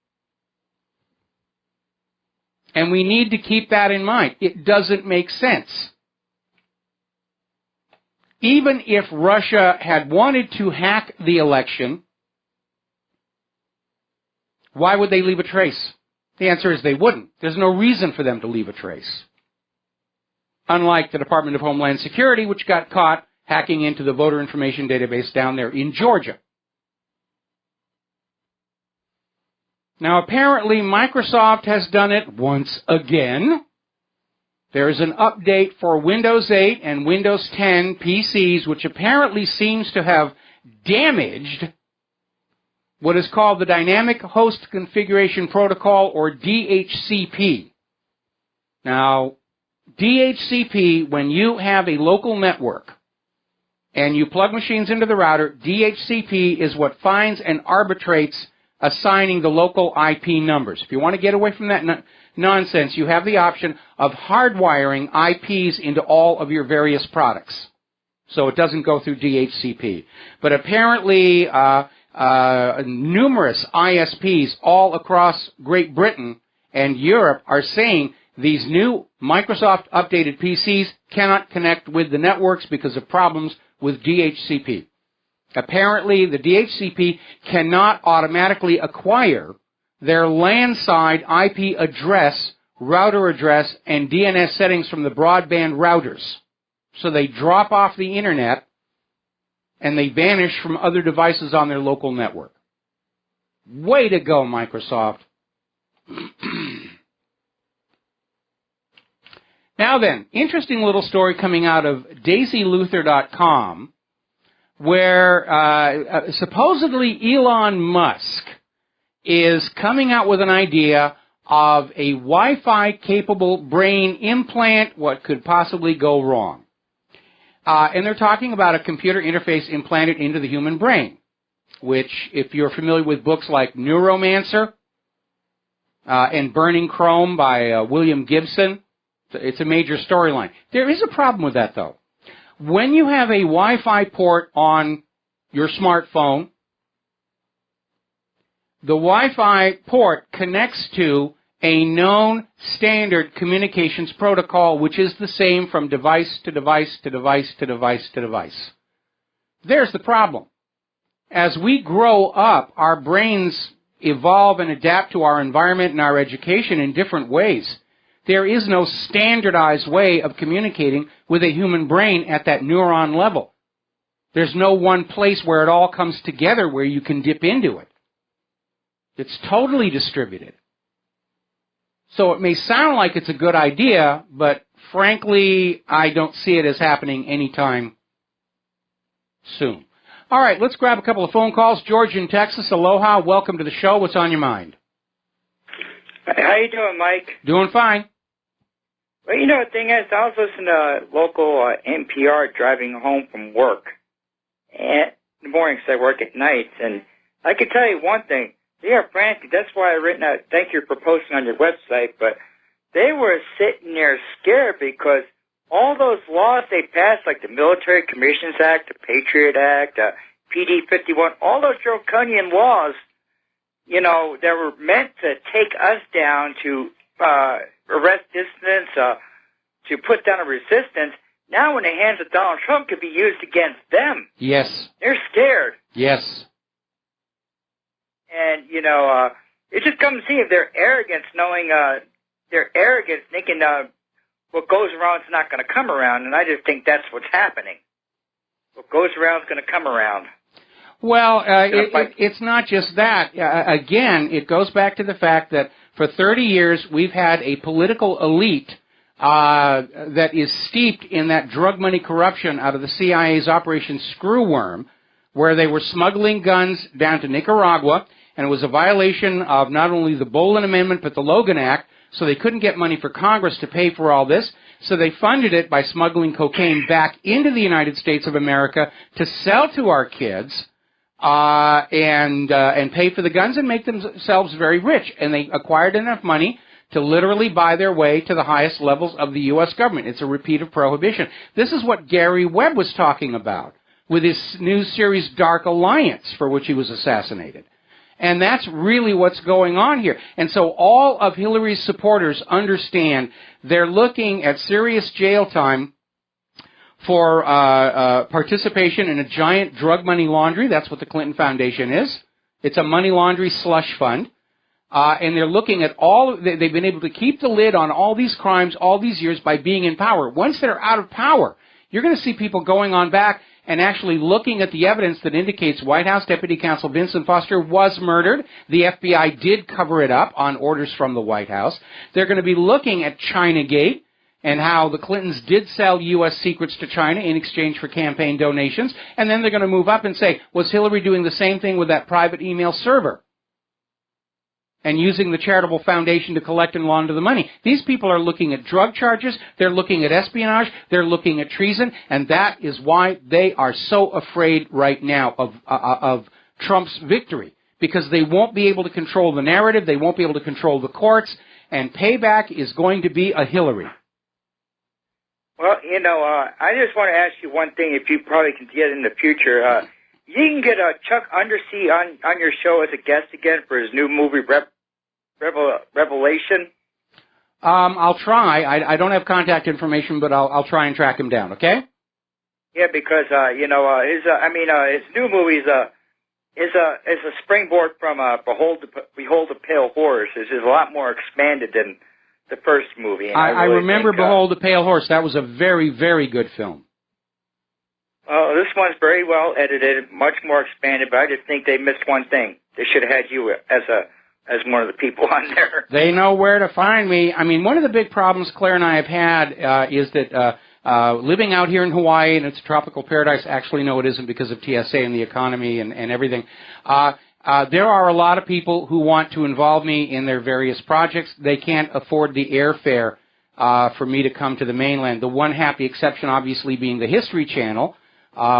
And we need to keep that in mind. It doesn't make sense. Even if Russia had wanted to hack the election, why would they leave a trace? The answer is they wouldn't. There's no reason for them to leave a trace. Unlike the Department of Homeland Security, which got caught hacking into the voter information database down there in Georgia. Now, apparently, Microsoft has done it once again. There's an update for Windows 8 and Windows 10 PCs, which apparently seems to have damaged what is called the Dynamic Host Configuration Protocol, or DHCP. Now, DHCP, when you have a local network and you plug machines into the router, DHCP is what finds and arbitrates assigning the local IP numbers. If you want to get away from that nonsense, you have the option of hardwiring IPs into all of your various products, so it doesn't go through DHCP. But apparently, numerous ISPs all across Great Britain and Europe are saying these new Microsoft updated PCs cannot connect with the networks because of problems with DHCP. Apparently, the DHCP cannot automatically acquire their LAN side IP address, router address, and DNS settings from the broadband routers. So they drop off the internet and they vanish from other devices on their local network. Way to go, Microsoft. Now then, interesting little story coming out of daisyluther.com, where supposedly Elon Musk is coming out with an idea of a Wi-Fi capable brain implant. What could possibly go wrong? And they're talking about a computer interface implanted into the human brain, which, if you're familiar with books like Neuromancer and Burning Chrome by William Gibson, It's a major storyline. There is a problem with that, though. When you have a Wi-Fi port on your smartphone, the Wi-Fi port connects to a known standard communications protocol, which is the same from device to device to device to device to device. There's the problem. As we grow up, our brains evolve and adapt to our environment and our education in different ways. There is no standardized way of communicating with a human brain at that neuron level. There's no one place where it all comes together where you can dip into it. It's totally distributed. So it may sound like it's a good idea, but frankly, I don't see it as happening anytime soon. All right, let's grab a couple of phone calls. George in Texas, aloha. Welcome to the show. What's on your mind? How you doing, Mike? Doing fine. Well, you know, the thing is, I was listening to local NPR driving home from work in the mornings. I work at nights, and I can tell you one thing. They are frantic. That's why I written out, thank you for posting on your website, but they were sitting there scared because all those laws they passed, like the Military Commissions Act, the Patriot Act, PD 51, all those draconian laws, you know, that were meant to take us down to arrest dissidents, to put down a resistance, now in the hands of Donald Trump could be used against them. Yes. They're scared. Yes. And, you know, it just comes to see if their arrogance, knowing their arrogance, thinking what goes around is not going to come around, and I just think that's what's happening. What goes around is going to come around. Well, it's not just that. Again, it goes back to the fact that for 30 years we've had a political elite that is steeped in that drug money corruption out of the CIA's Operation Screwworm, where they were smuggling guns down to Nicaragua, and it was a violation of not only the Bolin Amendment but the Logan Act, so they couldn't get money for Congress to pay for all this, so they funded it by smuggling cocaine back into the United States of America to sell to our kids and pay for the guns and make themselves very rich. And they acquired enough money to literally buy their way to the highest levels of the U.S. government. It's a repeat of prohibition. This is what Gary Webb was talking about with his news series Dark Alliance, for which he was assassinated. And that's really what's going on here. And so all of Hillary's supporters understand they're looking at serious jail time for participation in a giant drug money laundry. That's what the Clinton Foundation is. It's a money laundry slush fund. And they're looking at they've been able to keep the lid on all these crimes all these years by being in power. Once they're out of power, you're going to see people going on back and actually looking at the evidence that indicates White House Deputy Counsel Vincent Foster was murdered. The FBI did cover it up on orders from the White House. They're going to be looking at Chinagate and how the Clintons did sell U.S. secrets to China in exchange for campaign donations. And then they're going to move up and say, was Hillary doing the same thing with that private email server and using the charitable foundation to collect and launder the money? These people are looking at drug charges, they're looking at espionage, they're looking at treason, and that is why they are so afraid right now of Trump's victory, because they won't be able to control the narrative, they won't be able to control the courts, and payback is going to be a Hillary. Well, you know, I just want to ask you one thing, if you probably can get in the future. You can get Chuck Undersea on your show as a guest again for his new movie, Revelation. I'll try. I don't have contact information, but I'll try and track him down. Okay? Yeah, because you know, his new movie is a springboard from Behold the Pale Horse. It's a lot more expanded than the first movie. And I really remember Behold the Pale Horse. That was a very, very good film. This one's very well edited, much more expanded, but I just think they missed one thing. They should have had you as one of the people on there. They know where to find me. I mean, one of the big problems Claire and I have had is that living out here in Hawaii, and it's a tropical paradise. Actually, no, it isn't because of TSA and the economy and everything. There are a lot of people who want to involve me in their various projects. They can't afford the airfare for me to come to the mainland. The one happy exception, obviously, being the History Channel,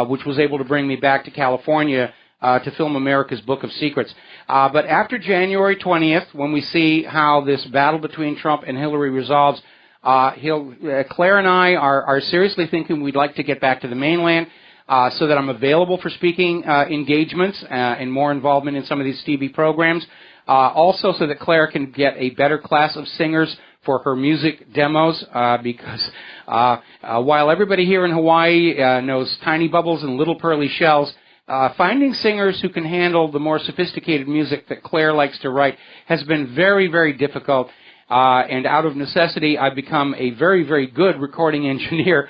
which was able to bring me back to California to film America's Book of Secrets. But after January 20th, when we see how this battle between Trump and Hillary resolves, Claire and I are seriously thinking we'd like to get back to the mainland so that I'm available for speaking engagements and more involvement in some of these TV programs. Also so that Claire can get a better class of singers for her music demos because while everybody here in Hawaii knows Tiny Bubbles and Little Pearly Shells, finding singers who can handle the more sophisticated music that Claire likes to write has been very, very difficult. And out of necessity, I've become a very, very good recording engineer.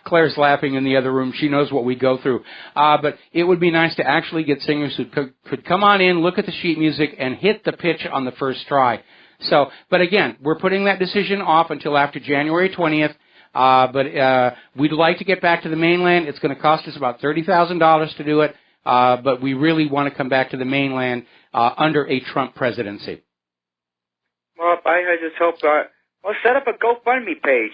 Claire's laughing in the other room. She knows what we go through. But it would be nice to actually get singers who could come on in, look at the sheet music, and hit the pitch on the first try. So, but again, we're putting that decision off until after January 20th. But we'd like to get back to the mainland. It's going to cost us about $30,000 to do it. But we really want to come back to the mainland under a Trump presidency. Well, I just hope, set up a GoFundMe page.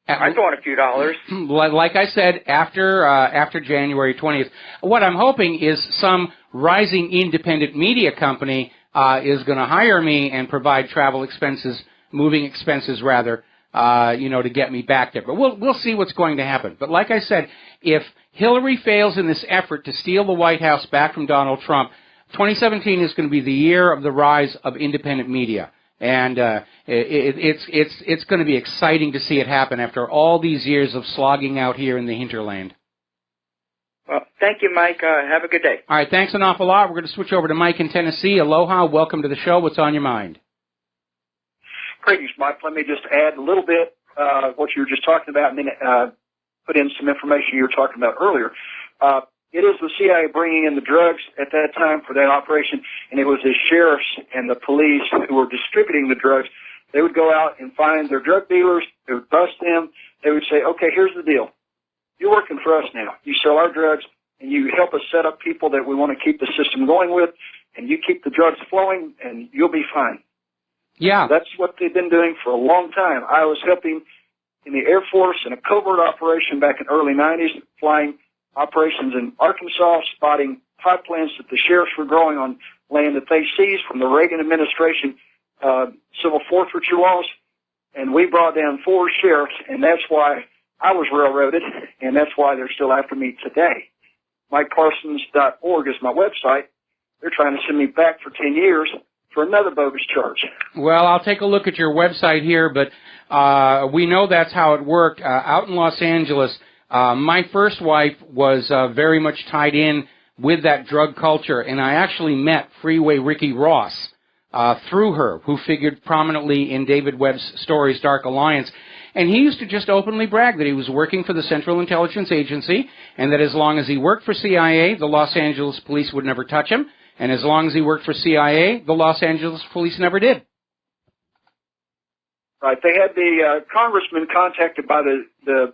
I throw in a few dollars. Like I said, after January 20th. What I'm hoping is some rising independent media company is going to hire me and provide travel expenses, moving expenses rather, to get me back there. But we'll see what's going to happen. But like I said, if Hillary fails in this effort to steal the White House back from Donald Trump, 2017 is going to be the year of the rise of independent media. And it's going to be exciting to see it happen after all these years of slogging out here in the hinterland. Well, thank you, Mike. Have a good day. All right, thanks an awful lot. We're going to switch over to Mike in Tennessee. Aloha, welcome to the show. What's on your mind? Greetings, Mike. Let me just add a little bit what you were just talking about and then put in some information you were talking about earlier. It is the CIA bringing in the drugs at that time for that operation, and it was the sheriffs and the police who were distributing the drugs. They would go out and find their drug dealers. They would bust them. They would say, okay, here's the deal. You're working for us now. You sell our drugs, and you help us set up people that we want to keep the system going with, and you keep the drugs flowing, and you'll be fine. Yeah. That's what they've been doing for a long time. I was helping in the Air Force in a covert operation back in the early 90s, flying operations in Arkansas, spotting pot plants that the sheriffs were growing on land that they seized from the Reagan administration civil forfeiture laws. And we brought down 4 sheriffs, and that's why I was railroaded, and that's why they're still after me today. MikeParsons.org is my website. They're trying to send me back for 10 years for another bogus charge. Well, I'll take a look at your website here, but we know that's how it worked. Out in Los Angeles, my first wife was very much tied in with that drug culture, and I actually met Freeway Ricky Ross through her, who figured prominently in David Webb's stories, Dark Alliance. And he used to just openly brag that he was working for the Central Intelligence Agency, and that as long as he worked for CIA, the Los Angeles police would never touch him, and as long as he worked for CIA, the Los Angeles police never did. Right. They had the congressman contacted by the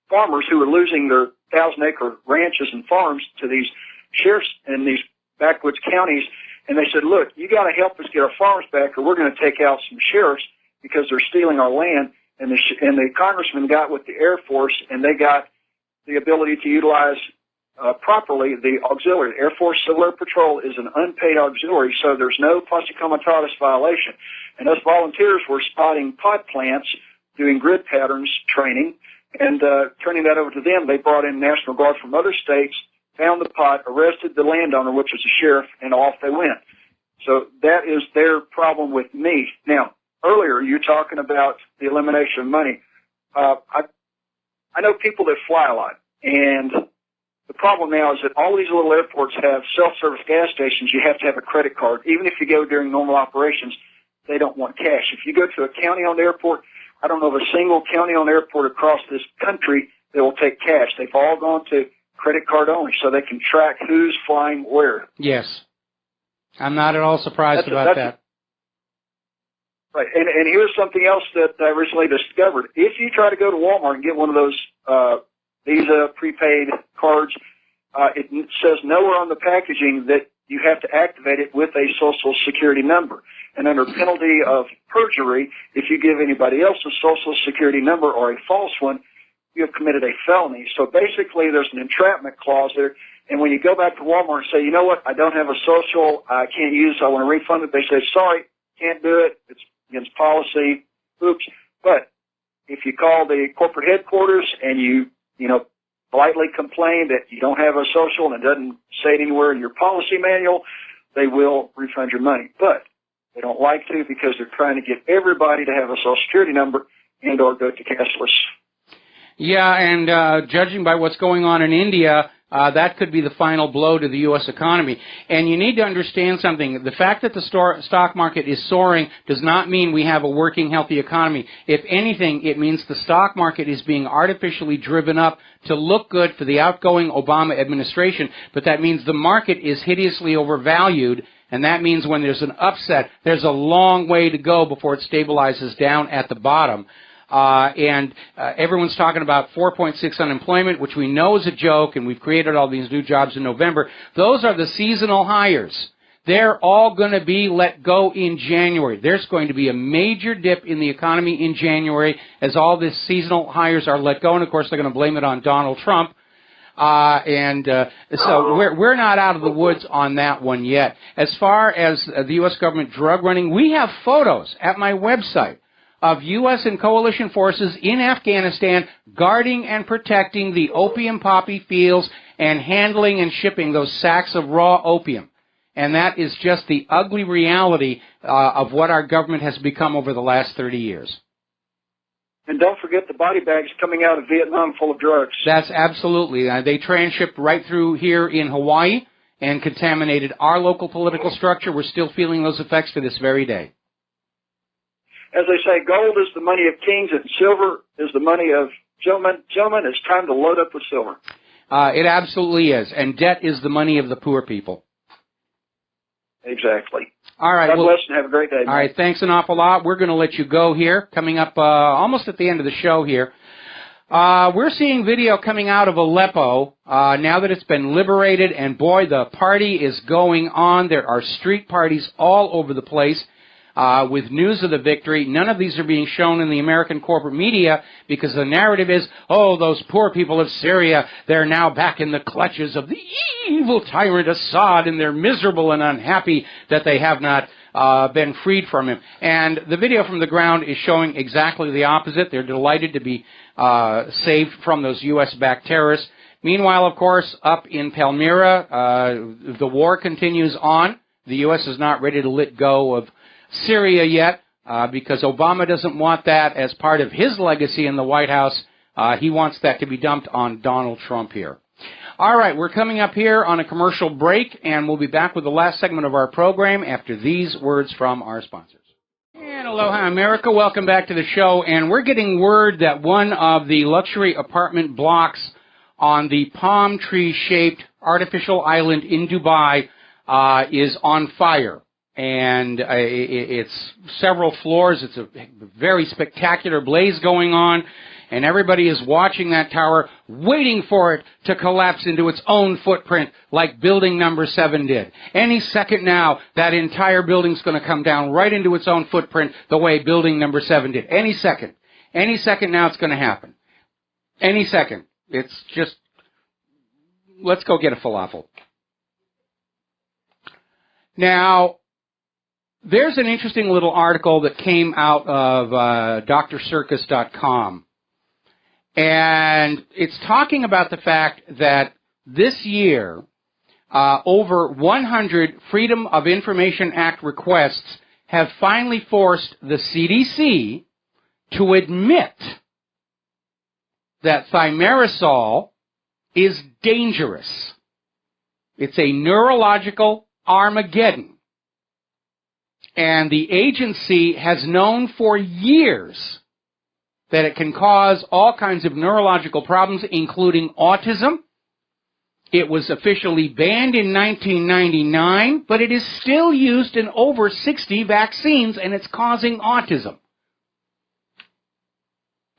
farmers who were losing their 1,000-acre ranches and farms to these sheriffs in these backwoods counties, and they said, look, you got to help us get our farms back, or we're going to take out some sheriffs because they're stealing our land. And the congressman got with the Air Force, and they got the ability to utilize properly the auxiliary. Air Force Civil Air Patrol is an unpaid auxiliary, so there's no posse comitatus violation. And us volunteers were spotting pot plants, doing grid patterns training, and turning that over to them. They brought in National Guard from other states, found the pot, arrested the landowner, which was a sheriff, and off they went. So that is their problem with me. Now, earlier, you're talking about the elimination of money. I know people that fly a lot, and the problem now is that all these little airports have self-service gas stations. You have to have a credit card. Even if you go during normal operations, they don't want cash. If you go to a county-owned airport, I don't know of a single county-owned airport across this country that will take cash. They've all gone to credit card only, so they can track who's flying where. Yes. I'm not at all surprised about that. Right, and here's something else that I recently discovered. If you try to go to Walmart and get one of those Visa prepaid cards, it says nowhere on the packaging that you have to activate it with a Social Security number. And under penalty of perjury, if you give anybody else a Social Security number or a false one, you have committed a felony. So basically, there's an entrapment clause there. And when you go back to Walmart and say, you know what, I don't have a social, I can't use, I want to refund it, they say, sorry, can't do it, it's against policy. Oops. But if you call the corporate headquarters and you politely complain that you don't have a social and it doesn't say it anywhere in your policy manual, they will refund your money. But they don't like to because they're trying to get everybody to have a Social Security number and or go to cashless. Yeah, and judging by what's going on in India, that could be the final blow to the U.S. economy. And you need to understand something. The fact that the stock market is soaring does not mean we have a working, healthy economy. If anything, it means the stock market is being artificially driven up to look good for the outgoing Obama administration, but that means the market is hideously overvalued, and that means when there's an upset, there's a long way to go before it stabilizes down at the bottom. Everyone's talking about 4.6 unemployment, which we know is a joke, and we've created all these new jobs in November. Those are the seasonal hires. They're all going to be let go in January. There's going to be a major dip in the economy in January as all these seasonal hires are let go, and of course they're going to blame it on Donald Trump. So we're not out of the woods on that one yet. As far as the U.S. government drug running, we have photos at my website of U.S. and coalition forces in Afghanistan guarding and protecting the opium poppy fields and handling and shipping those sacks of raw opium. And that is just the ugly reality of what our government has become over the last 30 years. And don't forget the body bags coming out of Vietnam full of drugs. That's absolutely. They transshipped right through here in Hawaii and contaminated our local political structure. We're still feeling those effects to this very day. As they say, gold is the money of kings and silver is the money of gentlemen. Gentlemen, it's time to load up with silver. It absolutely is. And debt is the money of the poor people. Exactly. All right. God bless and have a great day. All right. Thanks an awful lot. We're going to let you go here. Coming up almost at the end of the show here. We're seeing video coming out of Aleppo now that it's been liberated. And, boy, the party is going on. There are street parties all over the place. With news of the victory. None of these are being shown in the American corporate media because the narrative is, oh, those poor people of Syria, they're now back in the clutches of the evil tyrant Assad, and they're miserable and unhappy that they have not been freed from him. And the video from the ground is showing exactly the opposite. They're delighted to be saved from those U.S.-backed terrorists. Meanwhile, of course, up in Palmyra, the war continues on. The U.S. is not ready to let go of Syria yet, because Obama doesn't want that as part of his legacy in the White House. He wants that to be dumped on Donald Trump here. All right, we're coming up here on a commercial break, and we'll be back with the last segment of our program after these words from our sponsors. And aloha, America. Welcome back to the show. And we're getting word that one of the luxury apartment blocks on the palm tree-shaped artificial island in Dubai is on fire. And it's several floors. It's a very spectacular blaze going on, and everybody is watching that tower, waiting for it to collapse into its own footprint like building number 7 did. Any second now, that entire building's going to come down right into its own footprint the way building number 7 did. Any second. Any second now it's going to happen. Any second. It's just, let's go get a falafel. Now, there's an interesting little article that came out of drcircus.com, and it's talking about the fact that this year, over 100 Freedom of Information Act requests have finally forced the CDC to admit that thimerosal is dangerous. It's a neurological Armageddon. And the agency has known for years that it can cause all kinds of neurological problems, including autism. It was officially banned in 1999, but it is still used in over 60 vaccines, and it's causing autism.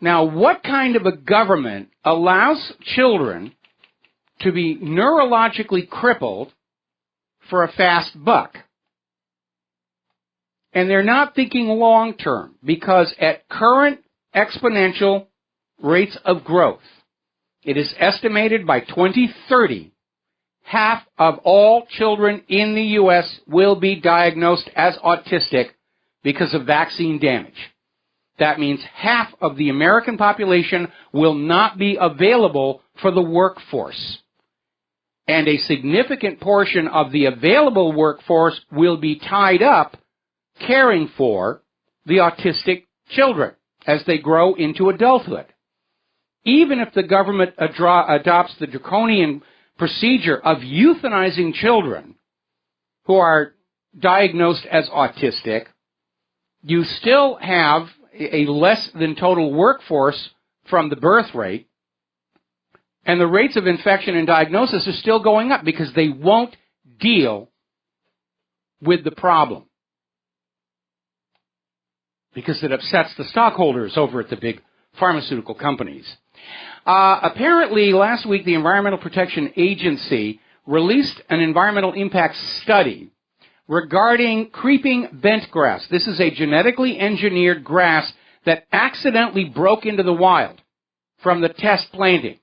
Now, what kind of a government allows children to be neurologically crippled for a fast buck? And they're not thinking long-term, because at current exponential rates of growth, it is estimated by 2030, half of all children in the U.S. will be diagnosed as autistic because of vaccine damage. That means half of the American population will not be available for the workforce. And a significant portion of the available workforce will be tied up caring for the autistic children as they grow into adulthood. Even if the government adopts the draconian procedure of euthanizing children who are diagnosed as autistic, you still have a less than total workforce from the birth rate, and the rates of infection and diagnosis are still going up because they won't deal with the problem. Because it upsets the stockholders over at the big pharmaceutical companies. Apparently, last week, the Environmental Protection Agency released an environmental impact study regarding creeping bent grass. This is a genetically engineered grass that accidentally broke into the wild from the test planting.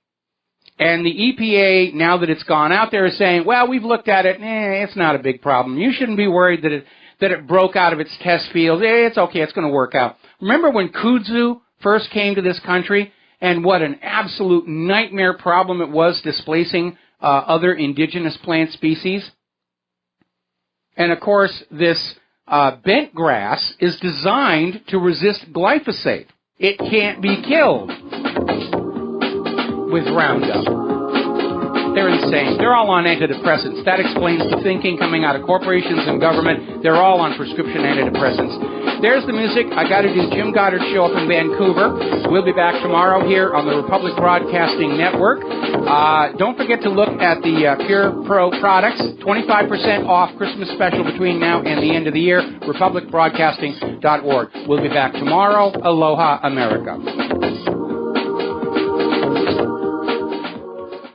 And the EPA, now that it's gone out there, is saying, well, we've looked at it, it's not a big problem. You shouldn't be worried that it broke out of its test field. It's okay, it's going to work out. Remember when kudzu first came to this country, and what an absolute nightmare problem it was displacing other indigenous plant species? And of course, this bent grass is designed to resist glyphosate. It can't be killed with Roundup. They're insane. They're all on antidepressants. That explains the thinking coming out of corporations and government. They're all on prescription antidepressants. There's the music. I got to do Jim Goddard's show up in Vancouver. We'll be back tomorrow here on the Republic Broadcasting Network. Don't forget to look at the Pure Pro products. 25% off Christmas special between now and the end of the year. RepublicBroadcasting.org. We'll be back tomorrow. Aloha, America.